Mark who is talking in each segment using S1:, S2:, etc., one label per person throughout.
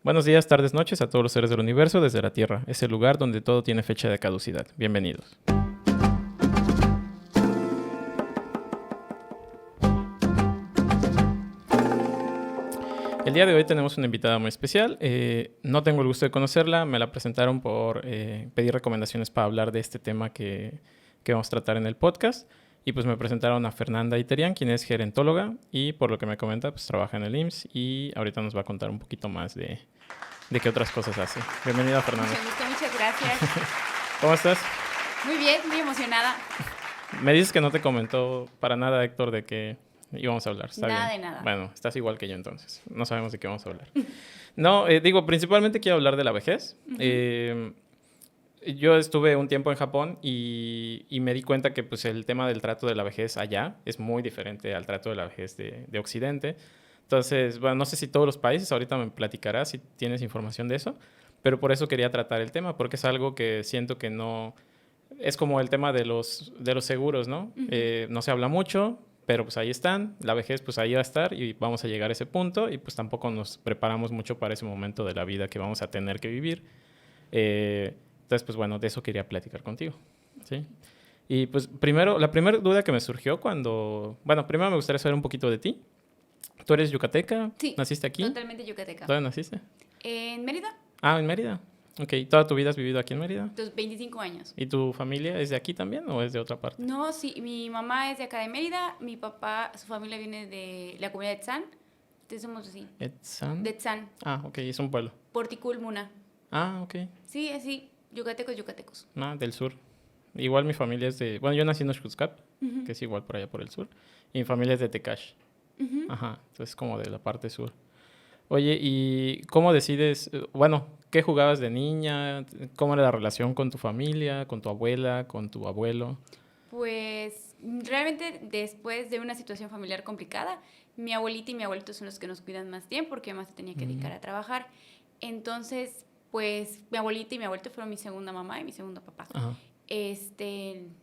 S1: Buenos días, tardes, noches a todos los seres del universo desde la Tierra. Es el lugar donde todo tiene fecha de caducidad. Bienvenidos. El día de hoy tenemos una invitada muy especial. No tengo el gusto de conocerla. Me la presentaron por pedir recomendaciones para hablar de este tema que vamos a tratar en el podcast. Y pues me presentaron a Fernanda Iterian, quien es gerentóloga y por lo que me comenta, pues trabaja en el IMSS y ahorita nos va a contar un poquito más de qué otras cosas hace. Bienvenida, Fernanda.
S2: Mucho gusto, muchas gracias.
S1: ¿Cómo estás?
S2: Muy bien, muy emocionada.
S1: Me dices que no te comentó para nada, Héctor, de qué íbamos a hablar. Está
S2: Nada
S1: bien.
S2: de nada.
S1: Bueno, estás igual que yo entonces. No sabemos de qué vamos a hablar. No, principalmente quiero hablar de la vejez. Yo estuve un tiempo en Japón y me di cuenta que pues, el tema del trato de la vejez allá es muy diferente al trato de la vejez de Occidente. Entonces, bueno, no sé si todos los países, ahorita me platicarás si tienes información de eso, pero por eso quería tratar el tema, porque es algo que siento que no... Es como el tema de los seguros, ¿no? No se habla mucho, pero pues ahí están. La vejez pues ahí va a estar y vamos a llegar a ese punto y pues tampoco nos preparamos mucho para ese momento de la vida que vamos a tener que vivir. Entonces, pues bueno, de eso quería platicar contigo, ¿sí? Y pues primero, la primera duda que me surgió cuando... Bueno, primero me gustaría saber un poquito de ti. ¿Tú eres yucateca?
S2: Sí.
S1: ¿Naciste aquí?
S2: Totalmente yucateca.
S1: ¿Dónde naciste?
S2: En Mérida.
S1: Ah, en Mérida. Ok, ¿toda tu vida has vivido aquí en Mérida?
S2: 25 años.
S1: ¿Y tu familia es de aquí también o es de otra parte?
S2: No, sí, mi mamá es de acá de Mérida, mi papá, su familia viene de la comunidad de Tzán. Entonces somos así.
S1: ¿Etzán?
S2: De Tzán.
S1: Ah, ok, es un pueblo.
S2: Porticul, Muna.
S1: Ah, ok.
S2: Sí, así, yucatecos.
S1: Ah, del sur. Igual mi familia es de... Bueno, yo nací en Oxxcuzcap, que es igual por allá por el sur. Y mi familia es de Tecash. Ajá, entonces como de la parte sur. Oye, ¿y cómo decides? Bueno, ¿qué jugabas de niña? ¿Cómo era la relación con tu familia, con tu abuela, con tu abuelo?
S2: Pues realmente después de una situación familiar complicada, mi abuelita y mi abuelito son los que nos cuidan más tiempo porque además se tenía que dedicar a trabajar. Entonces, pues mi abuelita y mi abuelito fueron mi segunda mamá y mi segundo papá.
S1: Ajá.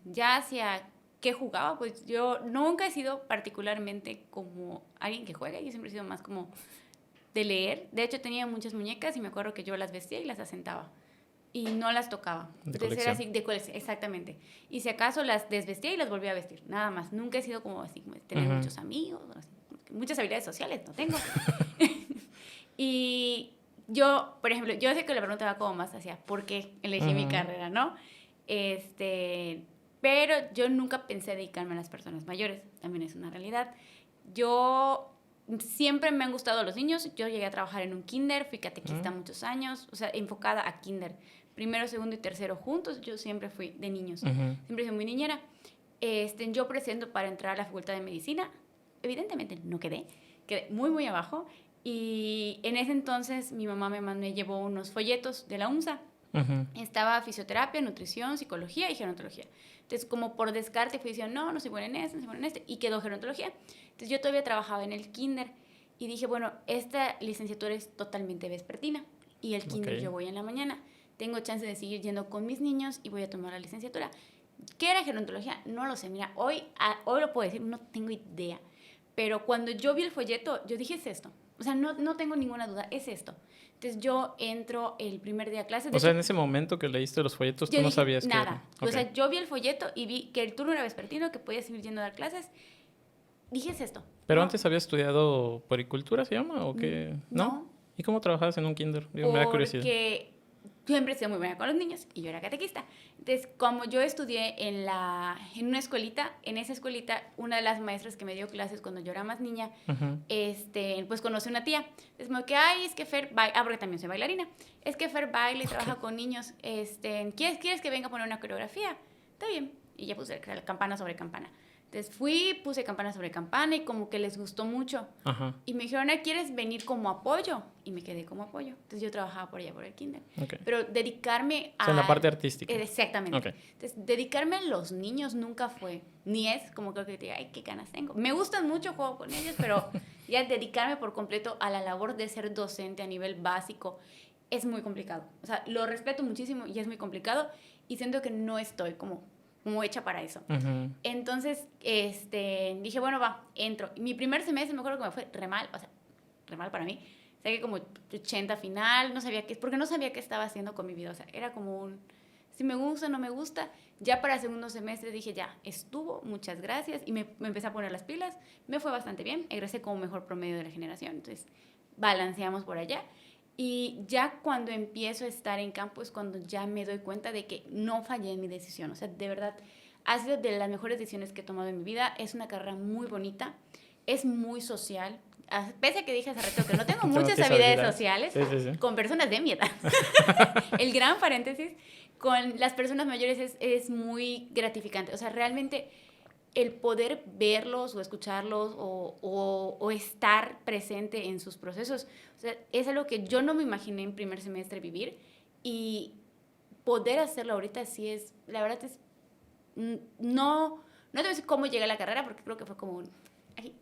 S2: Ya hacia qué jugaba, pues yo nunca he sido particularmente como alguien que juega, yo siempre he sido más como de leer. De hecho, tenía muchas muñecas y me acuerdo que yo las vestía y las asentaba. Y no las tocaba.
S1: De
S2: Entonces
S1: colección.
S2: era así, de colección, exactamente. Y si acaso las desvestía y las volvía a vestir, nada más. Nunca he sido como así, como de tener muchos amigos, así, muchas habilidades sociales, no tengo. Y yo, por ejemplo, yo sé que la pregunta va como más hacia por qué elegí mi carrera, ¿no? Pero yo nunca pensé dedicarme a las personas mayores, también es una realidad. Yo siempre me han gustado los niños, yo llegué a trabajar en un kinder, fui catequista muchos años, o sea, enfocada a kinder. Primero, segundo y tercero juntos, yo siempre fui de niños, siempre fui muy niñera. Yo presento para entrar a la Facultad de Medicina, evidentemente no quedé muy, muy abajo, y en ese entonces mi mamá me llevó unos folletos de la UNSA. Estaba fisioterapia, nutrición, psicología y gerontología. Entonces, como por descarte fui diciendo, no soy buena en esto, no soy buena en este, y quedó gerontología. Entonces, yo todavía trabajaba en el kinder y dije, bueno, esta licenciatura es totalmente vespertina y el kinder yo voy en la mañana. Tengo chance de seguir yendo con mis niños y voy a tomar la licenciatura. ¿Qué era gerontología? No lo sé. Mira, hoy lo puedo decir, no tengo idea. Pero cuando yo vi el folleto, yo dije, es esto. O sea, no tengo ninguna duda, es esto. Entonces yo entro el primer día a clases.
S1: O sea, en ese momento que leíste los folletos, tú no sabías
S2: nada.
S1: qué era.
S2: O sea, yo vi el folleto y vi que el turno era vespertino, que podía seguir yendo a dar clases. Dije, es esto.
S1: ¿Pero
S2: ¿no?
S1: antes habías estudiado puericultura, se llama? ¿O qué?
S2: No.
S1: ¿Y cómo trabajabas en un kinder? Digo, me da curiosidad.
S2: Porque siempre he sido muy buena con los niños y yo era catequista. Entonces, como yo estudié en una escuelita, en esa escuelita, una de las maestras que me dio clases cuando yo era más niña, pues conocí una tía. Entonces, como que, es que Fer baila, porque también soy bailarina, es que Fer baila y trabaja con niños, ¿quieres que venga a poner una coreografía? Está bien. Y ya puse campana sobre campana. Entonces puse campana sobre campana y como que les gustó mucho. Y me dijeron, ¿quieres venir como apoyo? Y me quedé como apoyo. Entonces yo trabajaba por allá por el kinder. Pero dedicarme a...
S1: O sea, en la parte artística.
S2: Exactamente. Entonces dedicarme a los niños nunca fue, ni es como creo que te diga, qué ganas tengo. Me gustan mucho, juego con ellos, pero ya dedicarme por completo a la labor de ser docente a nivel básico es muy complicado. O sea, lo respeto muchísimo y es muy complicado y siento que no estoy como hecha para eso. Entonces, dije, bueno, entro. Mi primer semestre me acuerdo que me fue re mal, o sea, re mal para mí. saqué como 80 final, no sabía qué, porque no sabía qué estaba haciendo con mi vida, o sea, era como un, si me gusta, no me gusta. Ya para segundo semestre dije, ya, estuvo, muchas gracias, y me empecé a poner las pilas, me fue bastante bien, egresé como mejor promedio de la generación, entonces balanceamos por allá. Y ya cuando empiezo a estar en campo es cuando ya me doy cuenta de que no fallé en mi decisión. O sea, de verdad, ha sido de las mejores decisiones que he tomado en mi vida. Es una carrera muy bonita, es muy social. Pese a que dije hace rato que no tengo muchas habilidades sociales,
S1: Sí, sí, sí.
S2: con personas de mi edad. El gran paréntesis, con las personas mayores es muy gratificante. O sea, realmente el poder verlos o escucharlos o estar presente en sus procesos, o sea, es algo que yo no me imaginé en primer semestre vivir, y poder hacerlo ahorita sí es, la verdad es, no te voy a decir cómo llegué a la carrera porque creo que fue como un, ay,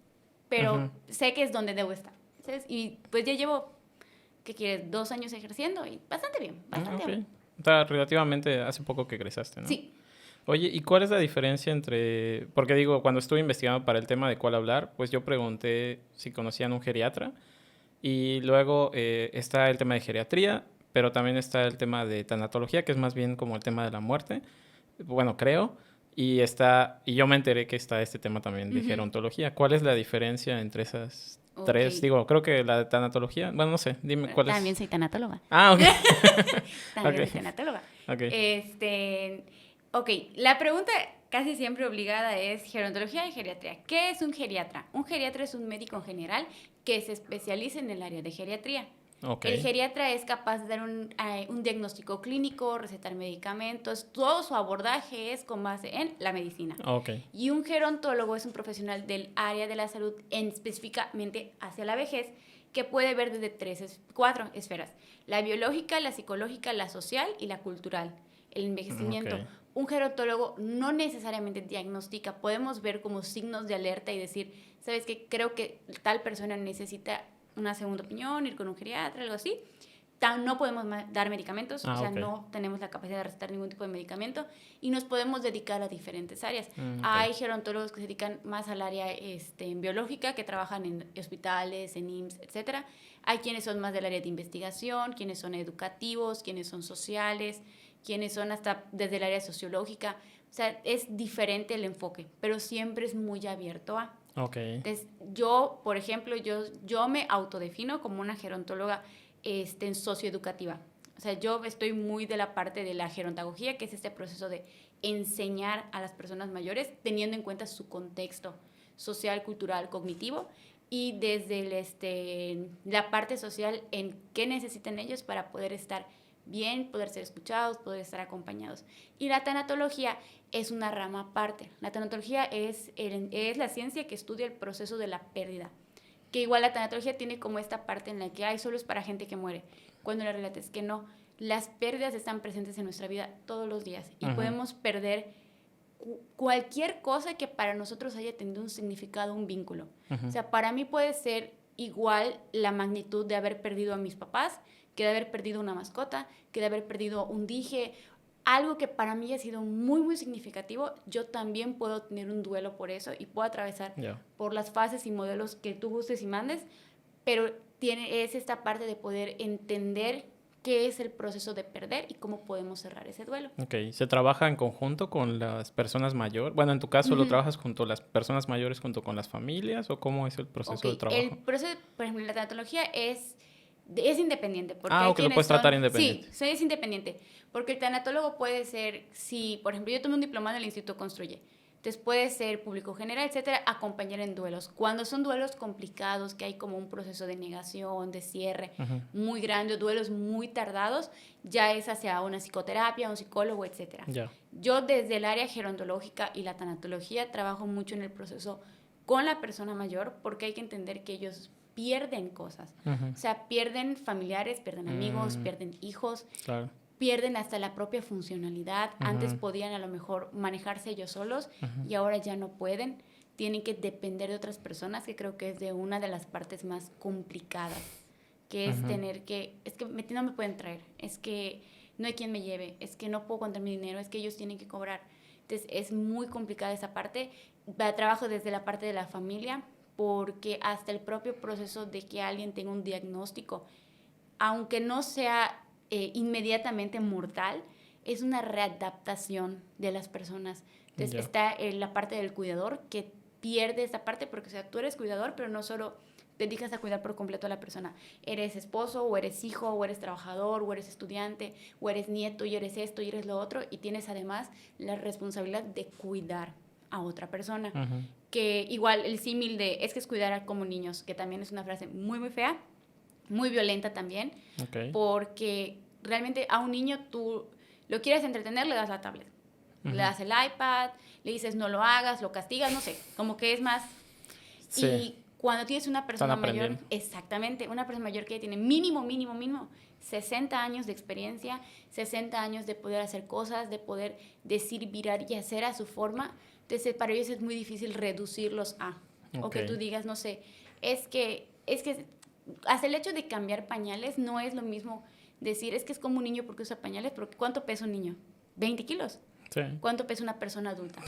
S2: pero sé que es donde debo estar, ¿sabes? Y pues ya llevo, ¿qué quieres? 2 años ejerciendo y bastante bien, bastante bien.
S1: O sea, relativamente hace poco que egresaste, ¿no?
S2: Sí.
S1: Oye, ¿y cuál es la diferencia entre...? Porque digo, cuando estuve investigando para el tema de cuál hablar, pues yo pregunté si conocían un geriatra, y luego está el tema de geriatría, pero también está el tema de tanatología, que es más bien como el tema de la muerte, bueno, creo, y yo me enteré que está este tema también de gerontología. ¿Cuál es la diferencia entre esas tres?
S2: Ok.
S1: Digo, creo que la de tanatología, bueno, no sé, dime cuál es.
S2: También soy tanatóloga.
S1: Ah, ok.
S2: También
S1: Ok,
S2: soy tanatóloga.
S1: ok.
S2: Ok, la pregunta casi siempre obligada es gerontología y geriatría. ¿Qué es un geriatra? Un geriatra es un médico en general que se especializa en el área de geriatría.
S1: Ok.
S2: El geriatra es capaz de dar un diagnóstico clínico, recetar medicamentos, todo su abordaje es con base en la medicina.
S1: Ok.
S2: Y un gerontólogo es un profesional del área de la salud, específicamente hacia la vejez, que puede ver desde 4 esferas: la biológica, la psicológica, la social y la cultural. El envejecimiento.
S1: Ok.
S2: Un gerontólogo no necesariamente diagnostica, podemos ver como signos de alerta y decir, ¿sabes qué? Creo que tal persona necesita una segunda opinión, ir con un geriatra, algo así. No podemos dar medicamentos, o sea,
S1: Ok.
S2: no tenemos la capacidad de recetar ningún tipo de medicamento, y nos podemos dedicar a diferentes áreas.
S1: Ok.
S2: Hay gerontólogos que se dedican más al área biológica, que trabajan en hospitales, en IMSS, etcétera. Hay quienes son más del área de investigación, quienes son educativos, quienes son sociales, quienes son hasta desde el área sociológica. O sea, es diferente el enfoque, pero siempre es muy abierto a...
S1: Ok.
S2: Entonces, yo, por ejemplo, yo me autodefino como una gerontóloga socioeducativa. O sea, yo estoy muy de la parte de la gerontagogía, que es este proceso de enseñar a las personas mayores teniendo en cuenta su contexto social, cultural, cognitivo, y desde la parte social en qué necesitan ellos para poder estar bien, poder ser escuchados, poder estar acompañados. Y la tanatología es una rama aparte. La tanatología es la ciencia que estudia el proceso de la pérdida, que igual la tanatología tiene como esta parte en la que hay solo es para gente que muere, cuando la realidad es que no. Las pérdidas están presentes en nuestra vida todos los días y podemos perder cualquier cosa que para nosotros haya tenido un significado, un vínculo. O sea, para mí puede ser igual la magnitud de haber perdido a mis papás, que de haber perdido una mascota, que de haber perdido un dije, algo que para mí ha sido muy, muy significativo. Yo también puedo tener un duelo por eso y puedo atravesar por las fases y modelos que tú gustes y mandes, pero es esta parte de poder entender qué es el proceso de perder y cómo podemos cerrar ese duelo.
S1: Ok, ¿se trabaja en conjunto con las personas mayores? Bueno, en tu caso, ¿lo trabajas junto a las personas mayores junto con las familias o cómo es el proceso de trabajo?
S2: El proceso, por ejemplo, la tanatología es independiente. Porque
S1: Ah,
S2: hay
S1: ok, lo
S2: quienes
S1: puedes tratar independiente.
S2: Sí, es independiente. Porque el tanatólogo puede ser, si, por ejemplo, yo tomé un diplomado en el Instituto Construye. Entonces puede ser público general, etcétera, acompañar en duelos. Cuando son duelos complicados, que hay como un proceso de negación, de cierre muy grande, duelos muy tardados, ya es hacia una psicoterapia, un psicólogo, etcétera. Yo desde el área gerontológica y la tanatología trabajo mucho en el proceso con la persona mayor, porque hay que entender que ellos pierden cosas. O sea, pierden familiares, pierden amigos, pierden hijos, pierden hasta la propia funcionalidad. Antes podían a lo mejor manejarse ellos solos y ahora ya no pueden. Tienen que depender de otras personas, que creo que es de una de las partes más complicadas, que es tener que, es que no me pueden traer, es que no hay quien me lleve, es que no puedo contar mi dinero, es que ellos tienen que cobrar. Entonces es muy complicada esa parte. Trabajo desde la parte de la familia, porque hasta el propio proceso de que alguien tenga un diagnóstico, aunque no sea inmediatamente mortal, es una readaptación de las personas. Entonces está la parte del cuidador que pierde esta parte porque, o sea, tú eres cuidador, pero no solo te dedicas a cuidar por completo a la persona. Eres esposo, o eres hijo, o eres trabajador, o eres estudiante, o eres nieto, y eres esto, y eres lo otro, y tienes además la responsabilidad de cuidar a otra persona.
S1: Uh-huh.
S2: Que igual el símil de es que es cuidar como niños, que también es una frase muy, muy fea, muy violenta también, porque realmente a un niño tú lo quieres entretener, le das la tablet, le das el iPad, le dices no lo hagas, lo castigas, no sé, como que es más... Sí. Y cuando tienes una persona mayor, exactamente, una persona mayor que tiene mínimo 60 años de experiencia, 60 años de poder hacer cosas, de poder decir, virar y hacer a su forma, entonces para ellos es muy difícil reducirlos a, o que tú digas, no sé, es que hasta el hecho de cambiar pañales no es lo mismo decir, es que es como un niño porque usa pañales, pero ¿cuánto pesa un niño? 20 kilos. Sí. ¿Cuánto pesa una persona adulta?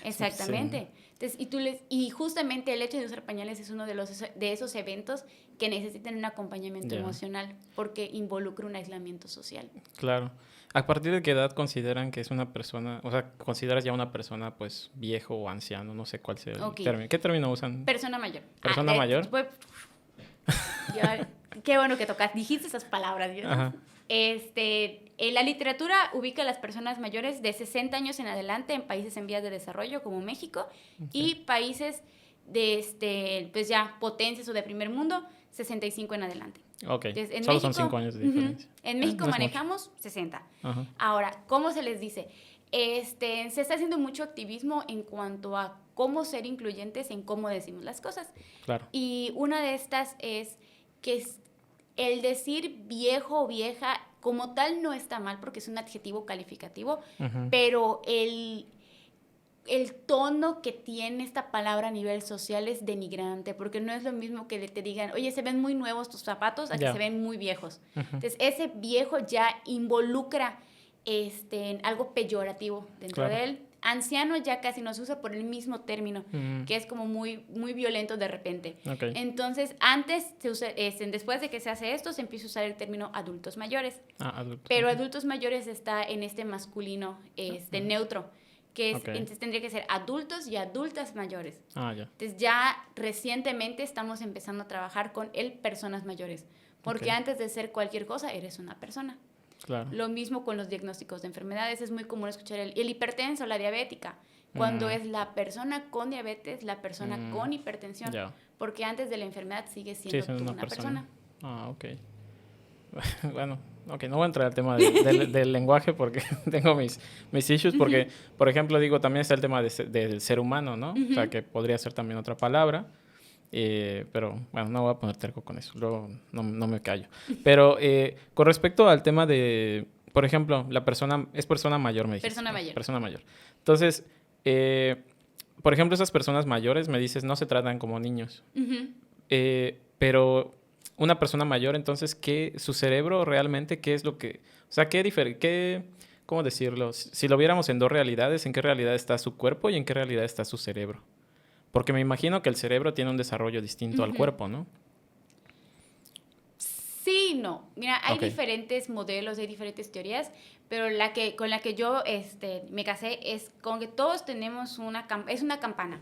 S2: Exactamente. Sí. Entonces, y justamente el hecho de usar pañales es uno de esos eventos que necesitan un acompañamiento emocional porque involucra un aislamiento social.
S1: Claro. ¿A partir de qué edad consideran que es una persona, o sea, consideras ya una persona pues viejo o anciano? No sé cuál sea el término. ¿Qué término usan?
S2: Persona mayor.
S1: ¿Persona mayor?
S2: Qué bueno que tocas. Dijiste esas palabras. Ajá. La literatura ubica a las personas mayores de 60 años en adelante en países en vías de desarrollo como México y países de pues ya potencias o de primer mundo 65 en adelante.
S1: Ok,
S2: entonces,
S1: solo México, son 5 años de diferencia.
S2: En México no manejamos 60. Ajá. Ahora, ¿cómo se les dice? Se está haciendo mucho activismo en cuanto a cómo ser incluyentes en cómo decimos las cosas.
S1: Claro.
S2: Y una de estas es que el decir viejo o vieja como tal no está mal porque es un adjetivo calificativo, pero el tono que tiene esta palabra a nivel social es denigrante, porque no es lo mismo que te digan, oye, se ven muy nuevos tus zapatos, a que se ven muy viejos. Entonces, ese viejo ya involucra algo peyorativo dentro de él. Anciano ya casi no se usa por el mismo término, que es como muy, muy violento de repente. Okay. Entonces, antes se usa, después de que se hace esto, se empieza a usar el término adultos mayores. Adultos. Pero adultos mayores está en este masculino neutro, que es, entonces tendría que ser adultos y adultas mayores. Ya. Entonces, ya recientemente estamos empezando a trabajar con personas mayores, porque antes de ser cualquier cosa, eres una persona. Claro. Lo mismo con los diagnósticos de enfermedades. Es muy común escuchar el hipertenso, la diabética, cuando es la persona con diabetes, la persona con hipertensión, porque antes de la enfermedad sigue siendo una persona.
S1: Ok. Bueno, no voy a entrar al tema del lenguaje porque tengo mis issues, porque, por ejemplo, digo, también está el tema del ser humano, ¿no? O sea, que podría ser también otra palabra. Pero bueno, no voy a poner terco con eso, luego no me callo. Pero con respecto al tema de, por ejemplo, la persona es persona mayor, me dijiste. Persona mayor. Entonces, por ejemplo, esas personas mayores, me dices, no se tratan como niños. Pero una persona mayor, entonces, su cerebro realmente, ¿qué es lo que, o sea, cómo decirlo? Si lo viéramos en dos realidades, ¿en qué realidad está su cuerpo y en qué realidad está su cerebro? Porque me imagino que el cerebro tiene un desarrollo distinto al cuerpo, ¿no?
S2: Sí, no. Mira, hay diferentes modelos, hay diferentes teorías, pero con la que yo me casé es con que todos tenemos una campana.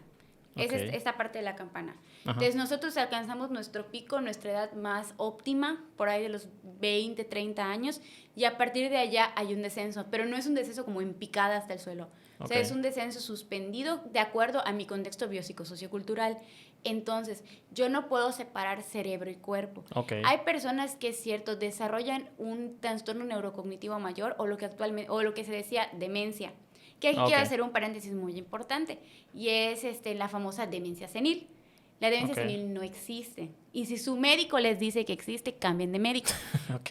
S2: Es esta parte de la campana. Ajá. Entonces, nosotros alcanzamos nuestro pico, nuestra edad más óptima, por ahí de los 20, 30 años, y a partir de allá hay un descenso, pero no es un descenso como en picada hasta el suelo. O sea, es un descenso suspendido de acuerdo a mi contexto biopsicosociocultural. Entonces, yo no puedo separar cerebro y cuerpo. Hay personas que, es cierto, desarrollan un trastorno neurocognitivo mayor o lo que se decía demencia. Que aquí quiero hacer un paréntesis muy importante, y es la famosa demencia senil. La demencia senil no existe. Y si su médico les dice que existe, cambien de médico.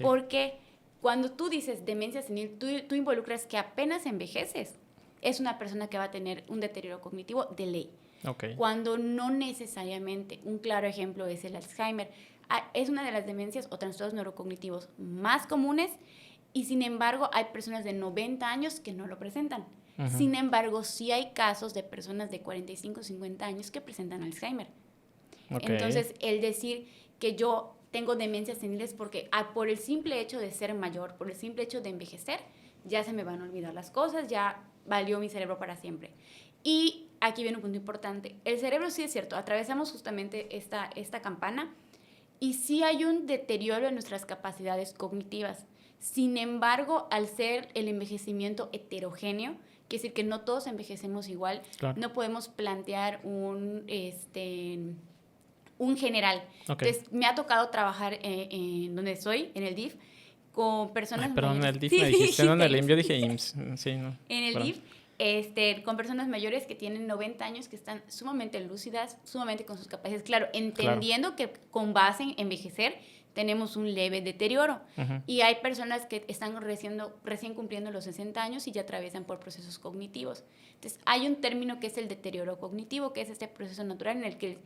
S2: Porque cuando tú dices demencia senil, tú involucras que apenas envejeces, es una persona que va a tener un deterioro cognitivo de ley. Cuando no necesariamente. Un claro ejemplo es el Alzheimer. Es una de las demencias o trastornos neurocognitivos más comunes, y sin embargo hay personas de 90 años que no lo presentan. Sin embargo, sí hay casos de personas de 45, 50 años que presentan Alzheimer. Entonces, el decir que yo tengo demencia senil es porque por el simple hecho de ser mayor, por el simple hecho de envejecer, ya se me van a olvidar las cosas, ya valió mi cerebro para siempre. Y aquí viene un punto importante. El cerebro sí es cierto, atravesamos justamente esta campana y sí hay un deterioro en nuestras capacidades cognitivas. Sin embargo, al ser el envejecimiento heterogéneo, quiere decir que no todos envejecemos igual, claro. No podemos plantear un general. Entonces, me ha tocado trabajar en donde estoy, en el DIF, con personas mayores.
S1: Perdón, el DIF me dijiste, no, en el IMSS, yo dije IMSS. Sí, no.
S2: En el DIF, con personas mayores que tienen 90 años, que están sumamente lúcidas, sumamente con sus capacidades. Claro, entendiendo que con base en envejecer tenemos un leve deterioro. Y hay personas que están recién cumpliendo los 60 años y ya atraviesan por procesos cognitivos. Entonces, hay un término que es el deterioro cognitivo, que es este proceso natural en el que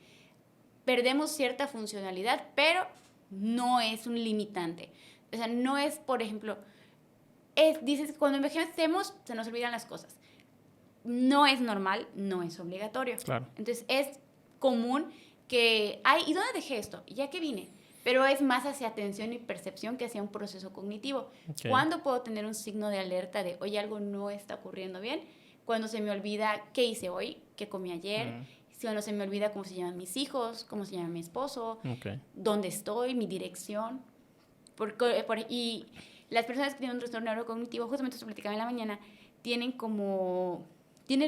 S2: perdemos cierta funcionalidad, pero no es un limitante. O sea, no es, por ejemplo, dices, cuando envejecemos se nos olvidan las cosas. No es normal, no es obligatorio.
S1: Claro.
S2: Entonces, es común que, ¿y dónde dejé esto? Ya que vine. Pero es más hacia atención y percepción que hacia un proceso cognitivo. ¿Cuándo puedo tener un signo de alerta de, oye, algo no está ocurriendo bien? Cuando se me olvida qué hice hoy, qué comí ayer, cuando se me olvida cómo se llaman mis hijos, cómo se llama mi esposo, dónde estoy, mi dirección. Y las personas que tienen un trastorno neurocognitivo, justamente esto platicaba en la mañana, tienen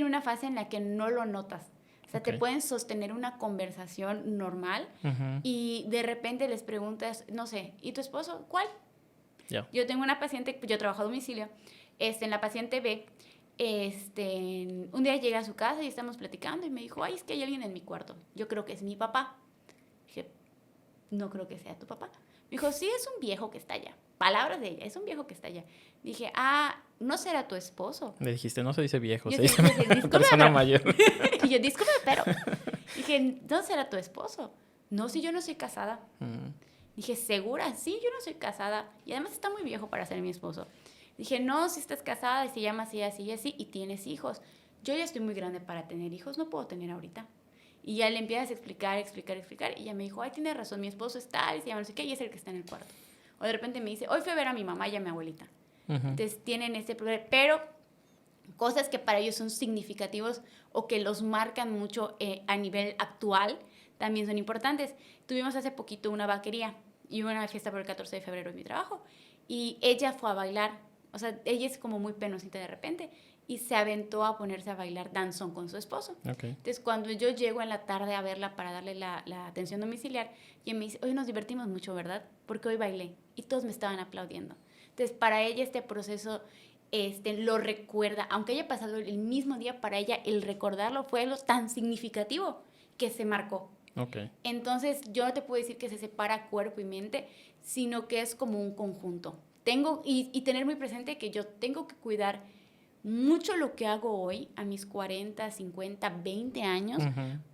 S2: una fase en la que no lo notas. O sea, te pueden sostener una conversación normal y de repente les preguntas, no sé, ¿y tu esposo? ¿Cuál? Yo tengo una paciente, yo trabajo a domicilio, en la paciente B, un día llegué a su casa y estamos platicando y me dijo, es que hay alguien en mi cuarto. Yo creo que es mi papá. Dije, no creo que sea tu papá. Me dijo, sí, es un viejo que está allá. Palabras de ella, es un viejo que está allá. Dije, ¿no será tu esposo?
S1: Le dijiste, no se dice viejo, se dice persona mayor.
S2: Y yo, disculpe, pero... Dije, ¿no será tu esposo? No, si yo no soy casada. Dije, ¿segura? Sí, yo no soy casada. Y además está muy viejo para ser mi esposo. Dije, no, si estás casada y se llama así, así y así, y tienes hijos. Yo ya estoy muy grande para tener hijos, no puedo tener ahorita. Y ya le empiezas a explicar, y ella me dijo, tiene razón, mi esposo es tal, y se llama no sé qué, y es el que está en el cuarto. O de repente me dice, hoy fui a ver a mi mamá y a mi abuelita. Entonces tienen ese problema, pero cosas que para ellos son significativos o que los marcan mucho a nivel actual también son importantes. Tuvimos hace poquito una vaquería y una fiesta por el 14 de febrero en mi trabajo, y ella fue a bailar. O sea, ella es como muy penosita de repente y se aventó a ponerse a bailar danzón con su esposo. Entonces, cuando yo llego en la tarde a verla para darle la atención domiciliar, ella me dice, hoy nos divertimos mucho, ¿verdad? Porque hoy bailé y todos me estaban aplaudiendo. Entonces, para ella este proceso lo recuerda. Aunque haya pasado el mismo día, para ella el recordarlo fue algo tan significativo que se marcó. Entonces, yo no te puedo decir que se separa cuerpo y mente, sino que es como un conjunto. Y tener muy presente que yo tengo que cuidar mucho lo que hago hoy a mis 40, 50, 20 años,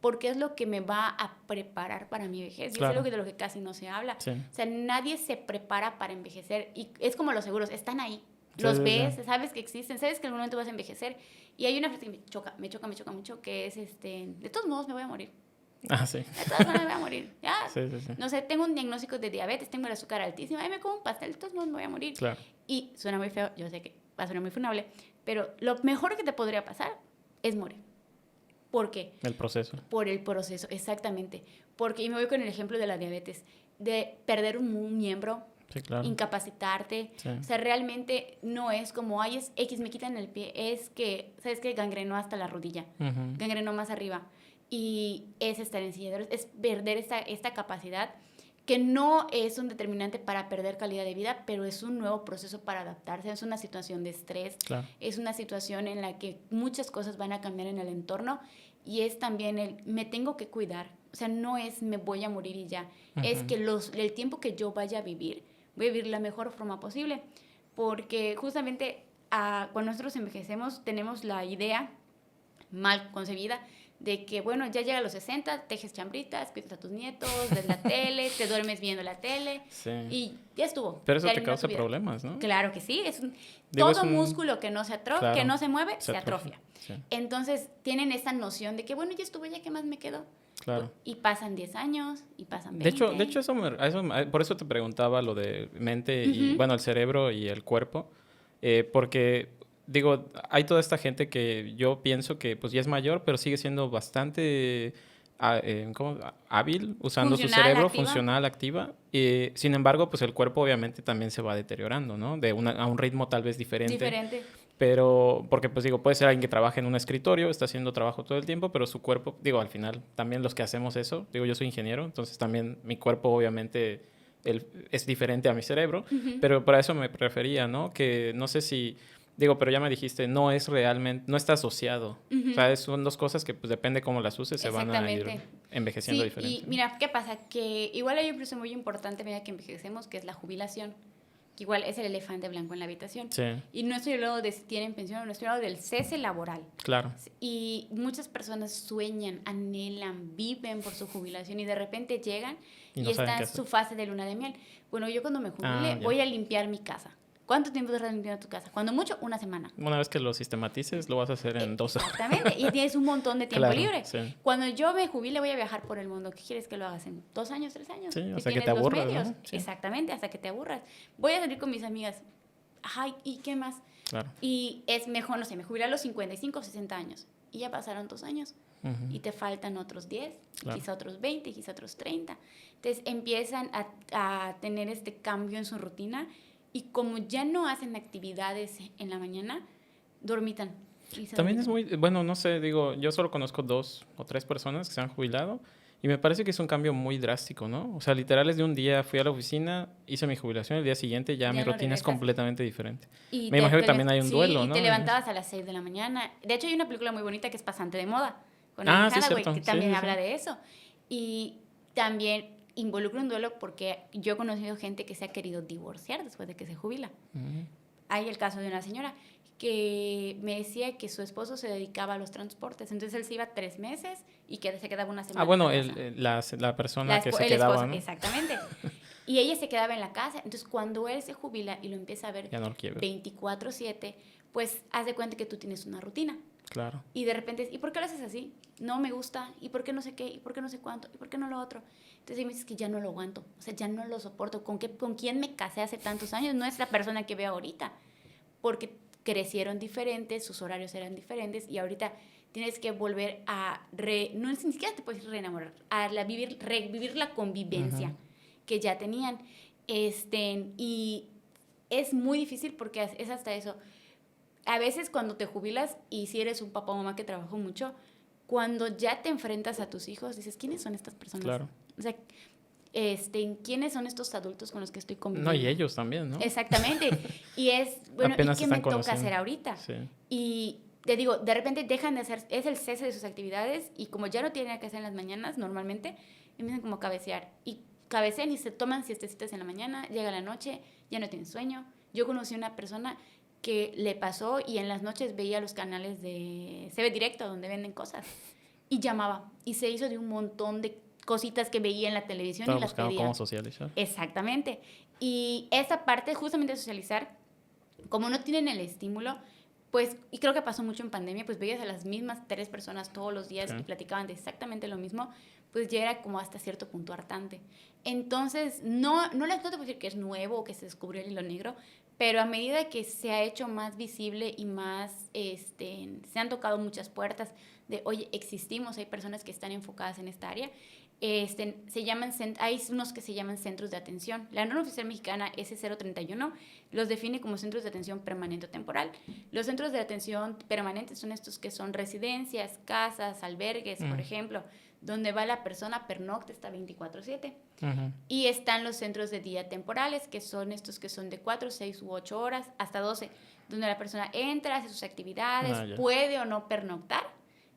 S2: porque es lo que me va a preparar para mi vejez. Y es algo de lo que casi no se habla. O sea, nadie se prepara para envejecer. Y es como los seguros, están ahí. Los ves, sabes que existen, sabes que en algún momento vas a envejecer. Y hay una frase que me choca mucho, que es, de todos modos me voy a morir.
S1: Sí.
S2: De todas maneras me voy a morir. Ya. Sí. No sé, tengo un diagnóstico de diabetes, tengo el azúcar altísima, me como un pastel, de todos modos me voy a morir.
S1: Claro.
S2: Y suena muy feo, yo sé que va a sonar muy funable, pero lo mejor que te podría pasar es morir. ¿Por qué?
S1: El proceso.
S2: Por el proceso, exactamente. Y me voy con el ejemplo de la diabetes, de perder un miembro, incapacitarte. O sea, realmente no es como, es X, me quitan el pie, es que, ¿sabes qué? Gangrenó hasta la rodilla, gangrenó más arriba. Y es estar en silla de ruedas, es perder esta capacidad que no es un determinante para perder calidad de vida, pero es un nuevo proceso para adaptarse, es una situación de estrés, es una situación en la que muchas cosas van a cambiar en el entorno y es también me tengo que cuidar, o sea, no es me voy a morir y ya, es que el tiempo que yo vaya a vivir, voy a vivir la mejor forma posible, porque justamente cuando nosotros envejecemos tenemos la idea mal concebida de que, bueno, ya llega a los 60, tejes chambritas, cuidas a tus nietos, ves la tele, te duermes viendo la tele y ya estuvo.
S1: Pero eso
S2: ya
S1: te causa problemas, ¿no?
S2: Claro que sí,
S1: Digo,
S2: todo músculo que no se
S1: claro,
S2: que no se mueve, se atrofia.
S1: Sí.
S2: Entonces tienen esa noción de que, bueno, ya estuvo, ya qué más me quedó.
S1: Claro.
S2: Y pasan 10 años, y pasan 20.
S1: De hecho por eso te preguntaba lo de mente y, bueno, el cerebro y el cuerpo, porque, digo, hay toda esta gente que yo pienso que pues ya es mayor, pero sigue siendo bastante hábil, usando su cerebro, funcional, activa. Sin embargo, pues el cuerpo obviamente también se va deteriorando, ¿no? A un ritmo tal vez diferente. Pero, porque pues digo, puede ser alguien que trabaja en un escritorio, está haciendo trabajo todo el tiempo, pero su cuerpo, digo, al final también los que hacemos eso, digo, yo soy ingeniero, entonces también mi cuerpo obviamente es diferente a mi cerebro, pero para eso me refería, ¿no? Que no sé si, digo, pero ya me dijiste, no es realmente, no está asociado. O sea, son dos cosas que pues depende cómo las uses, se van a ir envejeciendo diferente.
S2: Y mira, ¿qué pasa? Que igual hay un proceso muy importante a medida que envejecemos, que es la jubilación. Que igual es el elefante blanco en la habitación.
S1: Sí.
S2: Y no estoy hablando de si tienen pensión, no estoy hablando del cese laboral.
S1: Claro.
S2: Y muchas personas sueñan, anhelan, viven por su jubilación y de repente llegan y está en su fase de luna de miel. Bueno, yo cuando me jubile voy a limpiar mi casa. ¿Cuánto tiempo duras limpiando tu casa? Cuando mucho, una semana.
S1: Una vez que lo sistematices, lo vas a hacer en 2 horas.
S2: Exactamente, y tienes un montón de tiempo libre.
S1: Sí.
S2: Cuando yo me jubile, voy a viajar por el mundo. ¿Qué quieres que lo hagas en 2 años, 3 años?
S1: Sí, hasta que te aburras, ¿no?
S2: Sí. Exactamente, hasta que te aburras. Voy a salir con mis amigas. Ay, ¿y qué más?
S1: Claro.
S2: Y es mejor, no sé, me jubilé a los 55 o 60 años. Y ya pasaron 2 años. Y te faltan otros 10, quizá otros 20, quizá otros 30. Entonces empiezan a tener este cambio en su rutina. Y como ya no hacen actividades en la mañana, dormitan.
S1: También es muy, bueno, no sé, digo, yo solo conozco 2 o 3 personas que se han jubilado y me parece que es un cambio muy drástico, ¿no? O sea, literal es de un día fui a la oficina, hice mi jubilación, el día siguiente ya mi rutina es completamente diferente. Me imagino que también hay un duelo, ¿no?
S2: Y te levantabas a las 6 de la mañana. De hecho, hay una película muy bonita que es Pasante de Moda, con
S1: sí,
S2: que también habla de eso. Y también involucra un duelo porque yo he conocido gente que se ha querido divorciar después de que se jubila. Hay el caso de una señora que me decía que su esposo se dedicaba a los transportes, entonces él se iba 3 meses y que se quedaba una semana.
S1: Bueno, la persona que se quedaba, esposo, ¿no?
S2: Exactamente. Y ella se quedaba en la casa, entonces cuando él se jubila y lo empieza a ver
S1: ya no lo quiere.
S2: 24/7, pues haz de cuenta que tú tienes una rutina.
S1: Claro.
S2: Y de repente, ¿y por qué lo haces así? No me gusta, ¿y por qué no sé qué? ¿Y por qué no sé cuánto? ¿Y por qué no lo otro? Entonces me dices que ya no lo aguanto, o sea, ya no lo soporto. ¿Con quién me casé hace tantos años? No es la persona que veo ahorita, porque crecieron diferentes, sus horarios eran diferentes y ahorita tienes que volver a, no ni siquiera te puedes reenamorar, a revivir la convivencia que ya tenían. Y es muy difícil porque es hasta eso. A veces cuando te jubilas y si eres un papá o mamá que trabajó mucho, cuando ya te enfrentas a tus hijos, dices, ¿quiénes son estas personas?
S1: Claro.
S2: O sea, ¿quiénes son estos adultos con los que estoy conviviendo?
S1: No, y ellos también, ¿no?
S2: Exactamente. Y bueno,
S1: apenas
S2: ¿y qué me toca hacer ahorita?
S1: Sí.
S2: Y te digo, de repente dejan de hacer, es el cese de sus actividades y como ya no tienen nada que hacer en las mañanas, normalmente, empiezan como a cabecear. Y cabecean y se toman siestecitas en la mañana, llega la noche, ya no tienen sueño. Yo conocí una persona que le pasó y en las noches veía los canales de CB Directo donde venden cosas y llamaba y se hizo de un montón de cositas que veía en la televisión y las pedía.
S1: Cómo socializar.
S2: Exactamente. Y esa parte justamente de socializar, como no tienen el estímulo, pues, y creo que pasó mucho en pandemia, pues veías a las mismas 3 personas todos los días y platicaban de exactamente lo mismo, pues ya era como hasta cierto punto hartante. Entonces, no te puedo decir que es nuevo o que se descubrió el hilo negro, pero a medida que se ha hecho más visible y más, se han tocado muchas puertas de, oye, existimos, hay personas que están enfocadas en esta área, hay unos que se llaman centros de atención. La norma oficial mexicana S031 los define como centros de atención permanente o temporal. Los centros de atención permanentes son estos que son residencias, casas, albergues, por ejemplo, donde va la persona, pernocta, está 24/7. Y están los centros de día temporales, que son estos que son de 4, 6 u 8 horas, hasta 12, donde la persona entra, hace sus actividades, puede o no pernoctar.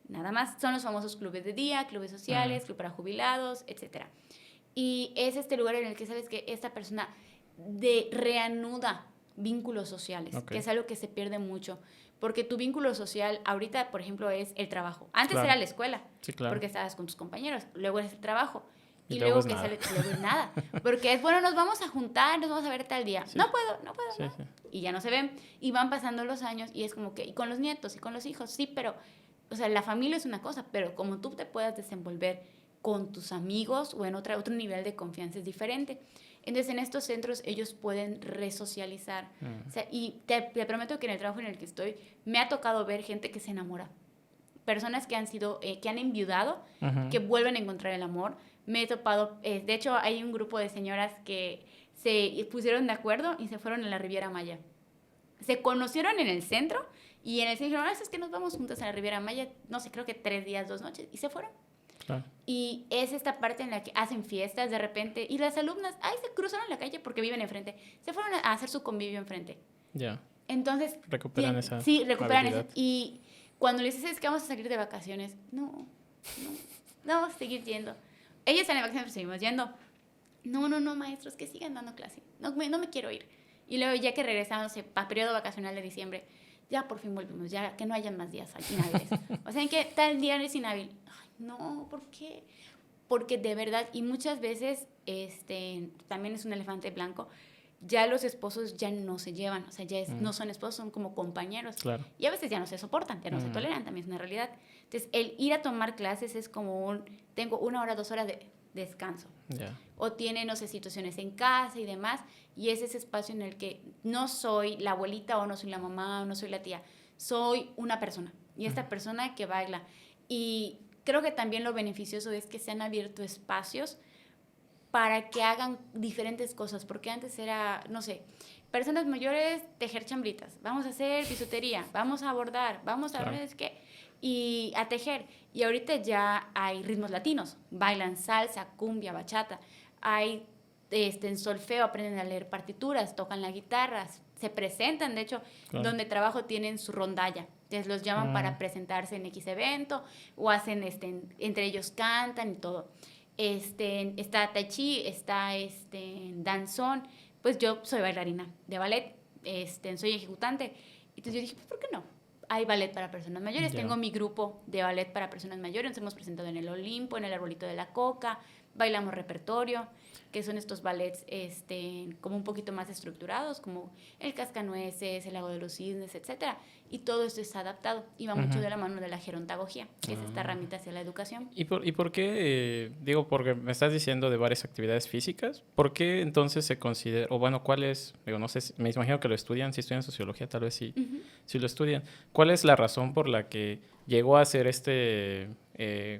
S2: Nada más son los famosos clubes de día, clubes sociales, club para jubilados, etc. Y es este lugar en el que sabes que esta persona reanuda vínculos sociales,
S1: Ok.
S2: que es algo que se pierde mucho. Porque tu vínculo social ahorita, por ejemplo, es el trabajo. Antes
S1: Claro.
S2: era la escuela,
S1: Sí, claro.
S2: porque estabas con tus compañeros. Luego es el trabajo.
S1: Y
S2: Y
S1: luego
S2: luego
S1: es
S2: que
S1: nada.
S2: sale, luego es nada. Porque es, bueno, nos vamos a juntar, nos vamos a ver tal día.
S1: Sí.
S2: No puedo,
S1: Sí,
S2: no.
S1: sí.
S2: Y ya no se ven. Y van pasando los años y es como que, y con los nietos y con los hijos, sí, pero, o sea, la familia es una cosa, pero como tú te puedas desenvolver con tus amigos o en otro nivel de confianza es diferente. Entonces, en estos centros ellos pueden resocializar. O sea, y te prometo que en el trabajo en el que estoy me ha tocado ver gente que se enamora. Personas que han sido, que han enviudado,
S1: Ujú.
S2: que vuelven a encontrar el amor. Me he topado, de hecho, hay un grupo de señoras que se pusieron de acuerdo y se fueron a la Riviera Maya. Se conocieron en el centro y en el centro dijeron, es que nos vamos juntas a la Riviera Maya, no sé, creo que 3 días, 2 noches, y se fueron.
S1: Claro.
S2: Y es esta parte en la que hacen fiestas de repente y las alumnas, se cruzaron la calle porque viven enfrente, se fueron a hacer su convivio enfrente.
S1: Ya.
S2: Entonces,
S1: Recuperan esa
S2: sí, recuperan eso.
S1: habilidad.
S2: Y cuando les dices que vamos a salir de vacaciones, no vamos a seguir yendo. Ellas están de vacaciones, pero seguimos yendo. No, maestros, que sigan dando clase. No me quiero ir. Y luego ya que regresamos para periodo vacacional de diciembre, ya por fin volvimos, ya que no haya más días inhábiles. O sea, ¿en qué tal día eres inhábil? Ay, no, ¿por qué? Porque de verdad, y muchas veces, también es un elefante blanco, ya los esposos ya no se llevan, o sea, ya no son esposos, son como compañeros.
S1: Claro.
S2: Y a veces ya no se soportan, ya no se toleran, también es una realidad. Entonces, el ir a tomar clases es como tengo 1 hora, 2 horas de descanso.
S1: Ya.
S2: O tiene, no sé, situaciones en casa y demás, y es ese espacio en el que no soy la abuelita o no soy la mamá o no soy la tía, soy una persona, y esta persona que baila. Y creo que también lo beneficioso es que se han abierto espacios para que hagan diferentes cosas, porque antes era, no sé, personas mayores tejer chambritas, vamos a hacer bisutería, vamos a bordar, vamos a ver qué, y a tejer. Y ahorita ya hay ritmos latinos, bailan salsa, cumbia, bachata, hay en solfeo, aprenden a leer partituras, tocan la guitarra, se presentan, de hecho, donde trabajo tienen su rondalla. Entonces los llaman para presentarse en X evento, o hacen, entre ellos cantan y todo. Está tai chi, está danzón. Pues yo soy bailarina de ballet, soy ejecutante. Entonces yo dije, pues, ¿por qué no? Hay ballet para personas mayores.
S1: Yeah.
S2: Tengo mi grupo de ballet para personas mayores. Nos hemos presentado en el Olimpo, en el Arbolito de la Coca. Bailamos repertorio, que son estos ballets como un poquito más estructurados, como el Cascanueces, el Lago de los Cisnes, etcétera. Y todo esto está adaptado. Y va mucho de la mano de la gerontagogía, que es esta ramita hacia la educación.
S1: ¿Y por qué? Digo, porque me estás diciendo de varias actividades físicas. ¿Por qué entonces se considera, o bueno, cuál es, digo, no sé, me imagino que lo estudian, si estudian sociología, tal vez sí, sí lo estudian. ¿Cuál es la razón por la que llegó a ser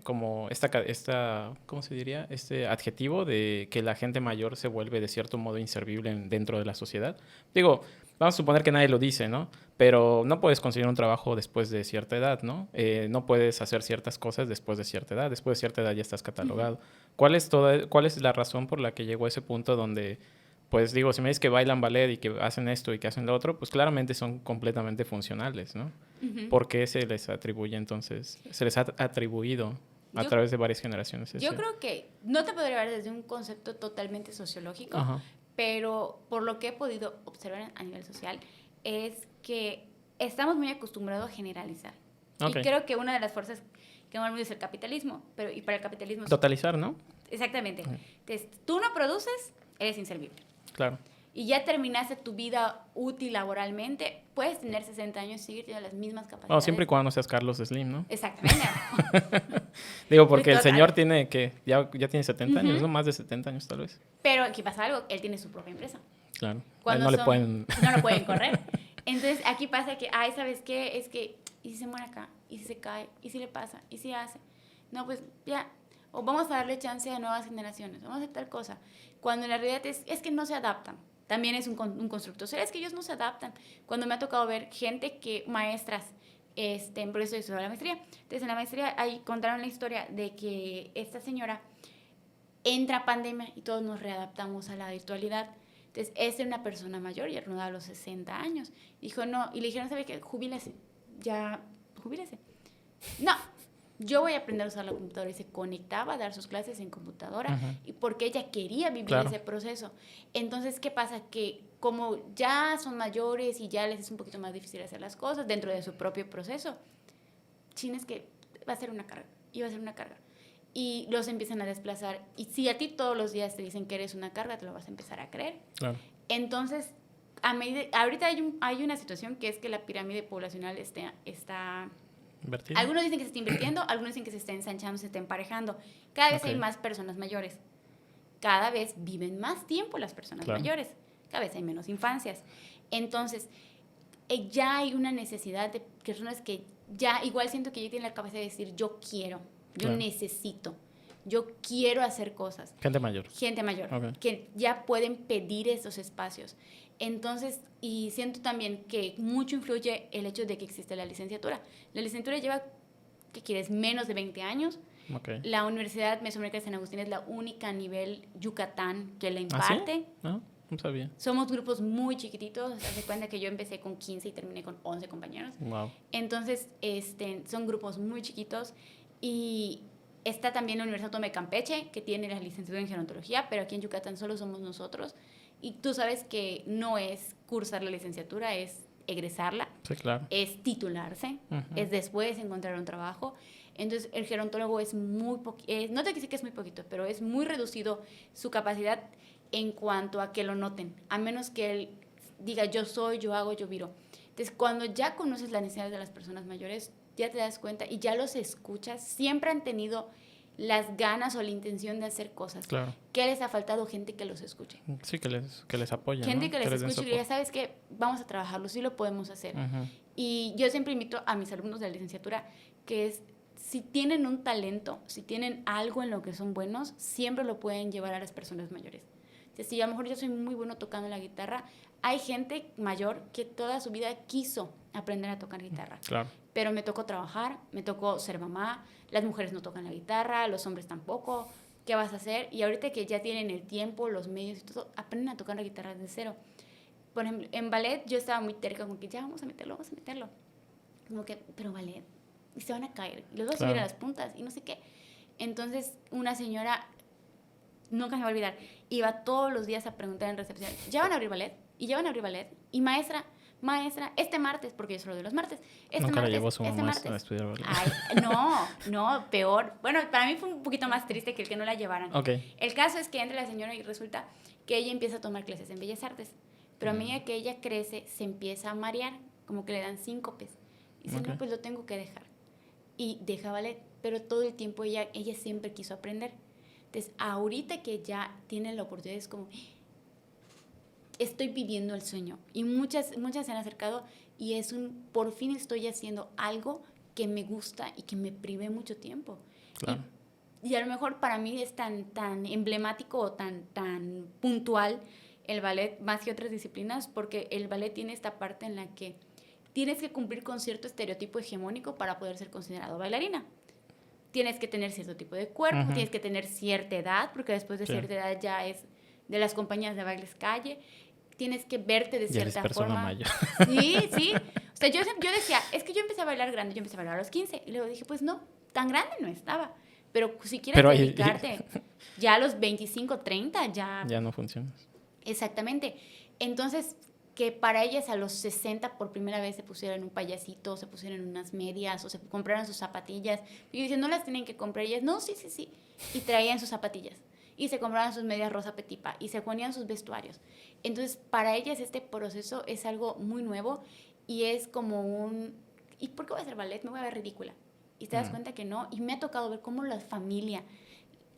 S1: como esta, ¿cómo se diría? Este adjetivo de que la gente mayor se vuelve de cierto modo inservible dentro de la sociedad? Digo, vamos a suponer que nadie lo dice, ¿no? Pero no puedes conseguir un trabajo después de cierta edad, ¿no? No puedes hacer ciertas cosas después de cierta edad. Después de cierta edad ya estás catalogado. ¿Cuál es la razón por la que llegó a ese punto donde, pues digo, si me dices que bailan ballet y que hacen esto y que hacen lo otro, pues claramente son completamente funcionales, ¿no? ¿Por qué se les atribuye entonces, se les ha atribuido a través de varias generaciones?
S2: Yo creo que no te podría hablar desde un concepto totalmente sociológico, pero por lo que he podido observar a nivel social es que estamos muy acostumbrados a generalizar. Okay. Y creo que una de las fuerzas que más es el capitalismo, y para el capitalismo...
S1: Totalizar, ¿no?
S2: Exactamente. Entonces, tú no produces, eres inservible.
S1: Claro.
S2: Y ya terminaste tu vida útil laboralmente, puedes tener 60 años y seguir teniendo las mismas capacidades.
S1: Bueno, siempre y cuando no seas Carlos Slim, ¿no?
S2: Exactamente.
S1: Digo, porque el señor tiene, ¿qué? Ya tiene 70 años, ¿no? Más de 70 años tal vez.
S2: Pero aquí pasa algo, él tiene su propia empresa.
S1: Claro.
S2: Cuando
S1: no
S2: lo
S1: pueden
S2: correr. Entonces, aquí pasa que, ¿sabes qué? Es que, ¿y si se muere acá? ¿Y si se cae? ¿Y si le pasa? ¿Y si hace? No, pues ya. O vamos a darle chance a nuevas generaciones. Vamos a hacer tal cosa. Cuando en la realidad es que no se adaptan. También es un constructo. O sea, es que ellos no se adaptan. Cuando me ha tocado ver gente maestras, por eso estudié la maestría. Entonces, en la maestría ahí contaron la historia de que esta señora entra pandemia y todos nos readaptamos a la virtualidad. Entonces, es una persona mayor, ya rondaba los 60 años. Dijo, no, y le dijeron, ¿sabe qué? Jubílese. Ya, jubílese. No, yo voy a aprender a usar la computadora, y se conectaba a dar sus clases en computadora, y porque ella quería vivir ese proceso. Entonces, ¿qué pasa? Que como ya son mayores y ya les es un poquito más difícil hacer las cosas dentro de su propio proceso, es que va a ser una carga, y va a ser una carga. Y los empiezan a desplazar. Y si a ti todos los días te dicen que eres una carga, te lo vas a empezar a creer.
S1: Claro.
S2: Entonces, ahorita hay una situación que es que la pirámide poblacional está
S1: ¿Invertido?
S2: Algunos dicen que se está invirtiendo, algunos dicen que se está ensanchando, se está emparejando. Cada vez hay más personas mayores. Cada vez viven más tiempo las personas mayores. Cada vez hay menos infancias. Entonces, ya hay una necesidad de personas que ya, igual siento que ya tienen la capacidad de decir, yo quiero, yo necesito, yo quiero hacer cosas.
S1: Gente mayor.
S2: Gente mayor, que ya pueden pedir esos espacios. Entonces, y siento también que mucho influye el hecho de que existe la licenciatura. La licenciatura lleva, ¿qué quieres?, menos de 20 años. La Universidad Mesoamericana de San Agustín es la única a nivel Yucatán que la imparte.
S1: ¿Ah, sí? No sabía.
S2: Somos grupos muy chiquititos. Haz de cuenta que yo empecé con 15 y terminé con 11 compañeros.
S1: Wow.
S2: Entonces, son grupos muy chiquitos. Y está también la Universidad Autónoma de Campeche, que tiene la licenciatura en gerontología, pero aquí en Yucatán solo somos nosotros. Y tú sabes que no es cursar la licenciatura, es egresarla.
S1: Sí, claro.
S2: Es titularse, es después encontrar un trabajo. Entonces, el gerontólogo es muy poquito, no te quiero decir que es muy poquito, pero es muy reducido su capacidad en cuanto a que lo noten, a menos que él diga, yo soy, yo hago, yo viro. Entonces, cuando ya conoces las necesidades de las personas mayores, ya te das cuenta y ya los escuchas, siempre han tenido las ganas o la intención de hacer cosas.
S1: Claro.
S2: ¿Qué les ha faltado? Gente que los escuche.
S1: Sí, que les apoye.
S2: Gente,
S1: ¿no?
S2: que les escuche y ya sabes que vamos a trabajarlo, sí lo podemos hacer. Y yo siempre invito a mis alumnos de la licenciatura que es, si tienen un talento, si tienen algo en lo que son buenos, siempre lo pueden llevar a las personas mayores. Entonces, si a lo mejor yo soy muy bueno tocando la guitarra, hay gente mayor que toda su vida quiso aprender a tocar guitarra.
S1: Claro.
S2: Pero me tocó trabajar, me tocó ser mamá, las mujeres no tocan la guitarra, los hombres tampoco. ¿Qué vas a hacer? Y ahorita que ya tienen el tiempo, los medios y todo, aprenden a tocar la guitarra desde cero. Por ejemplo, en ballet yo estaba muy terca con que ya vamos a meterlo. Como que, pero ballet, y se van a caer, y los vas a subir a las puntas, y no sé qué. Entonces, una señora, nunca me va a olvidar, iba todos los días a preguntar en recepción, ¿ya van a abrir ballet? ¿Y ya van a abrir ballet? Y maestra, este martes, porque yo solo de los martes.
S1: Nunca la llevó su mamá a estudiar ballet.
S2: Ay, no, peor. Bueno, para mí fue un poquito más triste que el que no la llevaran. El caso es que entra la señora y resulta que ella empieza a tomar clases en Bellas Artes. Pero a medida que ella crece, se empieza a marear, como que le dan síncopes. Y dice, no, pues lo tengo que dejar. Y deja ballet, pero todo el tiempo ella siempre quiso aprender. Entonces, ahorita que ya tiene la oportunidad, es como, estoy viviendo el sueño. Y muchas se han acercado y por fin estoy haciendo algo que me gusta y que me privé mucho tiempo.
S1: Claro.
S2: Y a lo mejor para mí es tan emblemático o tan puntual el ballet más que otras disciplinas, porque el ballet tiene esta parte en la que tienes que cumplir con cierto estereotipo hegemónico para poder ser considerado bailarina. Tienes que tener cierto tipo de cuerpo, tienes que tener cierta edad, porque después de cierta edad ya es de las compañías de bailes calle. Tienes que verte de cierta forma. Mayor. Sí. O sea, yo decía, es que yo empecé a bailar grande, yo empecé a bailar a los 15. Y luego dije, pues no, tan grande no estaba. Pero si quieres dedicarte ya a los 25, 30, ya
S1: no funciona.
S2: Exactamente. Entonces, que para ellas a los 60 por primera vez se pusieran un payasito, se pusieran unas medias o se compraran sus zapatillas. Y yo decía, no las tienen que comprar ellas. No, sí. Y traían sus zapatillas. Y se compraban sus medias rosa petipa. Y se ponían sus vestuarios. Entonces, para ellas este proceso es algo muy nuevo. Y es como ¿y por qué voy a hacer ballet? Me voy a ver ridícula. Y te das cuenta que no. Y me ha tocado ver cómo la familia,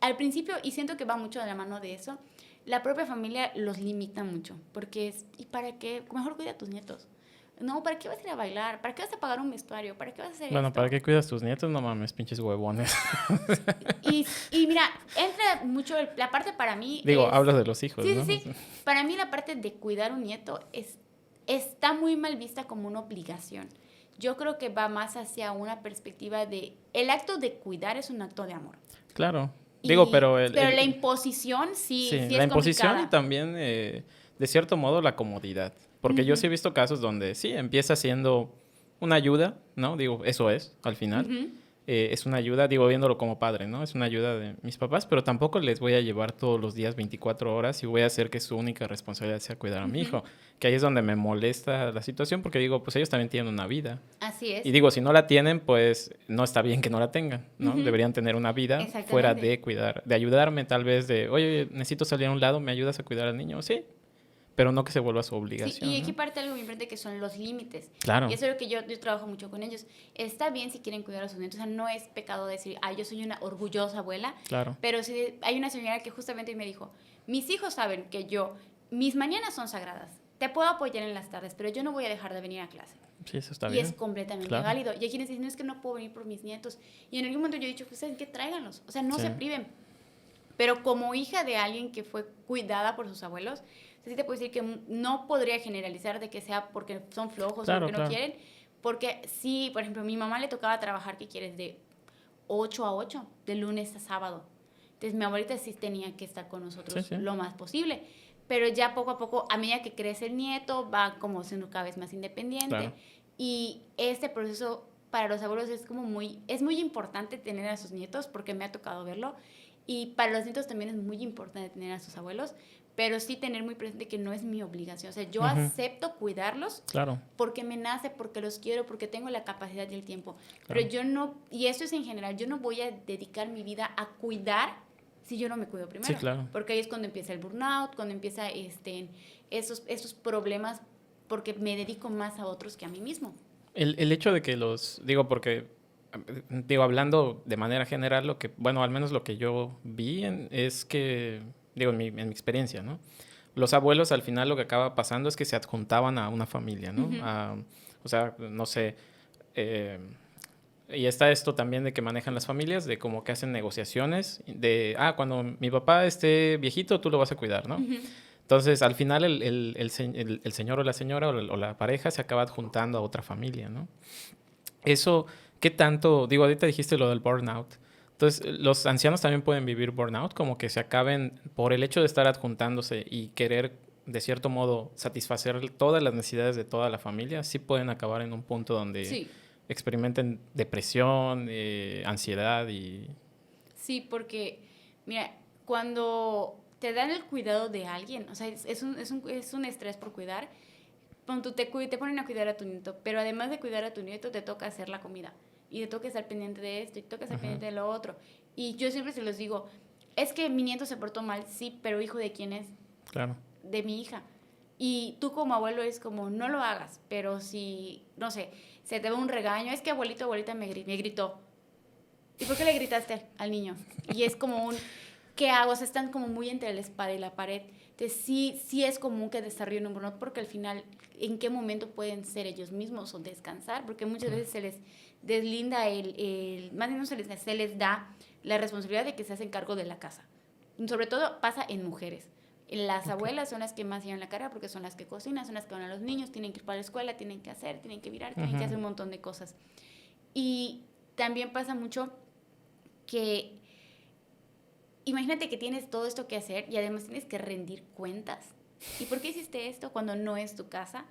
S2: al principio, y siento que va mucho de la mano de eso, la propia familia los limita mucho, porque ¿y para qué? Mejor cuida a tus nietos. No, ¿para qué vas a ir a bailar? ¿Para qué vas a pagar un vestuario? ¿Para qué vas a hacer esto?
S1: ¿Para qué cuidas tus nietos? No mames, pinches huevones.
S2: Y mira, entra mucho la parte para mí.
S1: Hablas de los hijos, ¿no?
S2: Sí. Para mí la parte de cuidar un nieto está muy mal vista como una obligación. Yo creo que va más hacia una perspectiva de el acto de cuidar es un acto de amor.
S1: Claro. Pero
S2: la imposición sí es
S1: la imposición
S2: complicada.
S1: Y también, de cierto modo, la comodidad. Porque yo sí he visto casos donde sí, empieza siendo una ayuda, ¿no? Eso es, al final. es una ayuda, digo, viéndolo como padre, ¿no? Es una ayuda de mis papás, pero tampoco les voy a llevar todos los días 24 horas y voy a hacer que su única responsabilidad sea cuidar a mi hijo. Que ahí es donde me molesta la situación porque digo, pues ellos también tienen una vida.
S2: Así es.
S1: Y digo, si no la tienen, pues no está bien que no la tengan, ¿no? Deberían tener una vida fuera de cuidar, de ayudarme tal vez de, oye, necesito salir a un lado, ¿me ayudas a cuidar al niño? Sí, pero no que se vuelva su obligación.
S2: Sí, y aquí
S1: ¿no?
S2: parte algo muy importante que son los límites.
S1: Claro.
S2: Y eso es lo que yo trabajo mucho con ellos. Está bien si quieren cuidar a sus nietos, o sea, no es pecado decir, yo soy una orgullosa abuela.
S1: Claro.
S2: Pero sí, hay una señora que justamente me dijo, mis hijos saben que mis mañanas son sagradas. Te puedo apoyar en las tardes, pero yo no voy a dejar de venir a clase.
S1: Sí, eso está
S2: y
S1: bien.
S2: Y es completamente válido. Y hay quienes dicen, no, es que no puedo venir por mis nietos. Y en algún momento yo he dicho, pues, ¿saben qué? Tráiganlos. O sea, no se priven. Pero como hija de alguien que fue cuidada por sus abuelos, sí te puedo decir que no podría generalizar de que sea porque son flojos o porque no quieren. Porque sí, por ejemplo, a mi mamá le tocaba trabajar, ¿qué quieres? De 8 a 8, de lunes a sábado. Entonces mi abuelita sí tenía que estar con nosotros lo más posible. Pero ya poco a poco, a medida que crece el nieto, va como siendo cada vez más independiente. Claro. Y este proceso para los abuelos es muy importante tener a sus nietos, porque me ha tocado verlo. Y para los nietos también es muy importante tener a sus abuelos, pero sí tener muy presente que no es mi obligación. O sea, yo acepto cuidarlos porque me nace, porque los quiero, porque tengo la capacidad y el tiempo. Claro. Pero yo no, y eso es en general, yo no voy a dedicar mi vida a cuidar si yo no me cuido primero. Sí, claro. Porque ahí es cuando empieza el burnout, cuando empieza esos problemas, porque me dedico más a otros que a mí mismo.
S1: El hecho de que hablando de manera general, al menos lo que yo vi es que, en mi experiencia, ¿no? Los abuelos al final lo que acaba pasando es que se adjuntaban a una familia, ¿no? O sea, no sé, y está esto también de que manejan las familias, de como que hacen negociaciones, de, cuando mi papá esté viejito, tú lo vas a cuidar, ¿no? Entonces, al final, el señor o la señora o la pareja se acaba adjuntando a otra familia, ¿no? Eso, ¿qué tanto? Digo, ahorita dijiste lo del burnout. Entonces, ¿los ancianos también pueden vivir burnout? Como que se acaben, por el hecho de estar adjuntándose y querer, de cierto modo, satisfacer todas las necesidades de toda la familia, ¿sí pueden acabar en un punto donde experimenten depresión, ansiedad y...? Sí,
S2: porque, mira, cuando te dan el cuidado de alguien, o sea, es un estrés por cuidar. Cuando te ponen a cuidar a tu nieto, pero además de cuidar a tu nieto, te toca hacer la comida. Y te toca estar pendiente de esto, y te toca estar pendiente de lo otro. Y yo siempre se los digo, es que mi nieto se portó mal, sí, pero ¿hijo de quién es? Claro. De mi hija. Y tú como abuelo es como, no lo hagas, pero si, no sé, se te va un regaño, es que abuelita me gritó. ¿Y por qué le gritaste al niño? Y es como ¿qué hago? O sea, están como muy entre la espada y la pared. Entonces, sí es común que desarrollen un burnout, porque al final, ¿en qué momento pueden ser ellos mismos o descansar? Porque muchas veces se les deslinda más bien no se les da la responsabilidad de que se hacen cargo de la casa. Sobre todo pasa en mujeres. Las abuelas son las que más llevan la carga, porque son las que cocinan, son las que van a los niños, tienen que ir para la escuela, tienen que hacer, tienen que virar, tienen que hacer un montón de cosas. Y también pasa mucho que imagínate que tienes todo esto que hacer y además tienes que rendir cuentas. ¿Y por qué hiciste esto cuando no es tu casa?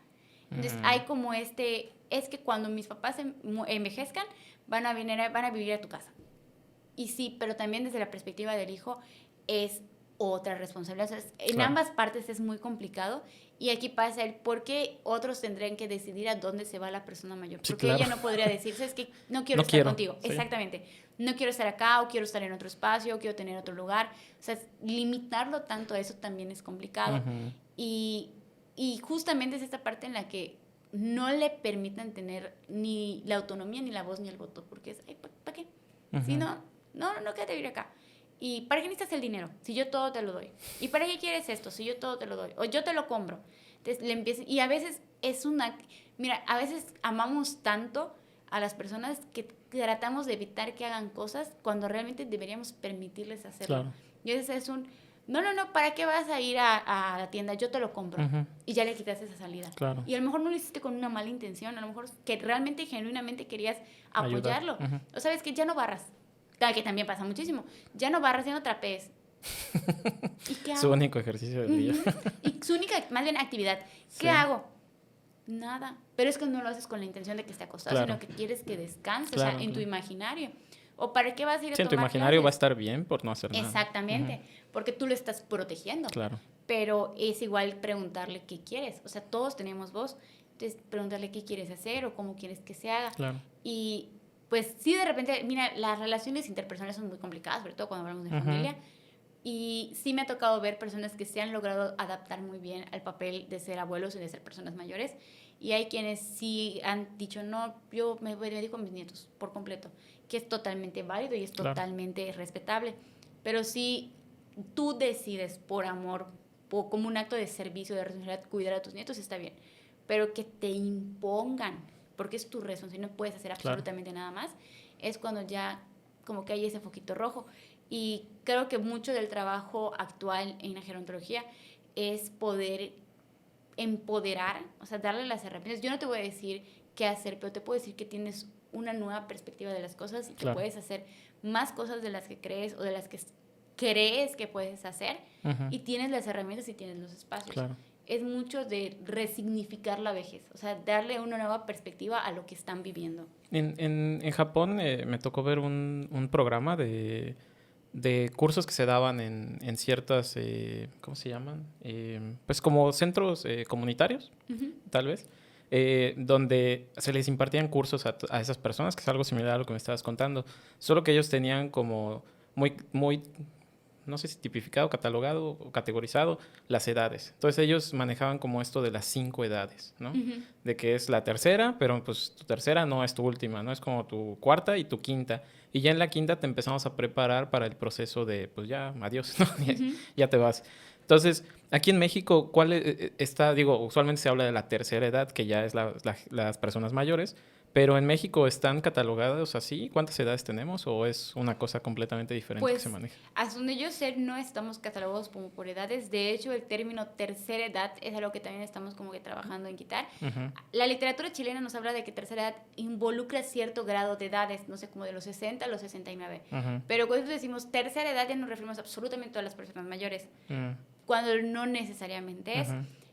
S2: Entonces hay como es que cuando mis papás envejezcan, van a vivir a tu casa. Y sí, pero también desde la perspectiva del hijo es otra responsabilidad. O sea, en ambas partes es muy complicado. Y aquí pasa el por qué otros tendrían que decidir a dónde se va la persona mayor. Porque ella no podría decirse, es que no quiero estar contigo. Sí. Exactamente. No quiero estar acá, o quiero estar en otro espacio, o quiero tener otro lugar. O sea, limitarlo tanto a eso también es complicado. Y justamente es esta parte en la que no le permitan tener ni la autonomía, ni la voz, ni el voto. Porque es, ¿para qué? Si no, quédate a vivir acá. ¿Y para qué necesitas el dinero? Si yo todo te lo doy. ¿Y para qué quieres esto? Si yo todo te lo doy. O yo te lo compro. Entonces y a veces mira, a veces amamos tanto a las personas que tratamos de evitar que hagan cosas cuando realmente deberíamos permitirles hacerlo. Claro. Y a veces es no, ¿para qué vas a ir a la tienda? Yo te lo compro. Y ya le quitaste esa salida. Claro. Y a lo mejor no lo hiciste con una mala intención, a lo mejor que realmente, genuinamente querías apoyarlo. O sabes que ya no barras. Que también pasa muchísimo. Ya no barras, ya no trapees. ¿Y qué hago?
S1: Su único ejercicio del día.
S2: Y su única, más bien, actividad. ¿Qué hago? Nada. Pero es que no lo haces con la intención de que esté acostado,
S1: Claro.
S2: sino que quieres que descanse,
S1: Claro,
S2: o sea, en tu
S1: claro.
S2: imaginario. ¿O para qué vas a ir a
S1: Sí, en tu
S2: tomar
S1: imaginario va a
S2: clases?
S1: estar bien por no hacer nada.
S2: Exactamente, porque tú lo estás protegiendo.
S1: Claro,
S2: Pero es igual preguntarle qué quieres. O sea, todos tenemos voz. Entonces, preguntarle qué quieres hacer o cómo quieres que se haga.
S1: claro.
S2: Y pues sí, de repente, mira, las relaciones interpersonales son muy complicadas, sobre todo cuando hablamos de familia. Y sí me ha tocado ver personas que se han logrado adaptar muy bien al papel de ser abuelos y de ser personas mayores. Y hay quienes sí han dicho, no, yo me dedico a mis nietos por completo, que es totalmente válido y es
S1: Claro.
S2: totalmente respetable. Pero si tú decides por amor, como un acto de servicio, de responsabilidad, cuidar a tus nietos, está bien. Pero que te impongan, porque es tu responsabilidad, no puedes hacer absolutamente nada más, es cuando ya como que hay ese foquito rojo. Y creo que mucho del trabajo actual en la gerontología es poder empoderar, o sea, darle las herramientas. Yo no te voy a decir qué hacer, pero te puedo decir que tienes una nueva perspectiva de las cosas y que puedes hacer más cosas de las que crees o de las que crees que puedes hacer, y tienes las herramientas y tienes los espacios.
S1: Claro.
S2: Es mucho de resignificar la vejez, o sea, darle una nueva perspectiva a lo que están viviendo.
S1: En Japón me tocó ver un programa de cursos que se daban en ciertas, ¿cómo se llaman? Pues como centros comunitarios, tal vez, donde se les impartían cursos a esas personas, que es algo similar a lo que me estabas contando, solo que ellos tenían como muy, no sé si tipificado, catalogado o categorizado las edades. Entonces ellos manejaban como esto de las 5 edades, ¿no? De que es la tercera, pero pues tu tercera no es tu última, ¿no? Es como tu cuarta y tu quinta. Y ya en la quinta te empezamos a preparar para el proceso de, pues ya, adiós, ¿no? Ya te vas. Entonces, aquí en México, ¿cuál está? Digo, usualmente se habla de la tercera edad, que ya es las personas mayores, pero en México están catalogados así. ¿Cuántas edades tenemos? ¿O es una cosa completamente diferente
S2: pues,
S1: que se maneja?
S2: Hasta donde yo sé, no estamos catalogados como por edades. De hecho, el término tercera edad es algo que también estamos como que trabajando en quitar. La literatura chilena nos habla de que tercera edad involucra cierto grado de edades, no sé, como de los 60 a los 69. Pero cuando decimos tercera edad ya nos referimos absolutamente a las personas mayores, cuando no necesariamente es.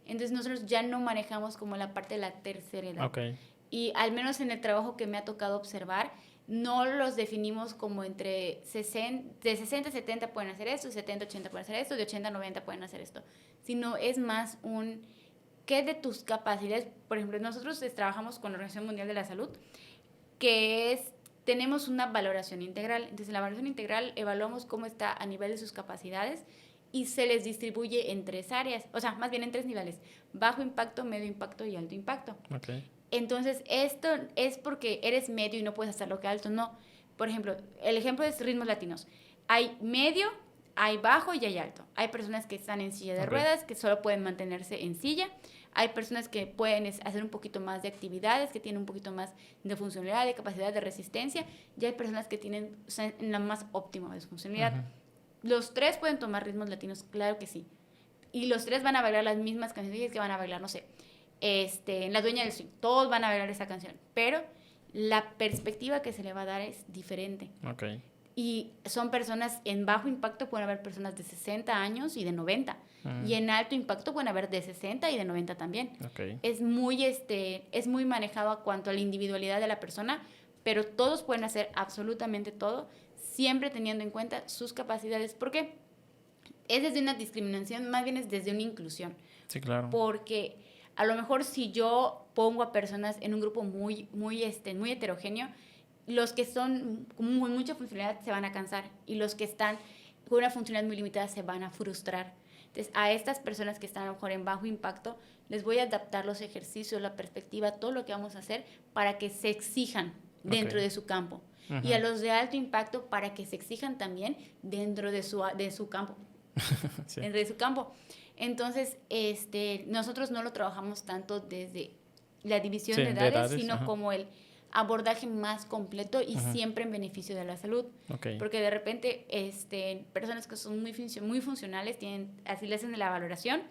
S2: Entonces nosotros ya no manejamos como la parte de la tercera edad.
S1: Okay.
S2: Y al menos en el trabajo que me ha tocado observar, no los definimos como entre 60, de 60 a 70 pueden hacer esto, de 70 a 80 pueden hacer esto, de 80 a 90 pueden hacer esto, sino es más ¿qué de tus capacidades? Por ejemplo, nosotros trabajamos con la Organización Mundial de la Salud, que tenemos una valoración integral. Entonces, en la valoración integral evaluamos cómo está a nivel de sus capacidades y se les distribuye en 3 áreas, o sea, más bien en 3 niveles: bajo impacto, medio impacto y alto impacto.
S1: Okay.
S2: Entonces, esto es porque eres medio y no puedes hacer lo que alto, no. Por ejemplo, el ejemplo es ritmos latinos. Hay medio, hay bajo y hay alto. Hay personas que están en silla de ruedas, que solo pueden mantenerse en silla. Hay personas que pueden hacer un poquito más de actividades, que tienen un poquito más de funcionalidad, de capacidad de resistencia. Y hay personas que tienen la más óptima de su funcionalidad. Los 3 pueden tomar ritmos latinos, claro que sí. Y los 3 van a bailar las mismas canciones que van a bailar, no sé, en La Dueña del Swing. Todos van a bailar esa canción, pero la perspectiva que se le va a dar es diferente.
S1: Okay.
S2: Y son personas en bajo impacto, pueden haber personas de 60 años y de 90. Y en alto impacto pueden haber de 60 y de 90 también.
S1: Okay.
S2: Es muy manejado a cuanto a la individualidad de la persona, pero todos pueden hacer absolutamente todo, siempre teniendo en cuenta sus capacidades. ¿Por qué? Es desde una discriminación, más bien es desde una inclusión.
S1: Sí, claro.
S2: Porque a lo mejor si yo pongo a personas en un grupo muy heterogéneo, los que son con mucha funcionalidad se van a cansar y los que están con una funcionalidad muy limitada se van a frustrar. Entonces, a estas personas que están a lo mejor en bajo impacto, les voy a adaptar los ejercicios, la perspectiva, todo lo que vamos a hacer para que se exijan dentro de su campo. Y a los de alto impacto para que se exijan también dentro de su campo.
S1: Sí.
S2: Dentro de su campo. Entonces, nosotros no lo trabajamos tanto desde la división de edades, sino como el abordaje más completo y siempre en beneficio de la salud.
S1: Okay.
S2: Porque de repente personas que son muy funcionales, así le hacen la valoración,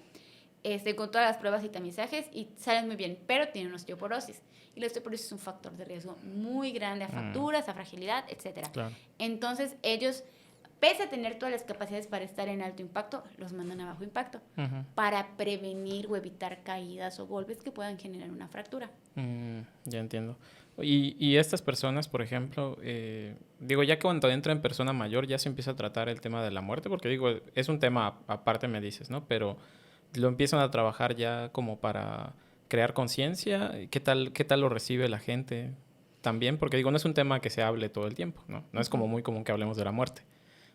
S2: con todas las pruebas y tamizajes y salen muy bien, pero tienen osteoporosis. Y la osteoporosis es un factor de riesgo muy grande a fracturas, a fragilidad, etc.
S1: Claro.
S2: Entonces pese a tener todas las capacidades para estar en alto impacto, los mandan a bajo impacto para prevenir o evitar caídas o golpes que puedan generar una fractura.
S1: Ya entiendo. Y estas personas, por ejemplo, digo, ya que cuando entra en persona mayor ya se empieza a tratar el tema de la muerte, porque digo, es un tema aparte me dices, ¿no? Pero lo empiezan a trabajar ya como para crear conciencia. ¿Qué tal lo recibe la gente también? Porque digo, no es un tema que se hable todo el tiempo, ¿no? No es como muy común que hablemos de la muerte.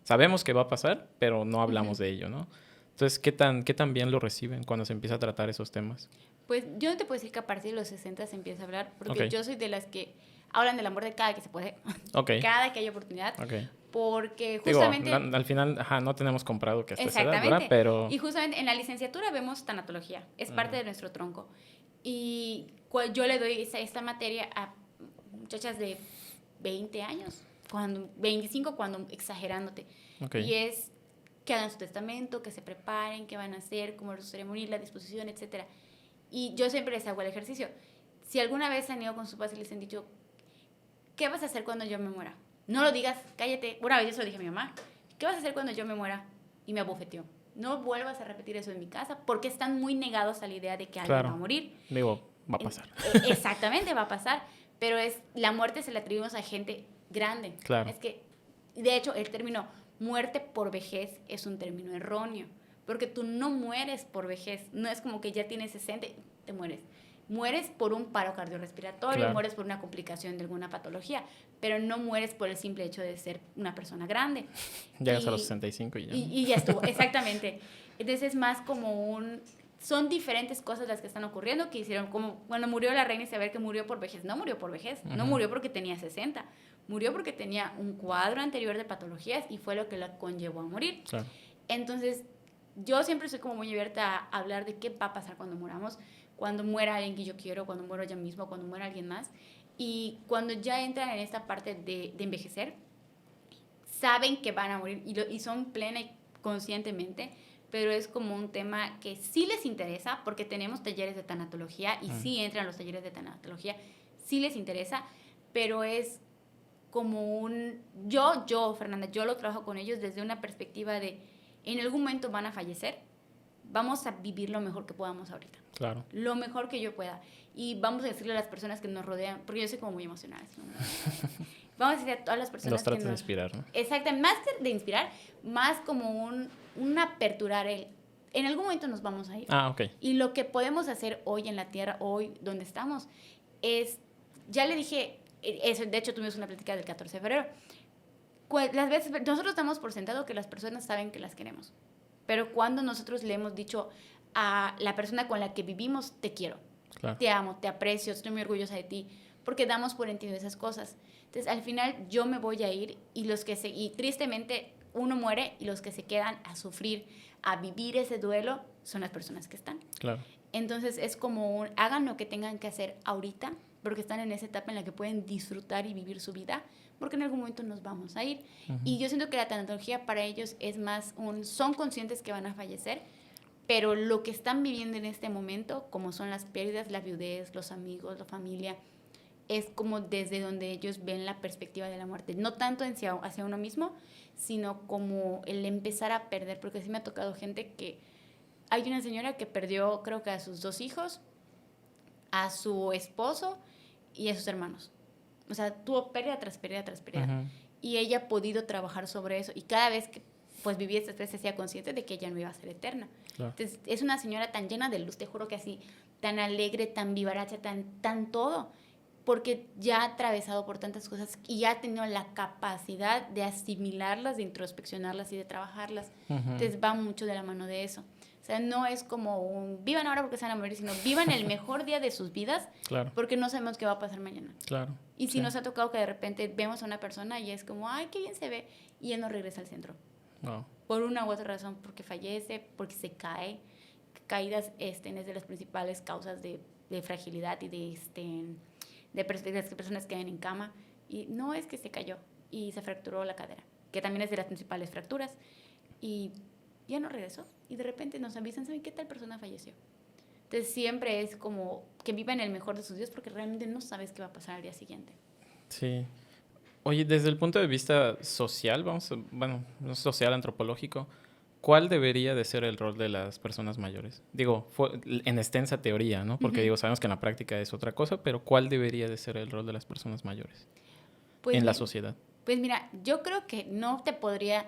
S1: Sabemos que va a pasar, pero no hablamos de ello, ¿no? Entonces, ¿qué tan bien lo reciben cuando se empieza a tratar esos temas?
S2: Pues yo no te puedo decir que a partir de los 60 se empieza a hablar, porque
S1: Okay.
S2: yo soy de las que hablan de la muerte cada que se puede,
S1: Okay.
S2: cada que hay oportunidad,
S1: Okay.
S2: porque justamente...
S1: Digo, al final, no tenemos comprado que hasta esa edad,
S2: Exactamente.
S1: ¿verdad? Pero...
S2: Y justamente en la licenciatura vemos tanatología, es parte de nuestro tronco. Y yo le doy esta materia a muchachas de 20 años, 25 cuando exagerándote.
S1: Okay.
S2: Y es que hagan su testamento, que se preparen, qué van a hacer, cómo les gustaría morir, la disposición, etcétera. Y yo siempre les hago el ejercicio. Si alguna vez han ido con sus padres y les han dicho, ¿qué vas a hacer cuando yo me muera? No lo digas, cállate. Una vez yo se lo dije a mi mamá, ¿qué vas a hacer cuando yo me muera? Y me abofeteó. No vuelvas a repetir eso en mi casa porque están muy negados a la idea de que alguien va a morir.
S1: Digo, va a pasar.
S2: Exactamente, va a pasar. Pero la muerte se la atribuimos a gente grande.
S1: Claro.
S2: Es que, de hecho, el término muerte por vejez es un término erróneo. Porque tú no mueres por vejez. No es como que ya tienes 60 y te mueres. Mueres por un paro cardiorrespiratorio, mueres por una complicación de alguna patología, pero no mueres por el simple hecho de ser una persona grande.
S1: Llegas a los 65 y ya.
S2: Y ya estuvo, exactamente. Entonces es más como son diferentes cosas las que están ocurriendo que hicieron, como cuando murió la reina Isabel, que murió por vejez. No murió por vejez, no murió porque tenía 60, murió porque tenía un cuadro anterior de patologías y fue lo que la conllevó a morir.
S1: Claro.
S2: Entonces, yo siempre soy como muy abierta a hablar de qué va a pasar cuando muramos, cuando muera alguien que yo quiero, cuando muero yo mismo, cuando muera alguien más. Y cuando ya entran en esta parte de envejecer, saben que van a morir y son plena y conscientemente, pero es como un tema que sí les interesa porque tenemos talleres de tanatología y sí entran los talleres de tanatología, sí les interesa, pero es como Fernanda, yo lo trabajo con ellos desde una perspectiva de en algún momento van a fallecer, vamos a vivir lo mejor que podamos ahorita.
S1: Claro.
S2: Lo mejor que yo pueda. Y vamos a decirle a las personas que nos rodean, porque yo soy como muy emocional. ¿No? Vamos a decirle a todas las personas
S1: los tratas de inspirar, ¿no?
S2: Exactamente, más que de inspirar, más como un aperturar en algún momento nos vamos a ir.
S1: Ok.
S2: Y lo que podemos hacer hoy en la Tierra, hoy donde estamos, es, ya le dije, eso, de hecho tuvimos una plática del 14 de febrero, las veces, nosotros damos por sentado que las personas saben que las queremos, pero cuando nosotros le hemos dicho a la persona con la que vivimos, te quiero, claro, te amo, te aprecio, estoy muy orgullosa de ti, porque damos por entendido esas cosas. Entonces, al final, yo me voy a ir y tristemente uno muere y los que se quedan a sufrir, a vivir ese duelo, son las personas que están.
S1: Claro.
S2: Entonces, es como hagan lo que tengan que hacer ahorita, porque están en esa etapa en la que pueden disfrutar y vivir su vida, porque en algún momento nos vamos a ir. Y yo siento que la tanatología para ellos es más son conscientes que van a fallecer, pero lo que están viviendo en este momento, como son las pérdidas, la viudez, los amigos, la familia, es como desde donde ellos ven la perspectiva de la muerte. No tanto hacia uno mismo, sino como el empezar a perder, porque sí me ha tocado gente que... Hay una señora que perdió, creo que a sus 2 hijos, a su esposo y a sus hermanos. O sea, tuvo pérdida tras pérdida tras pérdida. Y ella ha podido trabajar sobre eso. Y cada vez que pues vivía esta experiencia, se hacía consciente de que ella no iba a ser eterna. Claro. Entonces, es una señora tan llena de luz, te juro que así, tan alegre, tan vivaracha, tan todo, porque ya ha atravesado por tantas cosas y ya ha tenido la capacidad de asimilarlas, de introspeccionarlas y de trabajarlas. Entonces, va mucho de la mano de eso. O sea, no es como vivan ahora porque se van a morir, sino vivan el mejor día de sus vidas, claro, porque no sabemos qué va a pasar mañana.
S1: Claro.
S2: Y si nos ha tocado que de repente vemos a una persona y es como, ay, qué bien se ve, y él no regresa al centro. Wow. Por una u otra razón, porque fallece, porque se cae. Caídas es de las principales causas de fragilidad y de personas que quedan en cama. Y no es que se cayó y se fracturó la cadera, que también es de las principales fracturas. Y ya no regresó. Y de repente nos avisan, ¿saben qué tal persona falleció? Entonces siempre es como que vivan el mejor de sus días porque realmente no sabes qué va a pasar al día siguiente.
S1: Sí. Oye, desde el punto de vista social, bueno, no social, antropológico, ¿cuál debería de ser el rol de las personas mayores? Digo, en extensa teoría, ¿no? Porque
S2: Ujú.
S1: digo, sabemos que en la práctica es otra cosa, pero ¿cuál debería de ser el rol de las personas mayores
S2: Pues,
S1: en la sociedad?
S2: pues mira, yo creo que no te podría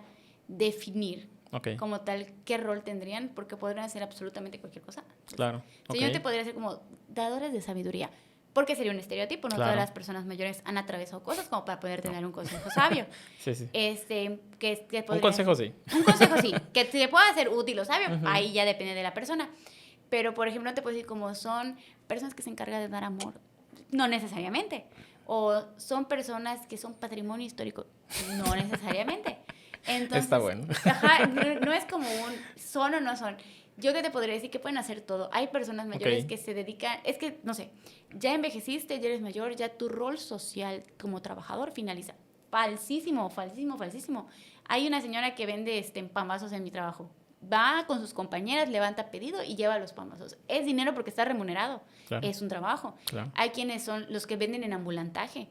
S2: definir
S1: Ok,
S2: como tal qué rol tendrían, porque podrían hacer absolutamente cualquier cosa.
S1: claro,
S2: O sea,
S1: ok,
S2: yo no te podría decir como dadores de sabiduría, porque sería un estereotipo, no todas
S1: claro.
S2: las personas mayores han atravesado cosas como para poder
S1: No.
S2: tener un consejo sabio.
S1: Sí, sí.
S2: Que
S1: Un
S2: podrían
S1: consejo
S2: ser,
S1: sí.
S2: un consejo sí, que te pueda ser útil o sabio,
S1: Ujú.
S2: ahí ya depende de la persona. Pero, por ejemplo, no te puedo decir como son personas que se encargan de dar amor, no necesariamente. O son personas que son patrimonio histórico, no necesariamente.
S1: Está
S2: Entonces,
S1: bueno.
S2: ajá, no es como un son o no son. Yo que te podría decir que pueden hacer todo. Hay personas
S1: Ok,
S2: mayores que se dedican, es que, no sé, ya envejeciste, ya eres mayor, ya tu rol social como trabajador finaliza. Falsísimo, falsísimo, falsísimo. Hay una señora que vende pambazos en mi trabajo. Va con sus compañeras, levanta pedido y lleva los pambazos. Es dinero porque está remunerado.
S1: claro,
S2: Es un trabajo.
S1: claro.
S2: Hay quienes son los que venden en ambulantaje.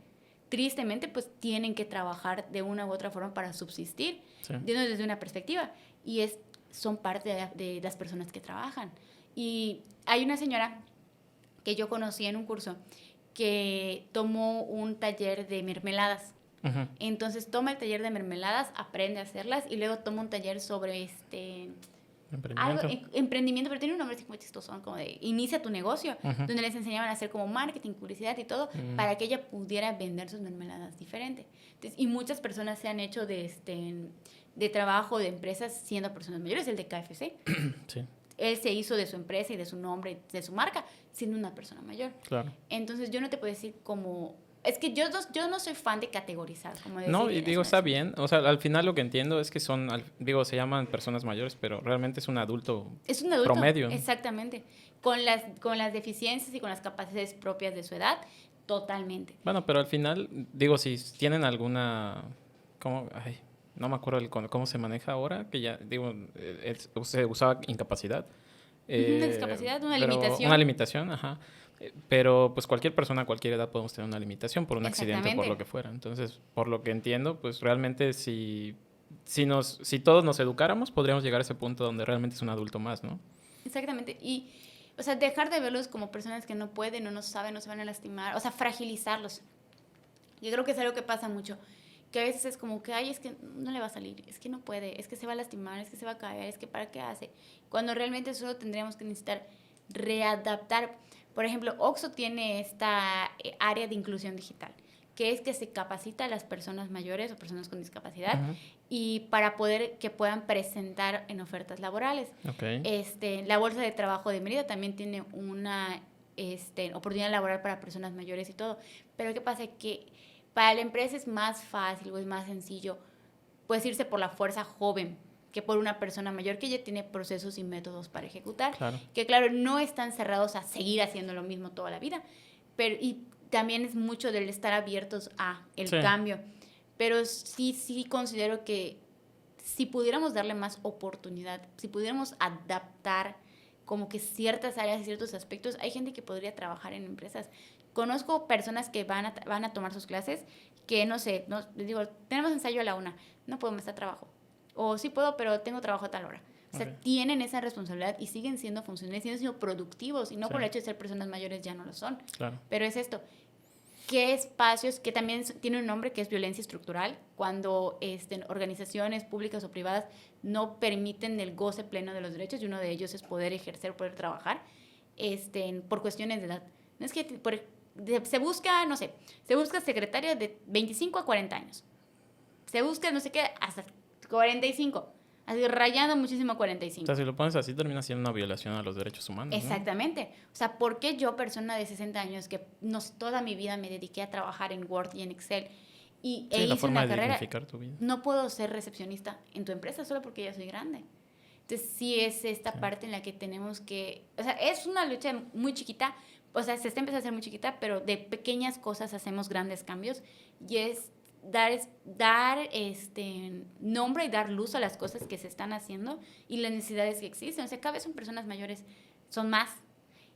S2: Tristemente, pues tienen que trabajar de una u otra forma para subsistir,
S1: Sí.
S2: desde una perspectiva. Y son parte de las personas que trabajan. Y hay una señora que yo conocí en un curso que tomó un taller de mermeladas.
S1: Ujú.
S2: Entonces toma el taller de mermeladas, aprende a hacerlas y luego toma un taller sobre algo,
S1: Emprendimiento.
S2: emprendimiento, pero tiene un nombre así como chistoso, como de inicia tu negocio,
S1: Ujú.
S2: donde les enseñaban a hacer como marketing, publicidad y todo,
S1: Mm,
S2: para que ella pudiera vender sus mermeladas diferente. Entonces, y muchas personas se han hecho de trabajo, de empresas, siendo personas mayores, el de KFC.
S1: sí,
S2: Él se hizo de su empresa y de su nombre, de su marca, siendo una persona mayor.
S1: claro.
S2: Entonces, yo no te puedo decir como... Es que yo no soy fan de categorizar, como de
S1: No,
S2: decir,
S1: y
S2: es
S1: digo,
S2: una
S1: está
S2: chica.
S1: bien. O sea, al final lo que entiendo es que son, digo, se llaman personas mayores, pero realmente es un adulto
S2: Es un adulto,
S1: promedio, ¿no?
S2: exactamente. Con las deficiencias y con las capacidades propias de su edad, totalmente.
S1: Bueno, pero al final, digo, si tienen alguna, ¿cómo? Ay, no me acuerdo cómo se maneja ahora, que ya, digo, se usaba incapacidad,
S2: Ujú, una discapacidad, una
S1: pero una
S2: limitación,
S1: limitación, ajá. Pero pues cualquier persona a cualquier edad podemos tener una limitación por un accidente o por lo
S2: exactamente.
S1: que fuera. Entonces, por lo que entiendo, pues realmente si todos nos educáramos, podríamos llegar a ese punto donde realmente es un adulto más, ¿no?
S2: Exactamente. Y, o sea, dejar de verlos como personas que no pueden, o no saben, no se van a lastimar, o sea, fragilizarlos. Yo creo que es algo que pasa mucho, que a veces es como que, ay, es que no le va a salir, es que no puede, es que se va a lastimar, es que se va a caer, es que para qué hace. Cuando realmente solo tendríamos que necesitar readaptar. Por ejemplo, OXXO tiene esta área de inclusión digital, que es que se capacita a las personas mayores o personas con discapacidad
S1: Ujú.
S2: y para poder que puedan presentar en ofertas laborales.
S1: Ok,
S2: La Bolsa de Trabajo de Mérida también tiene una oportunidad laboral para personas mayores y todo. Pero ¿qué pasa? Que para la empresa es más fácil o es más sencillo, puedes irse por la fuerza joven que por una persona mayor que ya tiene procesos y métodos para ejecutar,
S1: claro.
S2: que claro, no están cerrados a seguir haciendo lo mismo toda la vida, pero y también es mucho del estar abiertos a el
S1: Sí,
S2: cambio, pero sí considero que si pudiéramos darle más oportunidad, si pudiéramos adaptar como que ciertas áreas y ciertos aspectos, hay gente que podría trabajar en empresas. Conozco personas que van a tomar sus clases que, no sé, no, les digo, tenemos ensayo a la 1, no puedo, me está trabajo. O sí puedo, pero tengo trabajo a tal hora. O sea,
S1: ok,
S2: tienen esa responsabilidad y siguen siendo funcionales, siguen siendo productivos y no
S1: sí,
S2: por el hecho de ser personas mayores ya no lo son.
S1: claro.
S2: Pero es esto, qué espacios, que también tiene un nombre que es violencia estructural, cuando organizaciones públicas o privadas no permiten el goce pleno de los derechos, y uno de ellos es poder ejercer, poder trabajar, por cuestiones de edad. No es que se busca, no sé, se busca secretaria de 25 a 40 años, se busca no sé qué hasta 45, así rayando muchísimo
S1: O
S2: 45.
S1: sea, si lo pones así, termina siendo una violación a los derechos humanos, ¿no?
S2: Exactamente. O sea, ¿por qué yo, persona de 60 años, que toda mi vida me dediqué a trabajar en Word y en Excel e
S1: Sí, la
S2: hice
S1: forma
S2: una
S1: de
S2: carrera,
S1: dignificar tu vida.
S2: no puedo ser recepcionista en tu empresa solo porque ya soy grande? Entonces, sí es esta
S1: Sí,
S2: parte en la que tenemos que... O sea, es una lucha muy chiquita, o sea, se está empezando a hacer muy chiquita, pero de pequeñas cosas hacemos grandes cambios y es dar nombre y dar luz a las cosas que se están haciendo y las necesidades que existen. O sea, cada vez son personas mayores, son más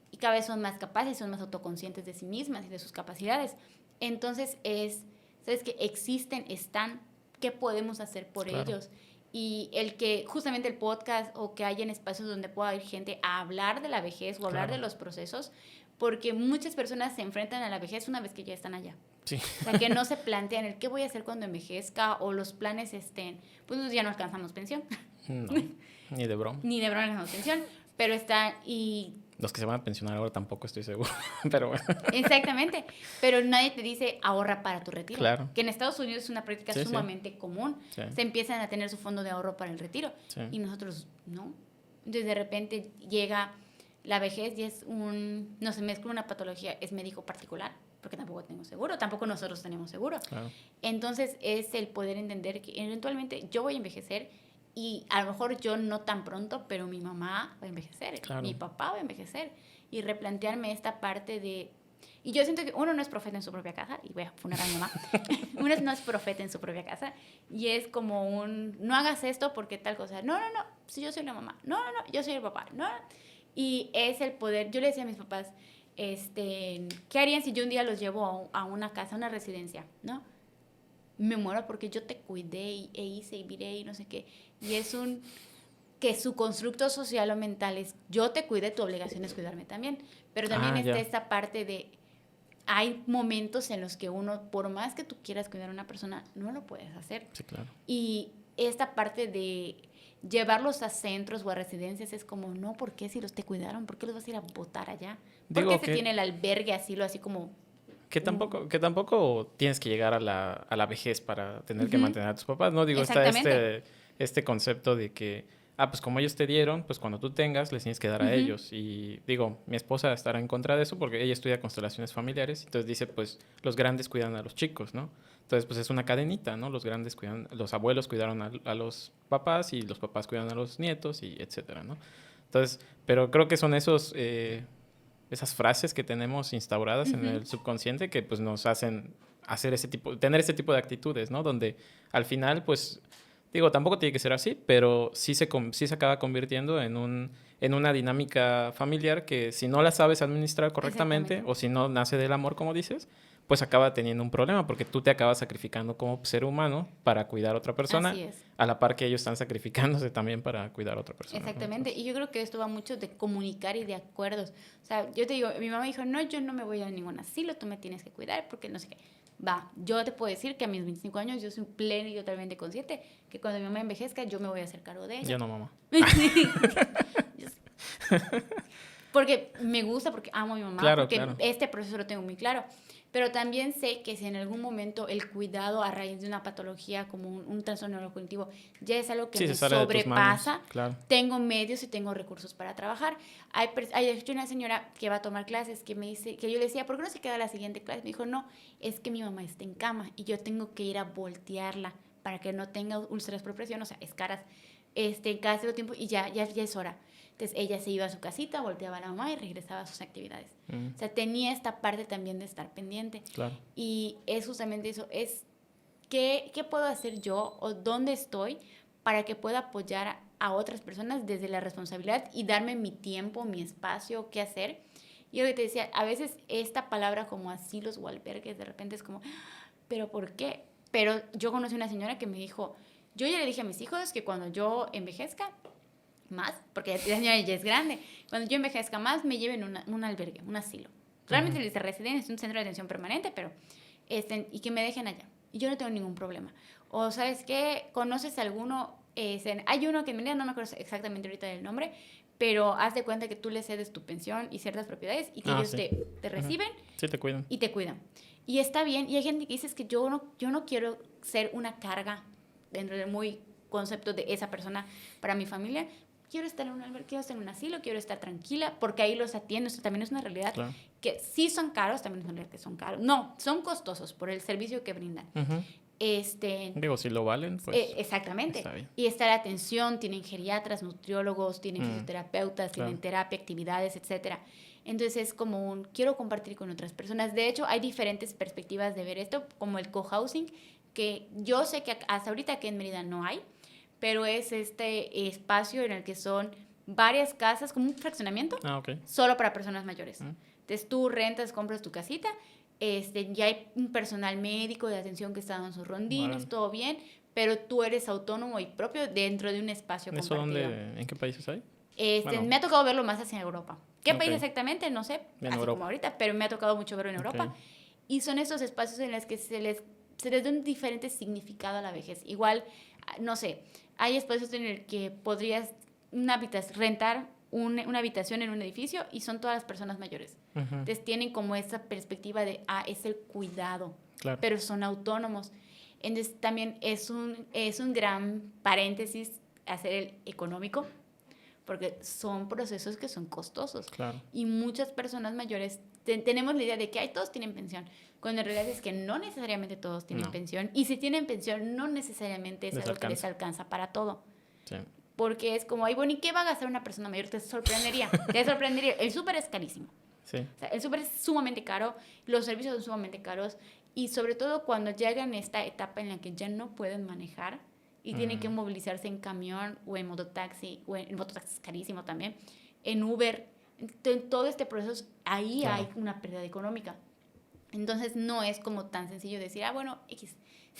S2: y cada vez son más capaces, son más autoconscientes de sí mismas y de sus capacidades. Entonces es sabes que existen, están, ¿qué podemos hacer por ellos? Y el que justamente el podcast o que hayan espacios donde pueda ir gente a hablar de la vejez o hablar de los procesos, porque muchas personas se enfrentan a la vejez una vez que ya están allá.
S3: Sí.
S2: O sea, que no se plantean el qué voy a hacer cuando envejezca o los planes estén, pues ya no alcanzamos pensión.
S3: No, ni de broma.
S2: Ni de broma alcanzamos pensión, pero está y...
S3: Los que se van a pensionar ahora tampoco estoy seguro, pero bueno.
S2: Exactamente, pero nadie te dice ahorra para tu retiro.
S3: Claro.
S2: Que en Estados Unidos es una práctica sumamente común.
S3: Sí.
S2: Se empiezan a tener su fondo de ahorro para el retiro y nosotros no. Entonces de repente llega la vejez y es no se mezcla una patología, es médico particular, porque tampoco tengo seguro, tampoco nosotros tenemos seguro.
S3: Claro.
S2: Entonces es el poder entender que eventualmente yo voy a envejecer y a lo mejor yo no tan pronto, pero mi mamá va a envejecer, mi papá va a envejecer y replantearme esta parte de... Y yo siento que uno no es profeta en su propia casa, y voy a funar a mi mamá, uno no es profeta en su propia casa, y es como no hagas esto porque tal cosa, no, si yo soy la mamá, no, yo soy el papá, no. Y es el poder, yo le decía a mis papás, ¿qué harían si yo un día los llevo a una casa, a una residencia, no? Me muero porque yo te cuidé e hice y viré y no sé qué. Y es que su constructo social o mental es yo te cuidé, tu obligación es cuidarme también. Pero también está esta parte de hay momentos en los que uno, por más que tú quieras cuidar a una persona, no lo puedes hacer.
S3: Sí, claro.
S2: Y esta parte de llevarlos a centros o a residencias es como, no, ¿por qué si los te cuidaron? ¿Por qué los vas a ir a botar allá? ¿Por qué se tiene el albergue así como...
S3: Que tampoco tienes que llegar a la vejez para tener que mantener a tus papás, ¿no? Digo, está este concepto de que, pues como ellos te dieron, pues cuando tú tengas, les tienes que dar a ellos. Y digo, mi esposa estará en contra de eso porque ella estudia constelaciones familiares. Entonces dice, pues, los grandes cuidan a los chicos, ¿no? Entonces, pues es una cadenita, ¿no? Los grandes cuidan, los abuelos cuidaron a los papás y los papás cuidan a los nietos y etcétera, ¿no? Entonces, pero creo que son esas frases que tenemos instauradas en el subconsciente que pues nos hacen tener ese tipo de actitudes, ¿no? Donde al final, pues, digo, tampoco tiene que ser así, pero sí se acaba convirtiendo en una dinámica familiar que si no la sabes administrar correctamente o si no nace del amor, como dices, pues acaba teniendo un problema porque tú te acabas sacrificando como ser humano para cuidar a otra persona, a la par que ellos están sacrificándose también para cuidar a otra persona.
S2: Exactamente, ¿no? Y yo creo que esto va mucho de comunicar y de acuerdos. O sea, yo te digo, mi mamá dijo, no, yo no me voy a ningún asilo, tú me tienes que cuidar porque no sé qué. Va, yo te puedo decir que a mis 25 años yo soy plena y totalmente consciente que cuando mi mamá envejezca yo me voy a hacer cargo de ella.
S3: Yo no, mamá.
S2: Porque me gusta, porque amo a mi mamá, porque
S3: claro.
S2: este proceso lo tengo muy claro. Pero también sé que si en algún momento el cuidado a raíz de una patología como un trastorno neurocognitivo ya es algo que me sobrepasa, tengo medios y tengo recursos para trabajar. Hay una señora que va a tomar clases que me dice, que yo le decía, ¿por qué no se queda la siguiente clase? Me dijo, no, es que mi mamá está en cama y yo tengo que ir a voltearla para que no tenga úlceras por presión, o sea, escaras, cada cierto tiempo y ya es hora. Entonces ella se iba a su casita, volteaba a la mamá y regresaba a sus actividades. O sea, tenía esta parte también de estar pendiente.
S3: Claro.
S2: Y es justamente eso, es ¿qué puedo hacer yo o dónde estoy para que pueda apoyar a otras personas desde la responsabilidad y darme mi tiempo, mi espacio, qué hacer? Y yo te decía, a veces esta palabra como asilos o albergues de repente es como, ¿pero por qué? Pero yo conocí una señora que me dijo, yo ya le dije a mis hijos que cuando yo envejezca, más, porque la señora ya es grande, cuando yo envejezca más me lleven un albergue, un asilo. Realmente les residencia, es un centro de atención permanente, pero y que me dejen allá. Y yo no tengo ningún problema. O, ¿sabes qué? ¿Conoces alguno? Hay uno que en realidad no me acuerdo exactamente ahorita del nombre, pero haz de cuenta que tú le cedes tu pensión y ciertas propiedades y que ellos te reciben.
S3: Sí, te cuidan.
S2: Y te cuidan. Y está bien. Y hay gente que dice que yo no quiero ser una carga dentro del muy concepto de esa persona para mi familia. Quiero estar en un albergue, quiero estar en un asilo, quiero estar tranquila, porque ahí los atiendo. Esto también es una realidad. Claro. Que sí son caros, también es una realidad que son caros. No, son costosos por el servicio que brindan.
S3: Digo, si lo valen, pues...
S2: exactamente. Y está la atención, tienen geriatras, nutriólogos, tienen fisioterapeutas, tienen terapia, actividades, etcétera. Entonces es como quiero compartir con otras personas. De hecho, hay diferentes perspectivas de ver esto, como el cohousing, que yo sé que hasta ahorita aquí en Mérida no hay, pero es este espacio en el que son varias casas, como un fraccionamiento, solo para personas mayores. Entonces tú rentas, compras tu casita, ya hay un personal médico de atención que está dando sus rondines, todo bien, pero tú eres autónomo y propio dentro de un espacio
S3: ¿Eso
S2: compartido.
S3: en qué países hay?
S2: Me ha tocado verlo más hacia Europa. ¿Qué
S3: Ok.
S2: país exactamente? No sé,
S3: En
S2: así
S3: Europa.
S2: como ahorita, pero me ha tocado mucho verlo en Europa.
S3: Ok.
S2: Y son esos espacios en los que se les da un diferente significado a la vejez. Igual, no sé, hay espacios en el que podrías rentar una habitación en un edificio y son todas las personas mayores.
S3: Ujú.
S2: Entonces tienen como esa perspectiva de, es el cuidado,
S3: Claro.
S2: pero son autónomos. Entonces también es un gran paréntesis hacer el económico, porque son procesos que son costosos.
S3: Claro.
S2: Y muchas personas mayores tenemos la idea de que todos tienen pensión, cuando en realidad es que no necesariamente todos tienen pensión. Y si tienen pensión, no necesariamente es algo que les alcanza para todo.
S3: Sí.
S2: Porque es como, bueno, ¿y qué va a gastar una persona mayor? Te sorprendería. Te sorprendería. El súper es carísimo.
S3: Sí.
S2: O sea, el súper es sumamente caro, los servicios son sumamente caros. Y sobre todo cuando llegan a esta etapa en la que ya no pueden manejar y tienen que movilizarse en camión o en mototaxi, en mototaxi es carísimo también, en Uber, en todo este proceso, ahí hay una pérdida económica. Entonces no es como tan sencillo decir, bueno, X,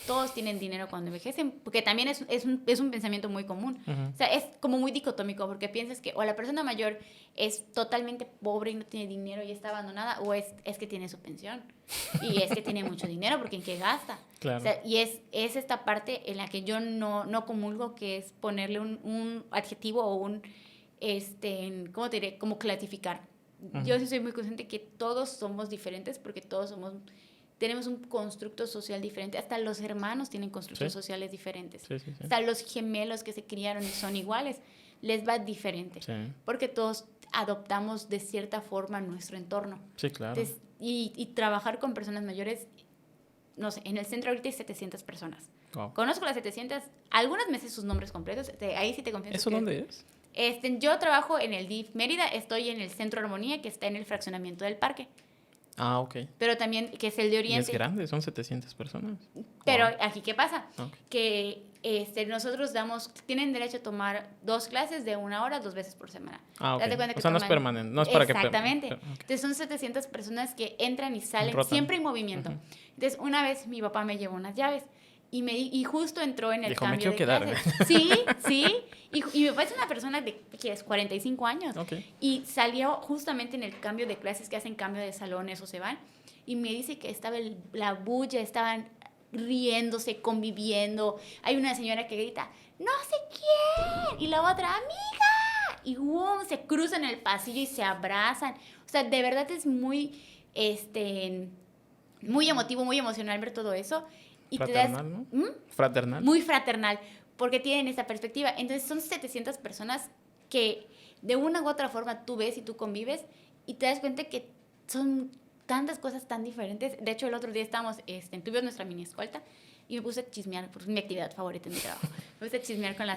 S2: todos tienen dinero cuando envejecen, porque también es un pensamiento muy común.
S3: Uh-huh.
S2: O sea, es como muy dicotómico, porque piensas que o la persona mayor es totalmente pobre y no tiene dinero y está abandonada, o es que tiene su pensión y es que tiene mucho dinero porque en qué gasta.
S3: Claro.
S2: O sea, y es esta parte en la que yo no comulgo, que es ponerle un adjetivo o ¿cómo te diré? Como clasificar. Uh-huh. Yo sí soy muy consciente que todos somos diferentes porque tenemos un constructo social diferente. Hasta los hermanos tienen constructos sociales diferentes.
S3: Sí.
S2: Hasta los gemelos que se criaron y son iguales, les va diferente. Sí. Porque todos adoptamos de cierta forma nuestro entorno.
S3: Sí, claro.
S2: Entonces, y trabajar con personas mayores, no sé, en el centro ahorita hay 700 personas. Wow. Conozco las 700, algunas me sé sus nombres completos, ahí sí te confieso.
S3: ¿Eso dónde es?
S2: Yo trabajo en el DIF Mérida, estoy en el Centro Armonía, que está en el fraccionamiento del parque.
S3: Ah, ok.
S2: Pero también, que es el de Oriente.
S3: Y es grande, son 700 personas.
S2: Pero aquí, ¿qué pasa? Okay. Que nosotros tienen derecho a tomar 2 clases de 1 hora 2 veces por semana.
S3: Ah, ok. O sea, no es permanente, no es para
S2: exactamente.
S3: que... Exactamente.
S2: Entonces, son 700 personas que entran y salen, siempre en movimiento. Uh-huh. Entonces, una vez mi papá me llevó unas llaves y justo entró en el
S3: Dijo,
S2: cambio
S3: me quiero
S2: de
S3: quedar.
S2: clases. Sí. Y mi papá es una persona de 45 años.
S3: Okay.
S2: Y salió justamente en el cambio de clases, que hacen cambio de salones o se van. Y me dice que estaba la bulla, estaban riéndose, conviviendo. Hay una señora que grita, ¡no sé quién! Y la otra, ¡amiga! Y se cruzan el pasillo y se abrazan. O sea, de verdad es muy, muy emotivo, muy emocional ver todo eso. Y
S3: fraternal, ¿no? Fraternal.
S2: Muy fraternal, porque tienen esa perspectiva. Entonces son 700 personas que de una u otra forma tú ves y tú convives y te das cuenta que son tantas cosas tan diferentes. De hecho, el otro día estábamos, tuvimos nuestra mini escolta y me puse a chismear, porque es mi actividad favorita en mi trabajo. Me puse a chismear con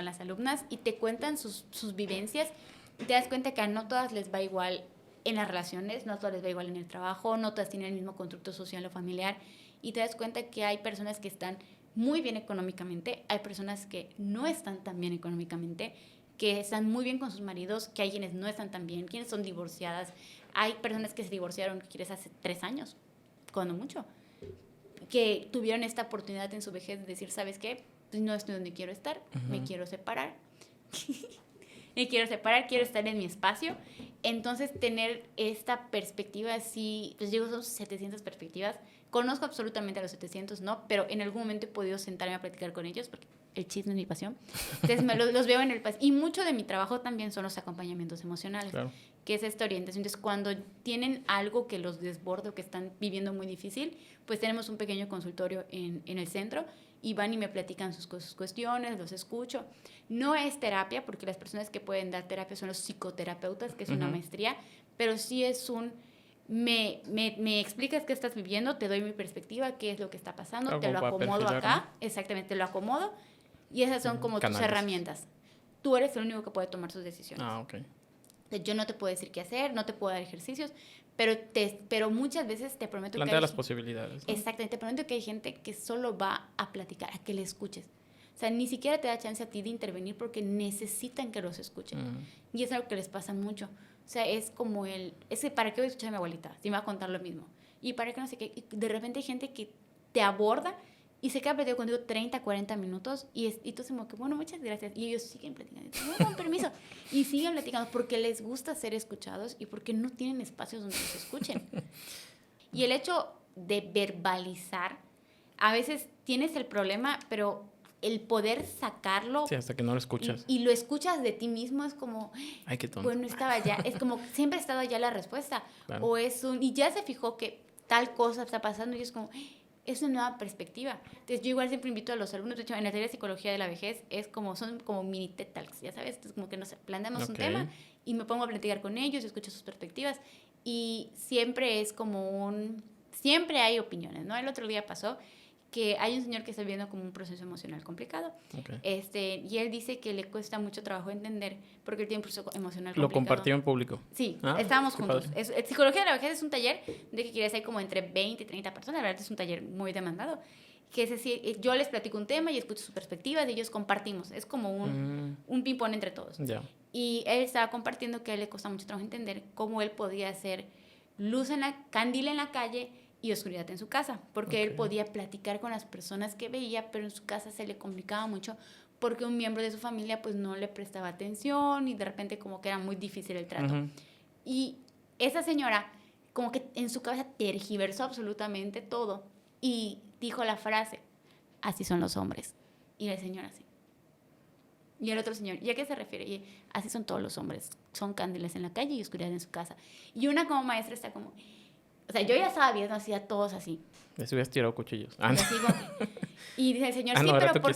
S2: las alumnas y te cuentan sus vivencias y te das cuenta que a no todas les va igual en las relaciones, no todas les va igual en el trabajo, no todas tienen el mismo constructo social o familiar. Y te das cuenta que hay personas que están muy bien económicamente, hay personas que no están tan bien económicamente, que están muy bien con sus maridos, que hay quienes no están tan bien, quienes son divorciadas. Hay personas que se divorciaron, quieres, hace 3 años, cuando mucho, que tuvieron esta oportunidad en su vejez de decir, ¿sabes qué? Pues no estoy donde quiero estar, me quiero separar. Quiero estar en mi espacio. Entonces, tener esta perspectiva, sí, pues digo, son 700 perspectivas. Conozco absolutamente a los 700, ¿no? Pero en algún momento he podido sentarme a platicar con ellos, porque el chisme es mi pasión. Entonces, los veo en el país. Y mucho de mi trabajo también son los acompañamientos emocionales, claro, que es esta orientación. Entonces, cuando tienen algo que los desborda o que están viviendo muy difícil, pues tenemos un pequeño consultorio en el centro y van y me platican sus cuestiones, los escucho. No es terapia, porque las personas que pueden dar terapia son los psicoterapeutas, que es una maestría, pero sí es me explicas qué estás viviendo, te doy mi perspectiva, qué es lo que está pasando, claro, te lo acomodo acá, exactamente, te lo acomodo, y esas son como tus herramientas. Tú eres el único que puede tomar sus decisiones.
S3: Ah, ok.
S2: Yo no te puedo decir qué hacer, no te puedo dar ejercicios, pero muchas veces te prometo
S3: plantea las posibilidades, ¿no?
S2: Exactamente, te prometo que hay gente que solo va a platicar, a que le escuches. O sea, ni siquiera te da chance a ti de intervenir porque necesitan que los escuchen. Y es algo que les pasa mucho. O sea, es como ¿para qué voy a escuchar a mi abuelita? Si me va a contar lo mismo. Y para qué no sé qué. Y de repente hay gente que te aborda y se queda platicando contigo 30, 40 minutos y tú como que, bueno, muchas gracias. Y ellos siguen platicando. No, con permiso. Y siguen platicando porque les gusta ser escuchados y porque no tienen espacios donde los escuchen. Y el hecho de verbalizar, a veces tienes el problema, pero el poder sacarlo...
S3: Sí, hasta que no lo escuchas.
S2: Y lo escuchas de ti mismo, es como...
S3: Ay, qué tonto.
S2: Bueno, estaba allá. Es como, siempre ha estado allá la respuesta.
S3: Claro.
S2: O y ya se fijó que tal cosa está pasando y es como... Es una nueva perspectiva. Entonces, yo igual siempre invito a los alumnos, de hecho, en la teoría de psicología de la vejez, son como mini TED Talks, ya sabes, entonces como que nos planteamos un tema y me pongo a platicar con ellos, escucho sus perspectivas y siempre es como siempre hay opiniones, ¿no? El otro día pasó que hay un señor que está viviendo como un proceso emocional complicado. Y él dice que le cuesta mucho trabajo entender porque él tiene un proceso emocional complicado.
S3: ¿Lo compartió en público?
S2: Sí, estábamos juntos. Psicología de la vejez es un taller de que quiere ser como entre 20 y 30 personas. La verdad es un taller muy demandado. Que es decir, yo les platico un tema y escucho sus perspectivas y ellos compartimos. Es como un ping-pong entre todos. Y él estaba compartiendo que a él le cuesta mucho trabajo entender cómo él podía hacer candil en la calle y oscuridad en su casa, porque él podía platicar con las personas que veía, pero en su casa se le complicaba mucho porque un miembro de su familia pues no le prestaba atención y de repente como que era muy difícil el trato. Y esa señora como que en su cabeza tergiversó absolutamente todo y dijo la frase, así son los hombres. Y la señora así. Y el otro señor, ¿y a qué se refiere? Y así son todos los hombres, son candiles en la calle y oscuridad en su casa. Y una como maestra está como... O sea, yo ya estaba viendo así a todos así.
S3: Les hubieras tirado cuchillos.
S2: Y dice el señor, sí,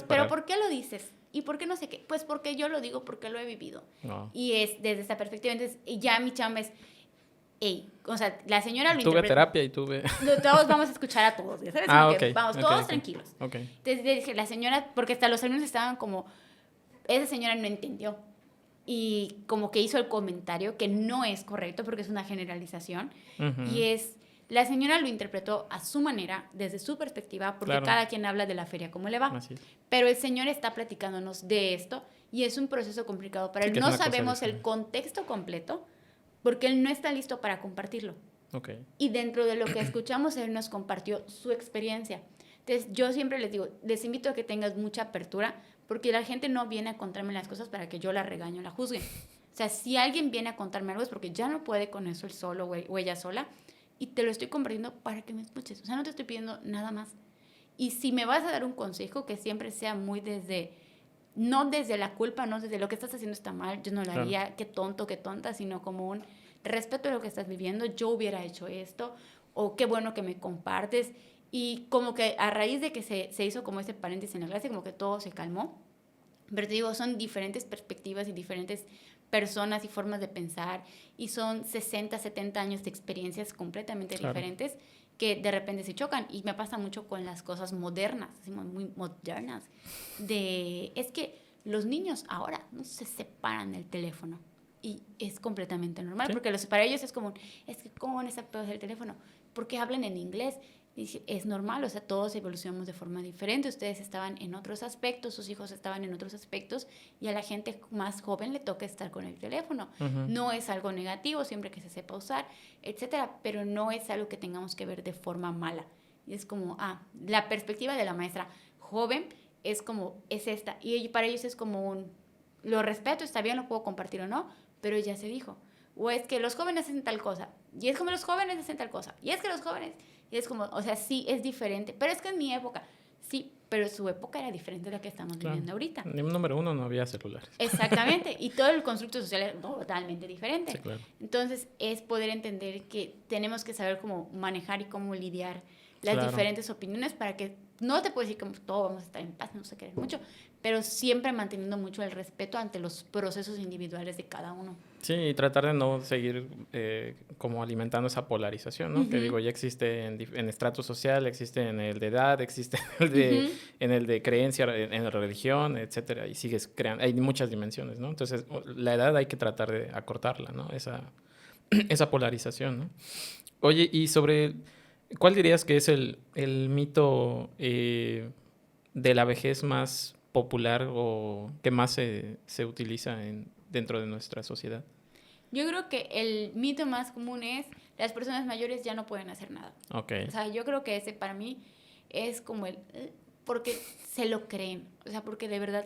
S2: pero ¿por qué lo dices? ¿Y por qué no sé qué? Pues porque yo lo digo, porque lo he vivido. Y es desde esta perspectiva. Entonces, ya mi chamba es, o sea, la señora lo
S3: tuve terapia y tuve...
S2: Todos vamos a escuchar a todos, ¿ya sabes? Vamos, todos tranquilos. Entonces, le dije, la señora, porque hasta los alumnos estaban como, esa señora no entendió. Y como que hizo el comentario que no es correcto porque es una generalización. Y la señora lo interpretó a su manera, desde su perspectiva, porque cada quien habla de la feria como le va. Pero el señor está platicándonos de esto y es un proceso complicado para él. No sabemos el contexto completo porque él no está listo para compartirlo. Y dentro de lo que escuchamos, él nos compartió su experiencia. Entonces, yo siempre les digo, les invito a que tengas mucha apertura porque la gente no viene a contarme las cosas para que yo la regaño, la juzgue. O sea, si alguien viene a contarme algo es porque ya no puede con eso él solo o ella sola y te lo estoy compartiendo para que me escuches. O sea, no te estoy pidiendo nada más. Y si me vas a dar un consejo, que siempre sea muy no desde la culpa, no desde lo que estás haciendo está mal, yo no lo haría, qué tonto, qué tonta, sino como un respeto a lo que estás viviendo, yo hubiera hecho esto, o qué bueno que me compartes. Y como que a raíz de que se hizo como ese paréntesis en la clase, como que todo se calmó. Pero te digo, son diferentes perspectivas y diferentes personas y formas de pensar. Y son 60, 70 años de experiencias completamente diferentes que de repente se chocan. Y me pasa mucho con las cosas modernas, muy modernas. Es que los niños ahora no se separan del teléfono. Y es completamente normal, porque para ellos es como, es que ¿cómo van a estar pegados del teléfono? Porque hablan en inglés. Y es normal, o sea, todos evolucionamos de forma diferente. Ustedes estaban en otros aspectos, sus hijos estaban en otros aspectos y a la gente más joven le toca estar con el teléfono. No es algo negativo, siempre que se sepa usar, etcétera, pero no es algo que tengamos que ver de forma mala. Y es como, la perspectiva de la maestra joven es esta. Y para ellos es como lo respeto, está bien, lo puedo compartir o no, pero ya se dijo. O es que los jóvenes hacen tal cosa, y es como los jóvenes hacen tal cosa, y es que los jóvenes... Y es como, o sea, sí, es diferente. Pero es que en mi época, sí, pero su época era diferente de la que estamos viviendo ahorita.
S3: Número uno, no había celulares.
S2: Exactamente. Y todo el constructo social era totalmente diferente.
S3: Sí, claro.
S2: Entonces, es poder entender que tenemos que saber cómo manejar y cómo lidiar las diferentes opiniones para que no te puedo decir que todos vamos a estar en paz, no se querer mucho, pero siempre manteniendo mucho el respeto ante los procesos individuales de cada uno.
S3: Sí, y tratar de no seguir como alimentando esa polarización, ¿no? Que digo, ya existe en estrato social, existe en el de edad, existe en el de creencia, en la religión, etcétera, y sigues creando, hay muchas dimensiones, ¿no? Entonces, la edad hay que tratar de acortarla, ¿no? Esa polarización, ¿no? Oye, y ¿cuál dirías que es el mito de la vejez más popular o que más se utiliza dentro de nuestra sociedad?
S2: Yo creo que el mito más común es las personas mayores ya no pueden hacer nada.
S1: Okay.
S2: O sea, yo creo que ese para mí es como porque se lo creen. O sea, porque de verdad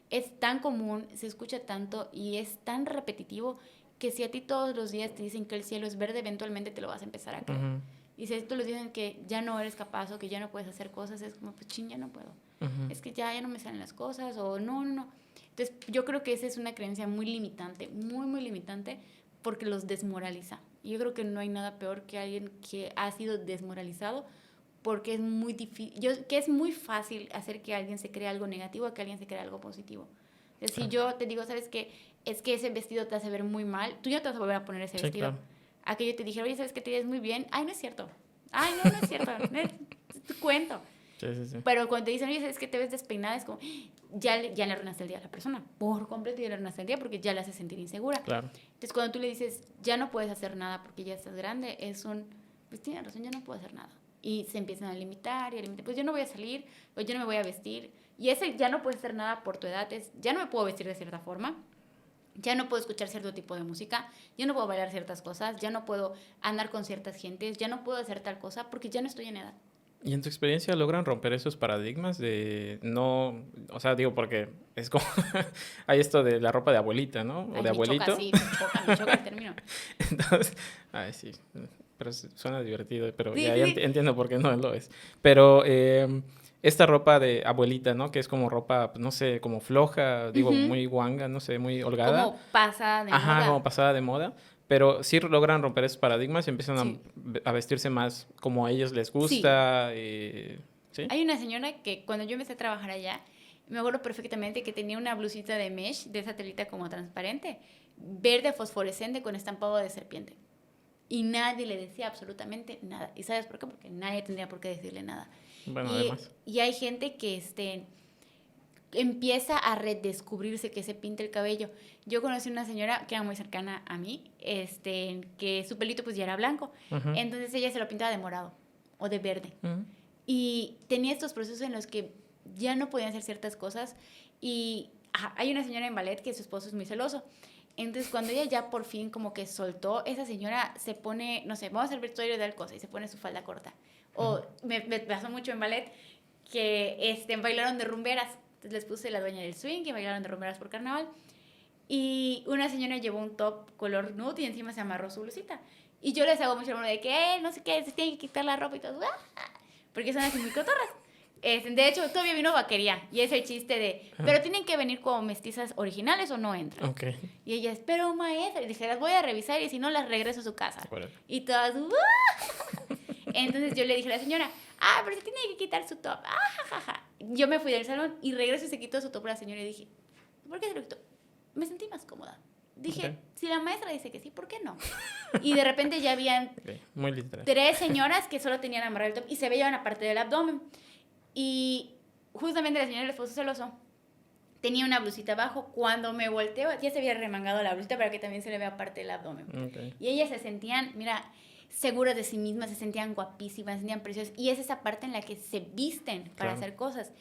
S2: es tan común, se escucha tanto y es tan repetitivo que si a ti todos los días te dicen que el cielo es verde, eventualmente te lo vas a empezar a creer. Uh-huh. Y si tú les dicen que ya no eres capaz o que ya no puedes hacer cosas, es como, pues ya no puedo. Uh-huh. Es que ya no me salen las cosas o no. Entonces, yo creo que esa es una creencia muy limitante, muy, muy limitante, porque los desmoraliza. Y yo creo que no hay nada peor que alguien que ha sido desmoralizado, porque es muy difícil, que es muy fácil hacer que alguien se crea algo negativo a que alguien se crea algo positivo. Entonces, si yo te digo, ¿sabes qué? Es que ese vestido te hace ver muy mal, tú ya te vas a volver a poner ese vestido. Claro. A que yo te dije, oye, ¿sabes qué? Te ves muy bien. Ay, no es cierto. Ay, no es cierto. Es tu cuento.
S1: Sí.
S2: Pero cuando te dicen, oye, ¿sabes qué? Te ves despeinada, es como, ya le arruinaste el día a la persona. Por completo ya le arruinaste el día porque ya le hace sentir insegura.
S1: Claro.
S2: Entonces, cuando tú le dices, ya no puedes hacer nada porque ya estás grande, pues tienes razón, ya no puedo hacer nada. Y se empiezan a limitar, pues yo no voy a salir, o yo no me voy a vestir. Y ese ya no puedes hacer nada por tu edad, ya no me puedo vestir de cierta forma, ya no puedo escuchar cierto tipo de música, ya no puedo bailar ciertas cosas, ya no puedo andar con ciertas gentes, ya no puedo hacer tal cosa porque ya no estoy en edad.
S1: ¿Y en tu experiencia logran romper esos paradigmas de no, o sea, digo, porque es como, hay esto de la ropa de abuelita, ¿no? O de abuelito.
S2: Me choca el término.
S1: Entonces, sí, pero suena divertido, pero sí, ya entiendo por qué no lo es. Pero esta ropa de abuelita, ¿no? Que es como ropa, no sé, como floja, digo, muy guanga, no sé, muy holgada.
S2: Como pasada de moda.
S1: Ajá, como pasada de moda. Pero sí logran romper esos paradigmas y empiezan a vestirse más como a ellos les gusta.
S2: ¿Sí? Hay una señora que cuando yo empecé a trabajar allá, me acuerdo perfectamente que tenía una blusita de mesh, de esa telita como transparente, verde fosforescente con estampado de serpiente. Y nadie le decía absolutamente nada. ¿Y sabes por qué? Porque nadie tendría por qué decirle nada.
S1: Bueno, además.
S2: Y hay gente que empieza a redescubrirse, que se pinta el cabello. Yo conocí una señora que era muy cercana a mí, que su pelito pues ya era blanco. Uh-huh. Entonces ella se lo pintaba de morado o de verde. Uh-huh. Y tenía estos procesos en los que ya no podían hacer ciertas cosas. Y hay una señora en ballet que su esposo es muy celoso. Entonces, cuando ella ya por fin como que soltó, esa señora se pone, no sé, vamos a hacer vestuario de tal cosa, y se pone su falda corta. O me pasó mucho en ballet que bailaron de rumberas. Entonces les puse la dueña del swing y bailaron de rumberas por carnaval. Y una señora llevó un top color nude y encima se amarró su blusita. Y yo les hago mucho el de que, no sé qué, se tiene que quitar la ropa y todo. Porque son así muy cotorras. De hecho, todavía vino vaquería. Y es el chiste de, pero tienen que venir como mestizas originales o no entran.
S1: Okay.
S2: Y ella, pero maestra, y dije, las voy a revisar y si no, las regreso a su casa. Bueno. Y todas, Entonces yo le dije a la señora, pero se tiene que quitar su top. Jajaja. Yo me fui del salón y regreso y se quitó su top la señora y dije, ¿por qué se lo quitó? Me sentí más cómoda. Dije, si la maestra dice que sí, ¿por qué no? Y de repente ya habían
S1: muy literal.
S2: 3 señoras que solo tenían amarrado el top y se veían a parte del abdomen. Y justamente la señora del esposo celoso tenía una blusita abajo. Cuando me volteo, ya se había remangado la blusita para que también se le vea parte del abdomen. Okay. Y ellas se sentían, seguras de sí mismas, se sentían guapísimas, se sentían preciosas. Y es esa parte en la que se visten para hacer cosas.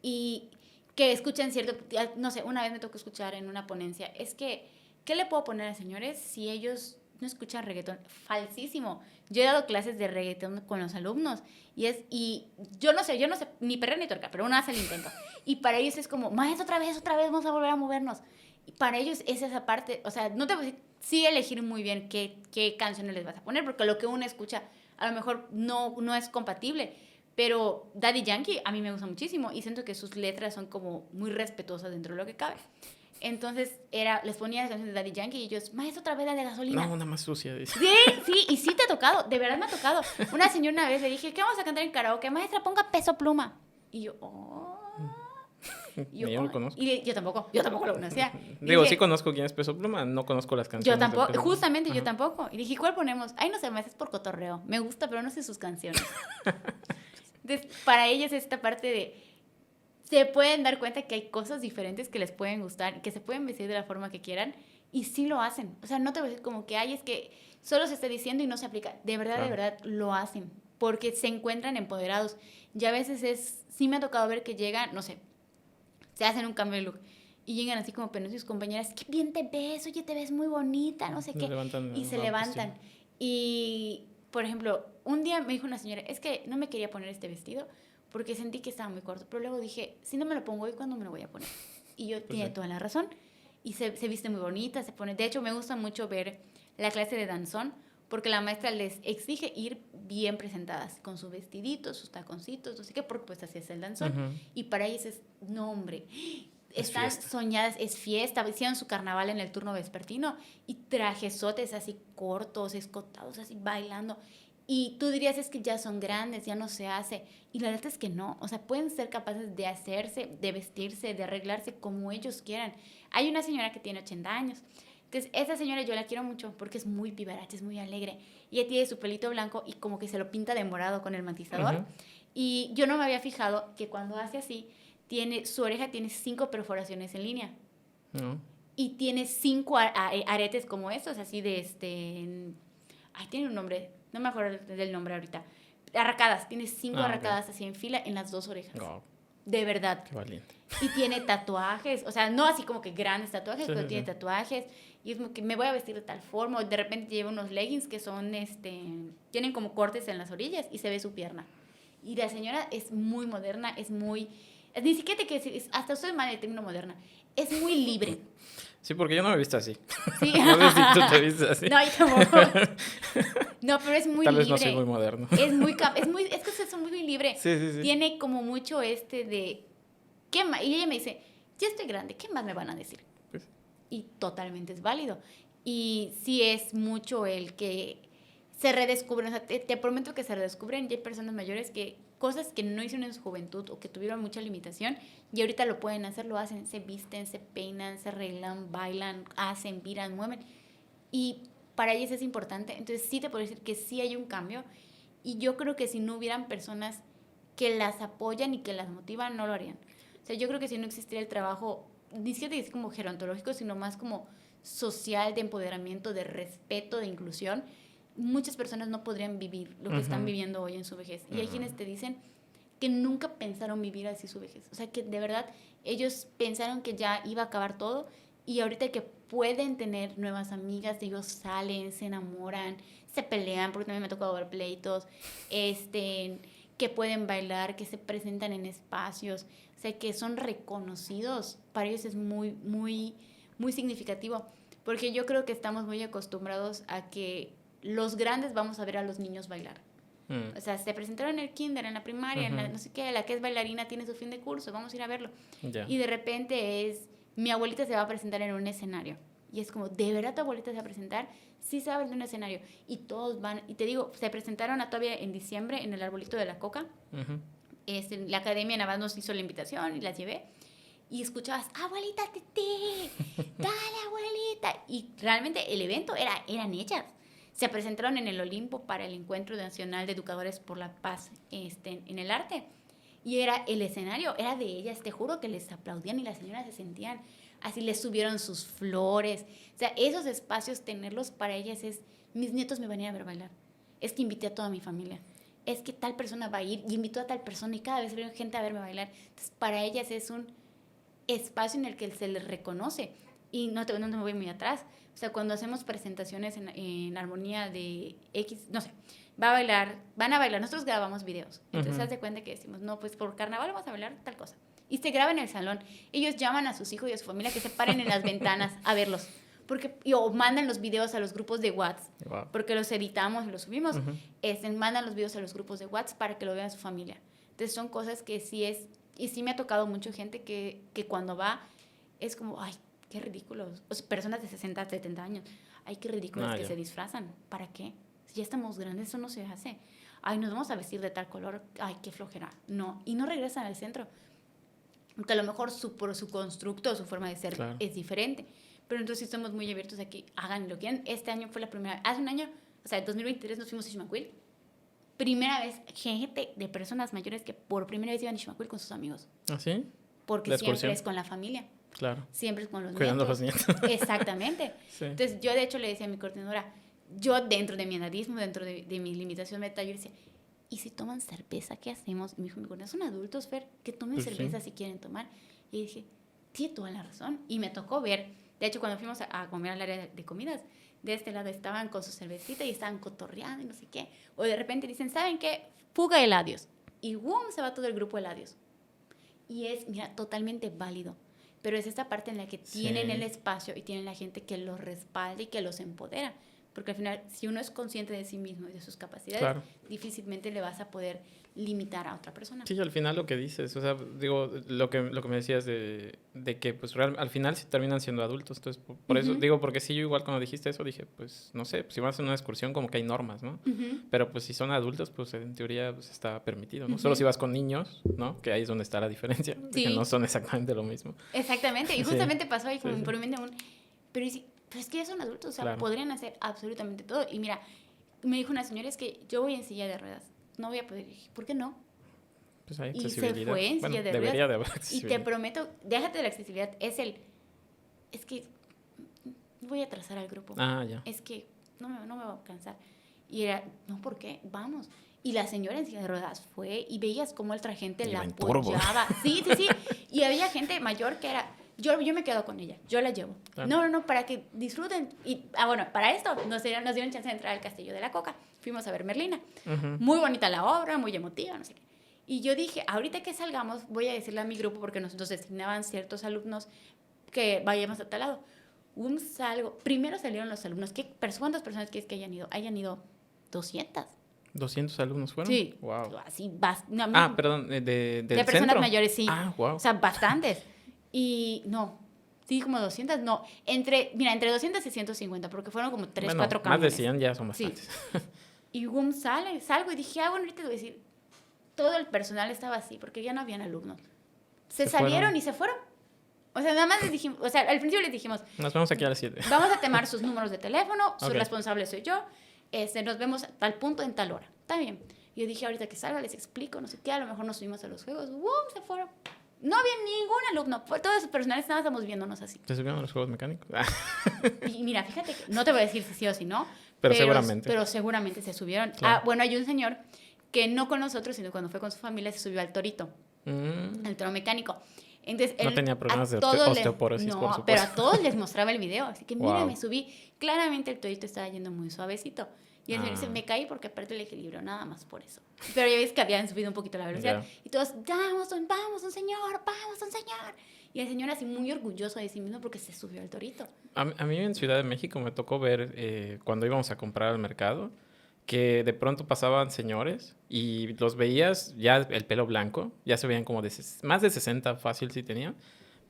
S2: Y que escuchan cierto, no sé, una vez me tocó escuchar en una ponencia, es que, ¿qué le puedo poner a señores si ellos no escuchan reggaetón? Falsísimo. Yo he dado clases de reggaetón con los alumnos y yo no sé ni perra ni torca, pero uno hace el intento. Y para ellos es como, maestro, otra vez, vamos a volver a movernos. Y para ellos es esa parte, o sea, no te voy a decir, sí elegir muy bien qué canciones les vas a poner, porque lo que uno escucha a lo mejor no es compatible. Pero Daddy Yankee a mí me gusta muchísimo y siento que sus letras son como muy respetuosas dentro de lo que cabe. Entonces les ponía las canciones de Daddy Yankee y ellos, maestro, otra vez la de gasolina.
S1: No, una más sucia. Dice.
S2: Sí, y sí te ha tocado, de verdad me ha tocado. Una señora una vez le dije, ¿qué vamos a cantar en karaoke? Maestra, ponga Peso Pluma. Y yo,
S1: yo lo conozco.
S2: Y yo tampoco lo conocía.
S1: Digo, dije, sí conozco quién es Peso Pluma, no conozco las canciones.
S2: Yo tampoco, justamente yo tampoco. Y dije, ¿cuál ponemos? Ay, no sé, más es por cotorreo. Me gusta, pero no sé sus canciones. Entonces, para ellos esta parte de se pueden dar cuenta que hay cosas diferentes que les pueden gustar, que se pueden vestir de la forma que quieran y sí lo hacen. O sea, no te voy a decir como que es que solo se está diciendo y no se aplica. De verdad lo hacen porque se encuentran empoderados. Y a veces sí me ha tocado ver que llegan, no sé, se hacen un cambio de look y llegan así como penosos sus compañeras, qué bien te ves, oye, te ves muy bonita, no sé qué. Y se levantan. Y, por ejemplo, un día me dijo una señora, es que no me quería poner este vestido porque sentí que estaba muy corto, pero luego dije, si no me lo pongo hoy, ¿cuándo me lo voy a poner? Y yo, tiene toda la razón. Y se viste muy bonita, se pone... De hecho, me gusta mucho ver la clase de danzón, porque la maestra les exige ir bien presentadas, con su vestidito, sus taconcitos, no sé qué, porque pues así es el danzón. Y para ellos es, no, hombre, están soñadas, es fiesta, hicieron su carnaval en el turno vespertino y trajesotes así cortos, escotados, así bailando. Y tú dirías, es que ya son grandes, ya no se hace. Y la verdad es que no. O sea, pueden ser capaces de hacerse, de vestirse, de arreglarse como ellos quieran. Hay una señora que tiene 80 años. Entonces, esa señora yo la quiero mucho porque es muy vivaracha, es muy alegre. Y ella tiene su pelito blanco y como que se lo pinta de morado con el matizador. Y yo no me había fijado que cuando hace así, su oreja tiene 5 perforaciones en línea. Y tiene 5 aretes como estos, así de Ay, tiene un nombre, no me acuerdo del nombre ahorita. Arracadas, tiene 5 arracadas así en fila en las 2 orejas. De verdad.
S3: Qué valiente.
S2: Y tiene tatuajes, o sea, no así como que grandes tatuajes, pero tiene tatuajes. Y es como que me voy a vestir de tal forma. O de repente lleva unos leggings que son, tienen como cortes en las orillas y se ve su pierna. Y la señora es muy moderna, es muy... Ni siquiera te quiero decir, hasta usted es mal el término moderna. Es muy libre.
S3: Sí, porque yo no me he visto así.
S2: Sí.
S3: No sé si tú te vistes así.
S2: No, yo tampoco. No, pero es muy libre.
S3: Tal vez no soy muy moderno.
S2: Es que es muy libre.
S3: Sí.
S2: Tiene como mucho de... ¿Qué más? Y ella me dice, ya estoy grande, ¿qué más me van a decir?
S3: Pues.
S2: Y totalmente es válido. Y sí es mucho el que se redescubren. O sea, te prometo que se redescubren. Y hay personas mayores que cosas que no hicieron en su juventud o que tuvieron mucha limitación y ahorita lo pueden hacer, lo hacen, se visten, se peinan, se arreglan, bailan, hacen, viran, mueven. Y para ellos es importante. Entonces sí te puedo decir que sí hay un cambio. Y yo creo que si no hubieran personas que las apoyan y que las motivan, no lo harían. O sea, yo creo que si no existiera el trabajo, ni siquiera es como gerontológico, sino más como social, de empoderamiento, de respeto, de inclusión, muchas personas no podrían vivir lo que están viviendo hoy en su vejez. Y hay quienes te dicen que nunca pensaron vivir así su vejez. O sea, que de verdad ellos pensaron que ya iba a acabar todo y ahorita que pueden tener nuevas amigas, ellos salen, se enamoran, se pelean, porque también me ha tocado ver pleitos, que pueden bailar, que se presentan en espacios, o sea, que son reconocidos. Para ellos es muy, muy, muy significativo, porque yo creo que estamos muy acostumbrados a que los grandes vamos a ver a los niños bailar. O sea, se presentaron en el kinder, en la primaria, en la, no sé qué, la que es bailarina tiene su fin de curso, vamos a ir a verlo. Y de repente mi abuelita se va a presentar en un escenario. Y es como, ¿de verdad tu abuelita se va a presentar? Sí, se va a ver en un escenario. Y todos van, y te digo, se presentaron todavía en diciembre en el Arbolito de la Coca. La academia nada más nos hizo la invitación y las llevé. Y escuchabas, abuelita, tete, dale, abuelita. Y realmente el evento eran ellas. Se presentaron en el Olimpo para el Encuentro Nacional de Educadores por la Paz en el arte. Y el escenario era de ellas, te juro que les aplaudían y las señoras se sentían así, les subieron sus flores. O sea, esos espacios, tenerlos para ellas mis nietos me van a ir a ver bailar. Es que invité a toda mi familia. Es que tal persona va a ir y invitó a tal persona y cada vez viene gente a verme bailar. Entonces, para ellas es un espacio en el que se les reconoce. Y no me voy muy atrás. O sea, cuando hacemos presentaciones en armonía de X, no sé, van a bailar, nosotros grabamos videos. Entonces, haz de cuenta que decimos, no, pues por carnaval vamos a bailar tal cosa. Y se graba en el salón. Ellos llaman a sus hijos y a su familia que se paren en las ventanas a verlos. O mandan los videos a los grupos de WhatsApp, porque los editamos y los subimos. Mandan los videos a los grupos de WhatsApp para que lo vean su familia. Entonces, son cosas que sí es... Y sí me ha tocado mucho gente que cuando va es como, ay, qué ridículos. O sea, personas de 60, 70 años. Ay, qué ridículos que se disfrazan. ¿Para qué? Si ya estamos grandes, eso no se hace. Ay, nos vamos a vestir de tal color. Ay, qué flojera. No. Y no regresan al centro. Porque a lo mejor por su constructo, su forma de ser es diferente. Pero entonces sí estamos muy abiertos a que hagan lo que quieran. Este año fue la primera... Hace un año, o sea, en 2023 nos fuimos a Ixmaquil. Primera vez, gente de personas mayores que por primera vez iban a Ixmaquil con sus amigos.
S3: ¿Ah, sí?
S2: Porque siempre es con la familia.
S3: Claro.
S2: Siempre es con los
S3: Cuidando
S2: nietos.
S3: Cuidando los nietos.
S2: Exactamente. Sí. Entonces, yo de hecho le decía a mi coordinadora, yo dentro de mi edadismo, dentro de mi limitación mental, yo decía, ¿y si toman cerveza, qué hacemos? Y me dijo, mi coordinadora, son adultos, Fer, que tomen cerveza si quieren tomar. Y dije, tiene toda la razón. Y me tocó ver, de hecho, cuando fuimos a comer al área de comidas, de este lado estaban con su cervecita y estaban cotorreando y no sé qué. O de repente dicen, ¿saben qué? Fuga de Eladios. Y ¡boom! Se va todo el grupo de Eladios. Y es, mira, totalmente válido. Pero es esta parte en la que tienen el espacio y tienen la gente que los respalda y que los empodera. Porque al final, si uno es consciente de sí mismo y de sus capacidades, difícilmente le vas a poder limitar a otra persona.
S1: Sí, al final lo que dices, o sea, digo, lo que me decías de que pues al final sí terminan siendo adultos, entonces por eso digo, porque sí, yo igual cuando dijiste eso dije, pues no sé, pues, si vas a una excursión como que hay normas, ¿no? Pero pues si son adultos, pues en teoría pues, está permitido, ¿no? Solo si vas con niños, ¿no? Que ahí es donde está la diferencia, que no son exactamente lo mismo.
S2: Exactamente, y justamente pasó ahí como por mi mente pero es que ya son adultos, o sea, podrían hacer absolutamente todo. Y mira, me dijo una señora, es que yo voy en silla de ruedas, no voy a poder. Dije, ¿por qué no?
S1: Pues hay
S2: y se fue en silla de ruedas.
S1: Debería de haber accesibilidad.
S2: Y te prometo, déjate de la accesibilidad, es que voy a atrasar al grupo.
S1: Ya.
S2: Es que no me voy a cansar. Y era, no, ¿por qué? Vamos. Y la señora en silla de ruedas fue y veías cómo otra gente la apoyaba. Sí. Y había gente mayor que era... Yo me quedo con ella, yo la llevo. Claro. No, para que disfruten. Y, bueno, para esto nos dieron chance de entrar al Castillo de la Coca. Fuimos a ver Merlina. Muy bonita la obra, muy emotiva, no sé qué. Y yo dije, ahorita que salgamos, voy a decirle a mi grupo, porque nosotros designaban ciertos alumnos que vayamos a tal lado. Primero salieron los alumnos. ¿Cuántas personas quieres que hayan ido? Hayan ido 200.
S1: ¿200 alumnos fueron?
S2: Sí.
S1: Wow.
S2: Así,
S1: perdón, de
S2: personas
S1: centro.
S2: mayores, sí.
S1: Wow.
S2: O sea, bastantes. Y no, sí, como 200, no. Entre 200 y 150, porque fueron como 3, 4 camiones.
S1: Más de 100 ya son bastantes.
S2: Sí. Y boom, salgo y dije, bueno, ahorita te voy a decir, todo el personal estaba así, porque ya no habían alumnos. Se salieron y se fueron. O sea, nada más les dijimos, o sea, al principio les dijimos,
S1: nos vemos aquí a las 7.
S2: Vamos a tomar sus números de teléfono, su responsable soy yo, nos vemos a tal punto en tal hora. Está bien. Y yo dije, ahorita que salga les explico, no sé qué, a lo mejor nos subimos a los juegos. ¡Bum! Se fueron. No había ningún alumno. Todos los personales nada estamos viéndonos así.
S1: ¿Te subieron a los juegos mecánicos?
S2: Y mira, fíjate que no te voy a decir si sí o si no.
S1: Pero seguramente.
S2: Pero seguramente se subieron.
S1: Claro.
S2: Bueno, hay un señor que no con nosotros, sino cuando fue con su familia, se subió al torito. El toro mecánico. Entonces,
S1: no tenía problemas de osteoporosis,
S2: no,
S1: por supuesto.
S2: pero a todos les mostraba el video. Así que mira, me subí. Claramente el torito estaba yendo muy suavecito. Y el señor dice, me caí porque perdí el equilibrio, nada más por eso. Pero ya ves que habían subido un poquito la velocidad. Y todos, vamos, un señor. Y el señor así muy orgulloso de sí mismo porque se subió al torito.
S1: A mí en Ciudad de México me tocó ver cuando íbamos a comprar al mercado que de pronto pasaban señores y los veías ya el pelo blanco, ya se veían como más de 60 fácil sí tenían.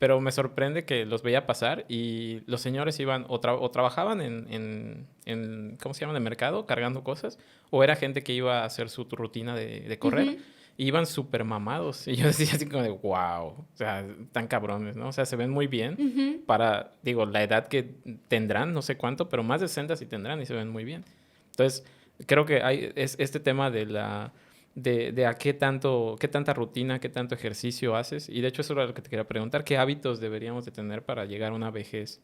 S1: Pero me sorprende que los veía pasar y los señores iban o trabajaban en ¿cómo se llama? De mercado, cargando cosas, o era gente que iba a hacer su rutina de correr. Y iban súper mamados. Y yo decía así como de, wow, o sea, tan cabrones, ¿no? O sea, se ven muy bien para, digo, la edad que tendrán, no sé cuánto, pero más de 60 sí tendrán y se ven muy bien. Entonces, creo que es este tema de a qué tanta rutina, qué tanto ejercicio haces. Y de hecho eso era lo que te quería preguntar. ¿Qué hábitos deberíamos de tener para llegar a una vejez?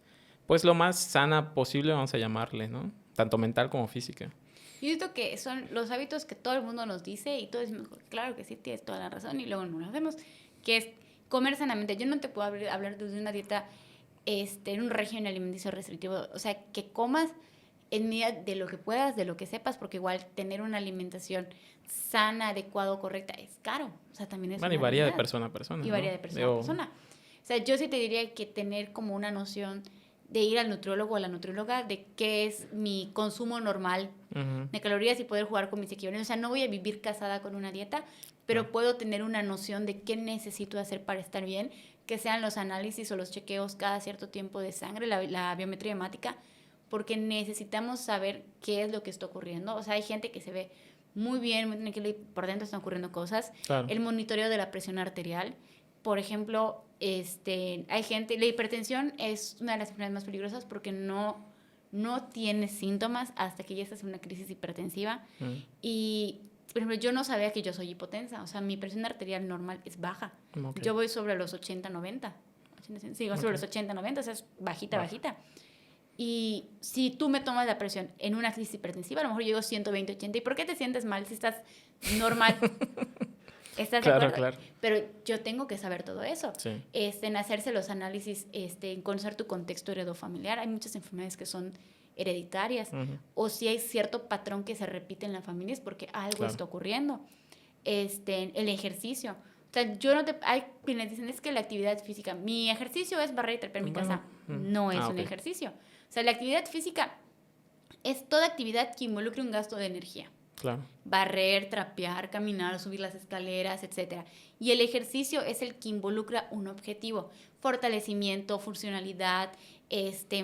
S1: Pues lo más sana posible, vamos a llamarle, ¿no? Tanto mental como física.
S2: Yo siento que son los hábitos que todo el mundo nos dice y todos decimos, claro que sí, tienes toda la razón y luego no lo hacemos, que es comer sanamente. Yo no te puedo hablar de una dieta en un régimen alimenticio restrictivo. O sea, que comas en medida de lo que puedas, de lo que sepas, porque igual tener una alimentación sana, adecuada, correcta, es caro. O sea, también es
S1: y varía de persona a persona.
S2: Y varía de persona a persona. O sea, yo sí te diría que tener como una noción de ir al nutriólogo o a la nutrióloga de qué es mi consumo normal de calorías y poder jugar con mis equivalentes. O sea, no voy a vivir casada con una dieta, pero puedo tener una noción de qué necesito hacer para estar bien, que sean los análisis o los chequeos cada cierto tiempo de sangre, la biometría hemática, porque necesitamos saber qué es lo que está ocurriendo. O sea, hay gente que se ve muy bien, muy tranquilo y por dentro están ocurriendo cosas.
S1: Claro.
S2: El monitoreo de la presión arterial. Por ejemplo, hay gente... La hipertensión es una de las enfermedades más peligrosas porque no tiene síntomas hasta que ya estás en una crisis hipertensiva. Y, por ejemplo, yo no sabía que yo soy hipotensa. O sea, mi presión arterial normal es baja.
S1: Okay.
S2: Yo voy sobre los 80, 90. Sí, voy sobre los 80, 90. O sea, es bajita. Y si tú me tomas la presión en una crisis hipertensiva, a lo mejor llego 120, 80. ¿Y por qué te sientes mal si estás normal? ¿Estás de acuerdo? Claro. Pero yo tengo que saber todo eso. Sí. En hacerse los análisis, en conocer tu contexto heredofamiliar. Hay muchas enfermedades que son hereditarias. O si hay cierto patrón que se repite en la familia es porque algo está ocurriendo. El ejercicio. O sea, hay quienes dicen, es que la actividad física, mi ejercicio es barrer y trapear mi casa. No es un ejercicio. O sea, la actividad física es toda actividad que involucre un gasto de energía.
S3: Claro.
S2: Barrer, trapear, caminar, subir las escaleras, etc. Y el ejercicio es el que involucra un objetivo. Fortalecimiento, funcionalidad,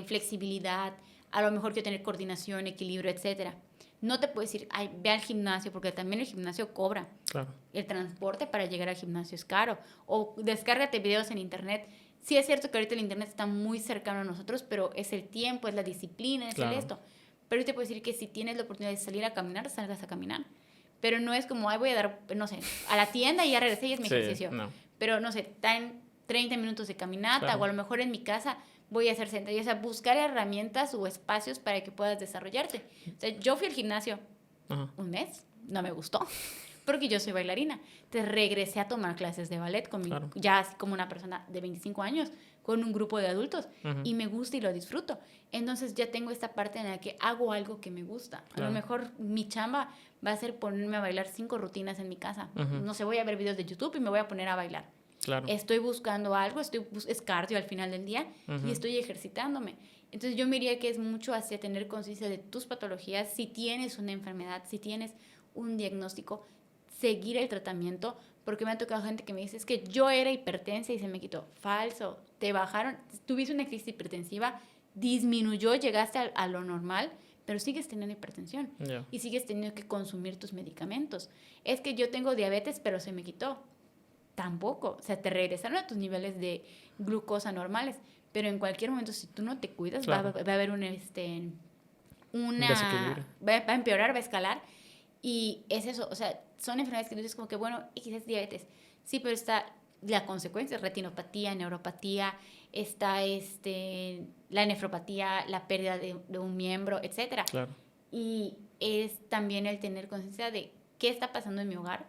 S2: flexibilidad, a lo mejor que tener coordinación, equilibrio, etc. No te puedo decir, ay, ve al gimnasio, porque también el gimnasio cobra.
S3: Claro.
S2: El transporte para llegar al gimnasio es caro. O descárgate videos en internet. Sí es cierto que ahorita el internet está muy cercano a nosotros, pero es el tiempo, es la disciplina, es el esto. Pero yo te puedo decir que si tienes la oportunidad de salir a caminar, salgas a caminar. Pero no es como, ay, voy a dar, no sé, a la tienda y ya regresé y es mi ejercicio. No. Pero, no sé, está en 30 minutos de caminata o a lo mejor en mi casa voy a hacer sentadillas. O sea, buscar herramientas o espacios para que puedas desarrollarte. O sea, yo fui al gimnasio un mes, no me gustó, porque yo soy bailarina. Entonces regresé a tomar clases de ballet ya así como una persona de 25 años, con un grupo de adultos, y me gusta y lo disfruto. Entonces ya tengo esta parte en la que hago algo que me gusta. A lo mejor mi chamba va a ser ponerme a bailar 5 rutinas en mi casa. No sé, voy a ver videos de YouTube y me voy a poner a bailar.
S3: Claro.
S2: Estoy buscando algo, es cardio al final del día y estoy ejercitándome. Entonces yo me diría que es mucho hacia tener conciencia de tus patologías, si tienes una enfermedad, si tienes un diagnóstico, seguir el tratamiento, porque me ha tocado gente que me dice, es que yo era hipertensa y se me quitó. Falso, te bajaron, tuviste una crisis hipertensiva, disminuyó, llegaste a lo normal, pero sigues teniendo hipertensión y sigues teniendo que consumir tus medicamentos. Es que yo tengo diabetes, pero se me quitó. Tampoco, o sea, te regresaron a tus niveles de glucosa normales, pero en cualquier momento, si tú no te cuidas, va a haber va a empeorar, va a escalar, y es eso, o sea, son enfermedades que tú dices como que, bueno, X es diabetes, sí, pero está la consecuencia, retinopatía, neuropatía, está la nefropatía, la pérdida de un miembro, etcétera.
S3: Claro.
S2: Y es también el tener conciencia de qué está pasando en mi hogar,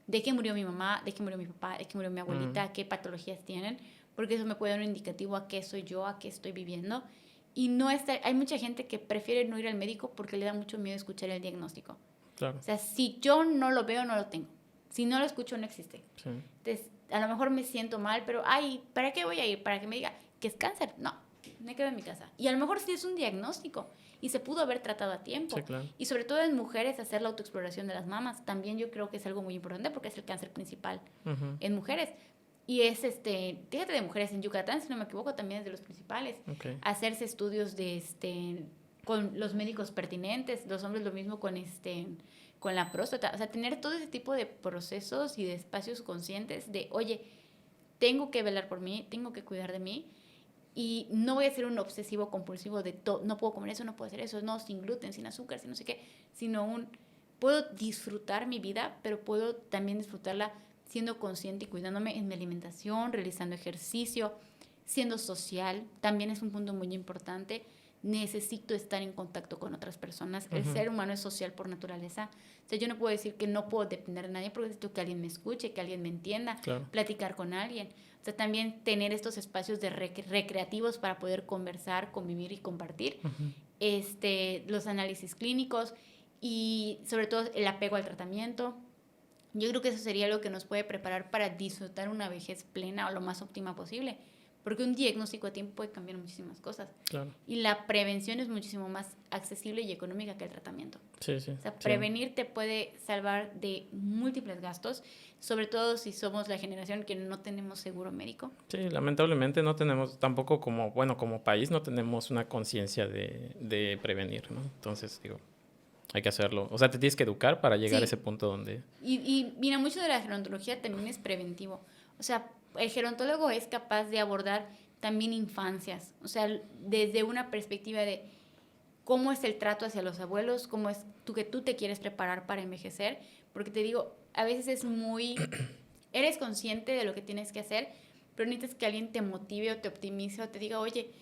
S2: de qué murió mi mamá, de qué murió mi papá, de qué murió mi abuelita, qué patologías tienen, porque eso me puede dar un indicativo a qué soy yo, a qué estoy viviendo. Y hay mucha gente que prefiere no ir al médico porque le da mucho miedo escuchar el diagnóstico.
S3: Claro.
S2: O sea, si yo no lo veo, no lo tengo. Si no lo escucho, no existe.
S3: Sí.
S2: Entonces, a lo mejor me siento mal, pero, ay, ¿para qué voy a ir? ¿Para que me diga que es cáncer? No, me quedo en mi casa. Y a lo mejor sí es un diagnóstico y se pudo haber tratado a tiempo.
S3: Sí, claro.
S2: Y sobre todo en mujeres, hacer la autoexploración de las mamas también yo creo que es algo muy importante porque es el cáncer principal en mujeres. Y es, fíjate, de mujeres en Yucatán, si no me equivoco, también es de los principales.
S3: Okay.
S2: Hacerse estudios con los médicos pertinentes, los hombres lo mismo con la próstata. O sea, tener todo ese tipo de procesos y de espacios conscientes de, oye, tengo que velar por mí, tengo que cuidar de mí. Y no voy a ser un obsesivo compulsivo de no puedo comer eso, no puedo hacer eso, no, sin gluten, sin azúcar, sin no sé qué, sino puedo disfrutar mi vida, pero puedo también disfrutarla siendo consciente y cuidándome en mi alimentación, realizando ejercicio, siendo social, también es un punto muy importante. Necesito estar en contacto con otras personas. El ser humano es social por naturaleza. O sea, yo no puedo decir que no puedo depender de nadie porque necesito que alguien me escuche, que alguien me entienda, platicar con alguien. O sea, también tener estos espacios de recreativos para poder conversar, convivir y compartir. Los análisis clínicos y sobre todo el apego al tratamiento. Yo creo que eso sería lo que nos puede preparar para disfrutar una vejez plena o lo más óptima posible. Porque un diagnóstico a tiempo puede cambiar muchísimas cosas.
S3: Claro.
S2: Y la prevención es muchísimo más accesible y económica que el tratamiento.
S3: Sí, sí.
S2: O sea, prevenir te puede salvar de múltiples gastos, sobre todo si somos la generación que no tenemos seguro médico.
S3: Sí, lamentablemente no tenemos, tampoco como país no tenemos una conciencia de prevenir, ¿no? Entonces, hay que hacerlo. O sea, te tienes que educar para llegar a ese punto donde...
S2: Y mira, mucho de la gerontología también es preventivo. O sea, el gerontólogo es capaz de abordar también infancias, o sea, desde una perspectiva de cómo es el trato hacia los abuelos, cómo es que tú te quieres preparar para envejecer, porque te digo, a veces es eres consciente de lo que tienes que hacer, pero necesitas que alguien te motive o te optimice o te diga, oye,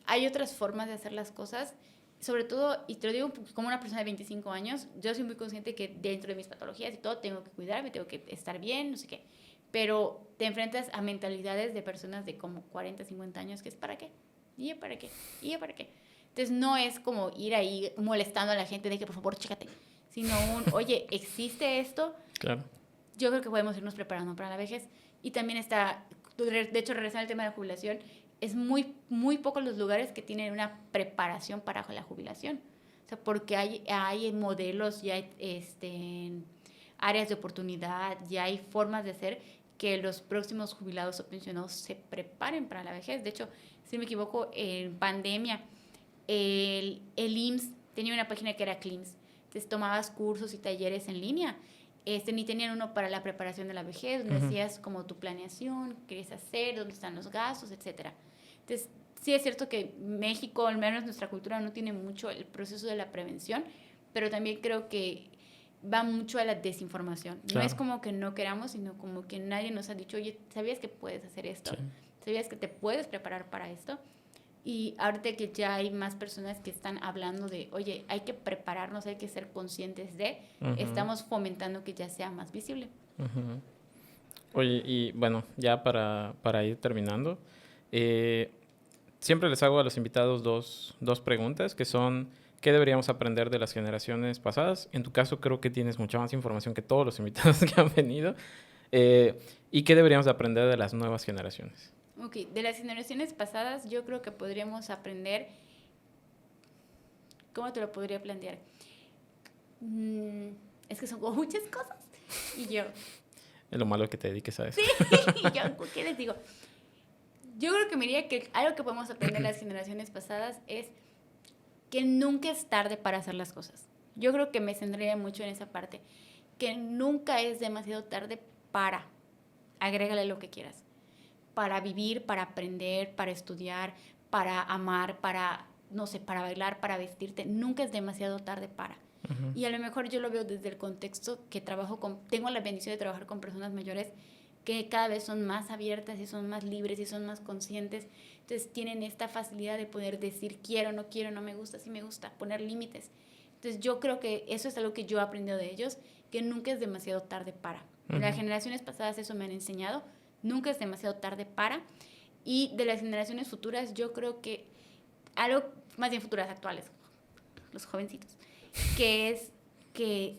S2: hay otras formas de hacer las cosas sobre todo, y te lo digo como una persona de 25 años, yo soy muy consciente que dentro de mis patologías y todo tengo que cuidarme, tengo que estar bien, no sé qué. Pero te enfrentas a mentalidades de personas de como 40, 50 años que es ¿para qué? ¿Y yo para qué? ¿Y yo para qué? Entonces no es como ir ahí molestando a la gente de que por favor chécate, sino oye, ¿existe esto?
S1: Claro.
S2: Yo creo que podemos irnos preparando para la vejez. Y también está, de hecho, regresando al tema de la jubilación, es muy, muy pocos los lugares que tienen una preparación para la jubilación. O sea, porque hay modelos, ya hay áreas de oportunidad, ya hay formas de hacer que los próximos jubilados o pensionados se preparen para la vejez. De hecho, si no me equivoco, en pandemia, el IMSS tenía una página que era CLIMS. Entonces tomabas cursos y talleres en línea. Ni tenían uno para la preparación de la vejez, donde hacías como tu planeación, qué querías hacer, dónde están los gastos, etcétera. Entonces, sí es cierto que México, al menos nuestra cultura, no tiene mucho el proceso de la prevención, pero también creo que va mucho a la desinformación. Claro. No es como que no queramos, sino como que nadie nos ha dicho, oye, ¿sabías que puedes hacer esto? Sí. ¿Sabías que te puedes preparar para esto? Y ahorita que ya hay más personas que están hablando de, oye, hay que prepararnos, hay que ser conscientes de, estamos fomentando que ya sea más visible.
S1: Oye, y bueno, ya para ir terminando, siempre les hago a los invitados dos preguntas, que son, ¿qué deberíamos aprender de las generaciones pasadas? En tu caso creo que tienes mucha más información que todos los invitados que han venido. ¿Y qué deberíamos aprender de las nuevas generaciones?
S2: Ok, de las generaciones pasadas yo creo que podríamos aprender, ¿cómo te lo podría plantear? Es que son como muchas cosas y yo...
S1: Es lo malo que te dediques a eso.
S2: Sí, y yo, ¿qué les digo? Yo creo que me diría que algo que podemos aprender de las generaciones pasadas es que nunca es tarde para hacer las cosas. Yo creo que me centraría mucho en esa parte, que nunca es demasiado tarde para, agrégale lo que quieras, para vivir, para aprender, para estudiar, para amar, para, no sé, para bailar, para vestirte. Nunca es demasiado tarde para. Y a lo mejor yo lo veo desde el contexto que tengo la bendición de trabajar con personas mayores que cada vez son más abiertas y son más libres y son más conscientes. Entonces tienen esta facilidad de poder decir quiero, no me gusta, sí me gusta, poner límites. Entonces yo creo que eso es algo que yo he aprendido de ellos, que nunca es demasiado tarde para. Las generaciones pasadas eso me han enseñado. Nunca es demasiado tarde para. Y de las generaciones futuras, yo creo que algo, más bien futuras actuales, los jovencitos, que es que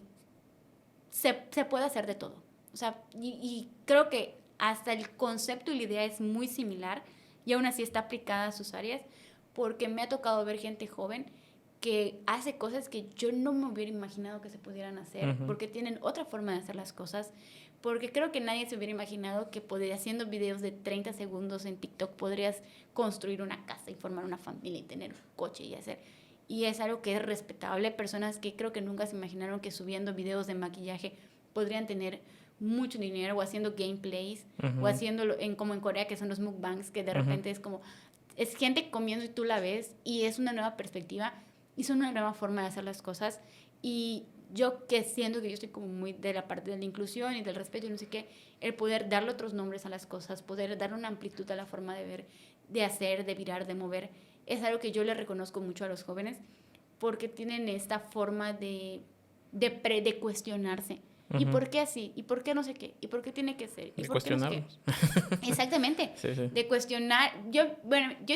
S2: se puede hacer de todo. O sea, y creo que hasta el concepto y la idea es muy similar y aún así está aplicada a sus áreas, porque me ha tocado ver gente joven que hace cosas que yo no me hubiera imaginado que se pudieran hacer, porque tienen otra forma de hacer las cosas, porque creo que nadie se hubiera imaginado que haciendo videos de 30 segundos en TikTok podrías construir una casa y formar una familia y tener un coche y hacer. Y es algo que es respetable. Personas que creo que nunca se imaginaron que subiendo videos de maquillaje podrían tener mucho dinero, o haciendo gameplays, o haciéndolo como en Corea, que son los mukbangs, que de repente es como, es gente comiendo y tú la ves, y es una nueva perspectiva, y es una nueva forma de hacer las cosas. Y yo que siento que yo estoy como muy de la parte de la inclusión y del respeto y no sé qué, el poder darle otros nombres a las cosas, poder darle una amplitud a la forma de ver, de hacer, de virar, de mover, es algo que yo le reconozco mucho a los jóvenes, porque tienen esta forma de cuestionarse. ¿Y por qué así? ¿Y por qué no sé qué? ¿Y por qué tiene que ser? ¿Y
S1: de
S2: por qué no sé qué? Exactamente.
S1: Sí.
S2: De cuestionar. Yo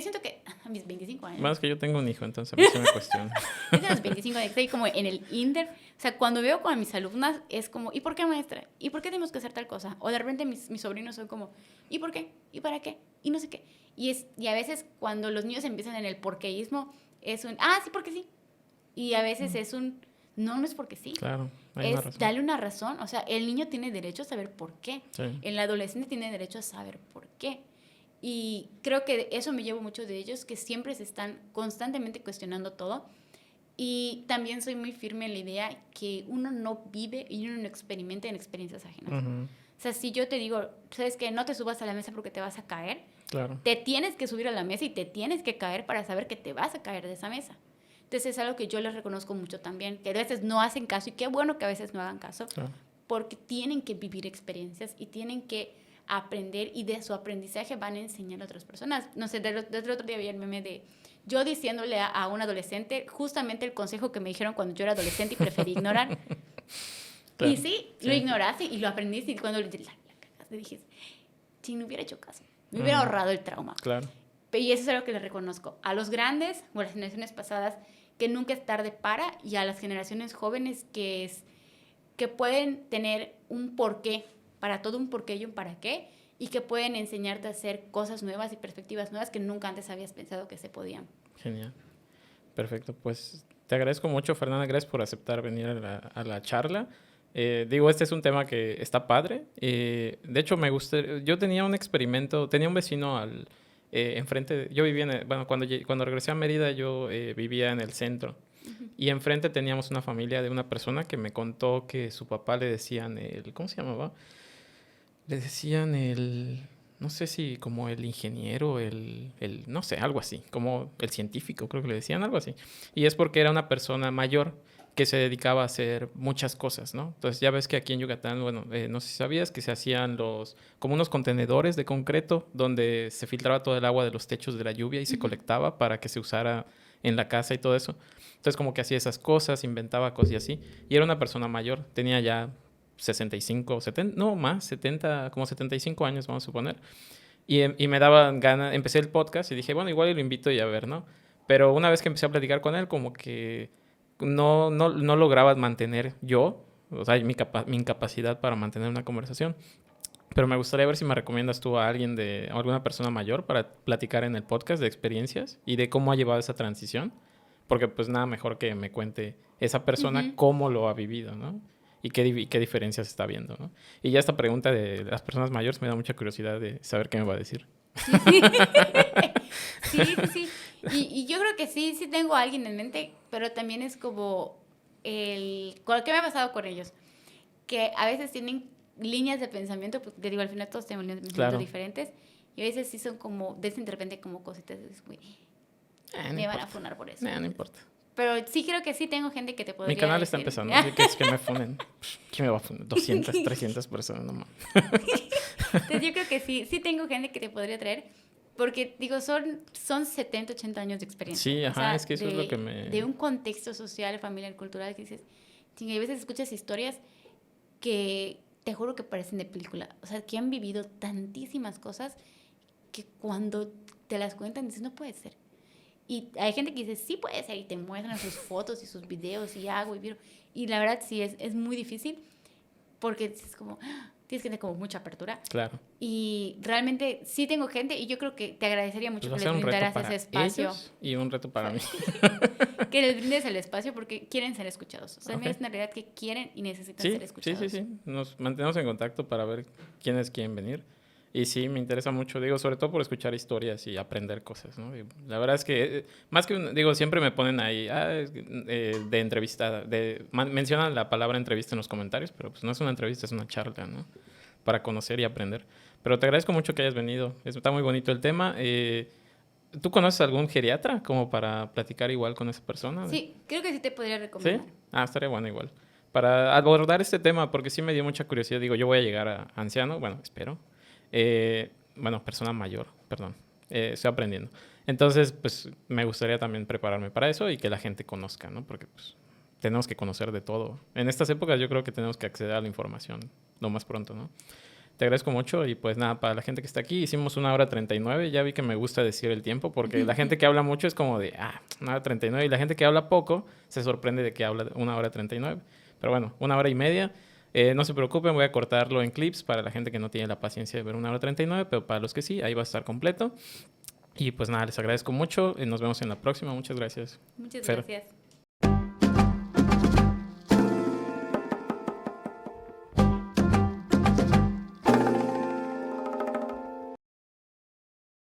S2: siento que a mis 25 años.
S1: Más que yo tengo un hijo, entonces a mí se me cuestiona.
S2: Es de los 25 años, estoy como en el Inter. O sea, cuando veo con mis alumnas es como, ¿y por qué, maestra? ¿Y por qué tenemos que hacer tal cosa? O de repente mis sobrinos son como, ¿y por qué? ¿Y para qué? Y no sé qué. Y a veces cuando los niños empiezan en el porqueísmo, es un, sí, porque sí. Y a veces es un, no es porque sí.
S1: Claro.
S2: Es darle una razón. O sea, el niño tiene derecho a saber por qué.
S1: Sí.
S2: El adolescente tiene derecho a saber por qué. Y creo que eso me llevo mucho de ellos, que siempre se están constantemente cuestionando todo. Y también soy muy firme en la idea que uno no vive y uno no experimenta en experiencias ajenas. O sea, si yo te digo, ¿sabes qué? No te subas a la mesa porque te vas a caer.
S1: Claro.
S2: Te tienes que subir a la mesa y te tienes que caer para saber que te vas a caer de esa mesa. Entonces es algo que yo les reconozco mucho también, que a veces no hacen caso, y qué bueno que a veces no hagan caso,
S1: Claro.
S2: porque tienen que vivir experiencias y tienen que aprender, y de su aprendizaje van a enseñar a otras personas. No sé, del otro día vi el meme de yo diciéndole a un adolescente justamente el consejo que me dijeron cuando yo era adolescente y preferí ignorar. Claro. Y sí, lo ignoraste y lo aprendiste y cuando le dije, si no hubiera hecho caso, me hubiera ahorrado el trauma.
S1: Claro.
S2: Y eso es algo que les reconozco a los grandes o a las generaciones pasadas, que nunca es tarde para, y a las generaciones jóvenes que pueden tener un porqué, para todo un porqué y un para qué, y que pueden enseñarte a hacer cosas nuevas y perspectivas nuevas que nunca antes habías pensado que se podían.
S1: Genial. Perfecto. Pues te agradezco mucho, Fernanda. Gracias por aceptar venir a la charla. Este es un tema que está padre. De hecho, me gusta. Yo tenía un experimento, tenía un vecino enfrente. Yo vivía cuando regresé a Mérida, yo vivía en el centro. Uh-huh. Y enfrente teníamos una familia de una persona que me contó que su papá le decían ¿cómo se llamaba? Le decían no sé si como el ingeniero, no sé, algo así, como el científico, creo que le decían algo así. Y es porque era una persona mayor que se dedicaba a hacer muchas cosas, ¿no? Entonces ya ves que aquí en Yucatán, no sé si sabías que se hacían como unos contenedores de concreto donde se filtraba todo el agua de los techos de la lluvia y se colectaba para que se usara en la casa y todo eso. Entonces como que hacía esas cosas, inventaba cosas y así. Y era una persona mayor, tenía ya 65, 70, no más, 70, como 75 años, vamos a suponer. Y me daban ganas, empecé el podcast y dije, bueno, igual lo invito y a ver, ¿no? Pero una vez que empecé a platicar con él, como que no lograba mantener yo, o sea, mi incapacidad para mantener una conversación. Pero me gustaría ver si me recomiendas tú a alguna persona mayor para platicar en el podcast de experiencias y de cómo ha llevado esa transición. Porque pues nada mejor que me cuente esa persona cómo lo ha vivido, ¿no? Y qué diferencias está viendo, ¿no? Y ya esta pregunta de las personas mayores me da mucha curiosidad de saber qué me va a decir.
S2: Sí. Y yo creo que sí tengo a alguien en mente, pero también es como ¿qué me ha pasado con ellos? Que a veces tienen líneas de pensamiento, porque te digo, al final todos tenemos líneas de pensamiento diferentes, y a veces sí son como, de repente como cositas, me van a funar por eso.
S1: No importa.
S2: Pero sí creo que sí tengo gente que te podría
S1: Mi canal
S2: decir.
S1: está empezando, así que es que me funen. ¿Quién me va a funar? 200, 300 personas nomás.
S2: Entonces yo creo que sí tengo gente que te podría traer, porque digo, son 70, 80 años de experiencia.
S1: Sí, ajá, o sea, es que eso es lo que
S2: de un contexto social, familiar, cultural, que dices, y a veces escuchas historias que te juro que parecen de película. O sea, que han vivido tantísimas cosas que cuando te las cuentan dices, no puede ser. Y hay gente que dice, sí puede ser, y te muestran sus fotos y sus videos y hago y viro. Y la verdad sí es muy difícil, porque es como, tienes que tener como mucha apertura.
S1: Claro.
S2: Y realmente sí tengo gente, y yo creo que te agradecería mucho que les brindaras ese espacio.
S1: Y un reto para mí.
S2: Que les brindes el espacio porque quieren ser escuchados. O sea, es una realidad que quieren y necesitan ser escuchados.
S1: Sí. Nos mantenemos en contacto para ver quiénes quieren venir. Y sí, me interesa mucho, sobre todo por escuchar historias y aprender cosas, ¿no? La verdad es que, siempre me ponen ahí de entrevista, mencionan la palabra entrevista en los comentarios, pero pues no es una entrevista, es una charla, ¿no? Para conocer y aprender. Pero te agradezco mucho que hayas venido, está muy bonito el tema. ¿Tú conoces algún geriatra como para platicar igual con esa persona?
S2: Sí, creo que sí te podría recomendar.
S1: ¿Sí? Estaría bueno igual. Para abordar este tema, porque sí me dio mucha curiosidad. Yo voy a llegar a anciano, espero. Persona mayor, perdón. Estoy aprendiendo. Entonces, pues, me gustaría también prepararme para eso y que la gente conozca, ¿no? Porque, pues, tenemos que conocer de todo. En estas épocas yo creo que tenemos que acceder a la información lo más pronto, ¿no? Te agradezco mucho y, pues, nada, para la gente que está aquí, hicimos 1:39. Ya vi que me gusta decir el tiempo porque la gente que habla mucho es como de, 1:39. Y la gente que habla poco se sorprende de que habla 1:39. Pero bueno, 1:30. No se preocupen, voy a cortarlo en clips para la gente que no tiene la paciencia de ver 1:39, pero para los que sí, ahí va a estar completo. Y pues nada, les agradezco mucho. Nos vemos en la próxima. Muchas gracias.
S2: Muchas gracias.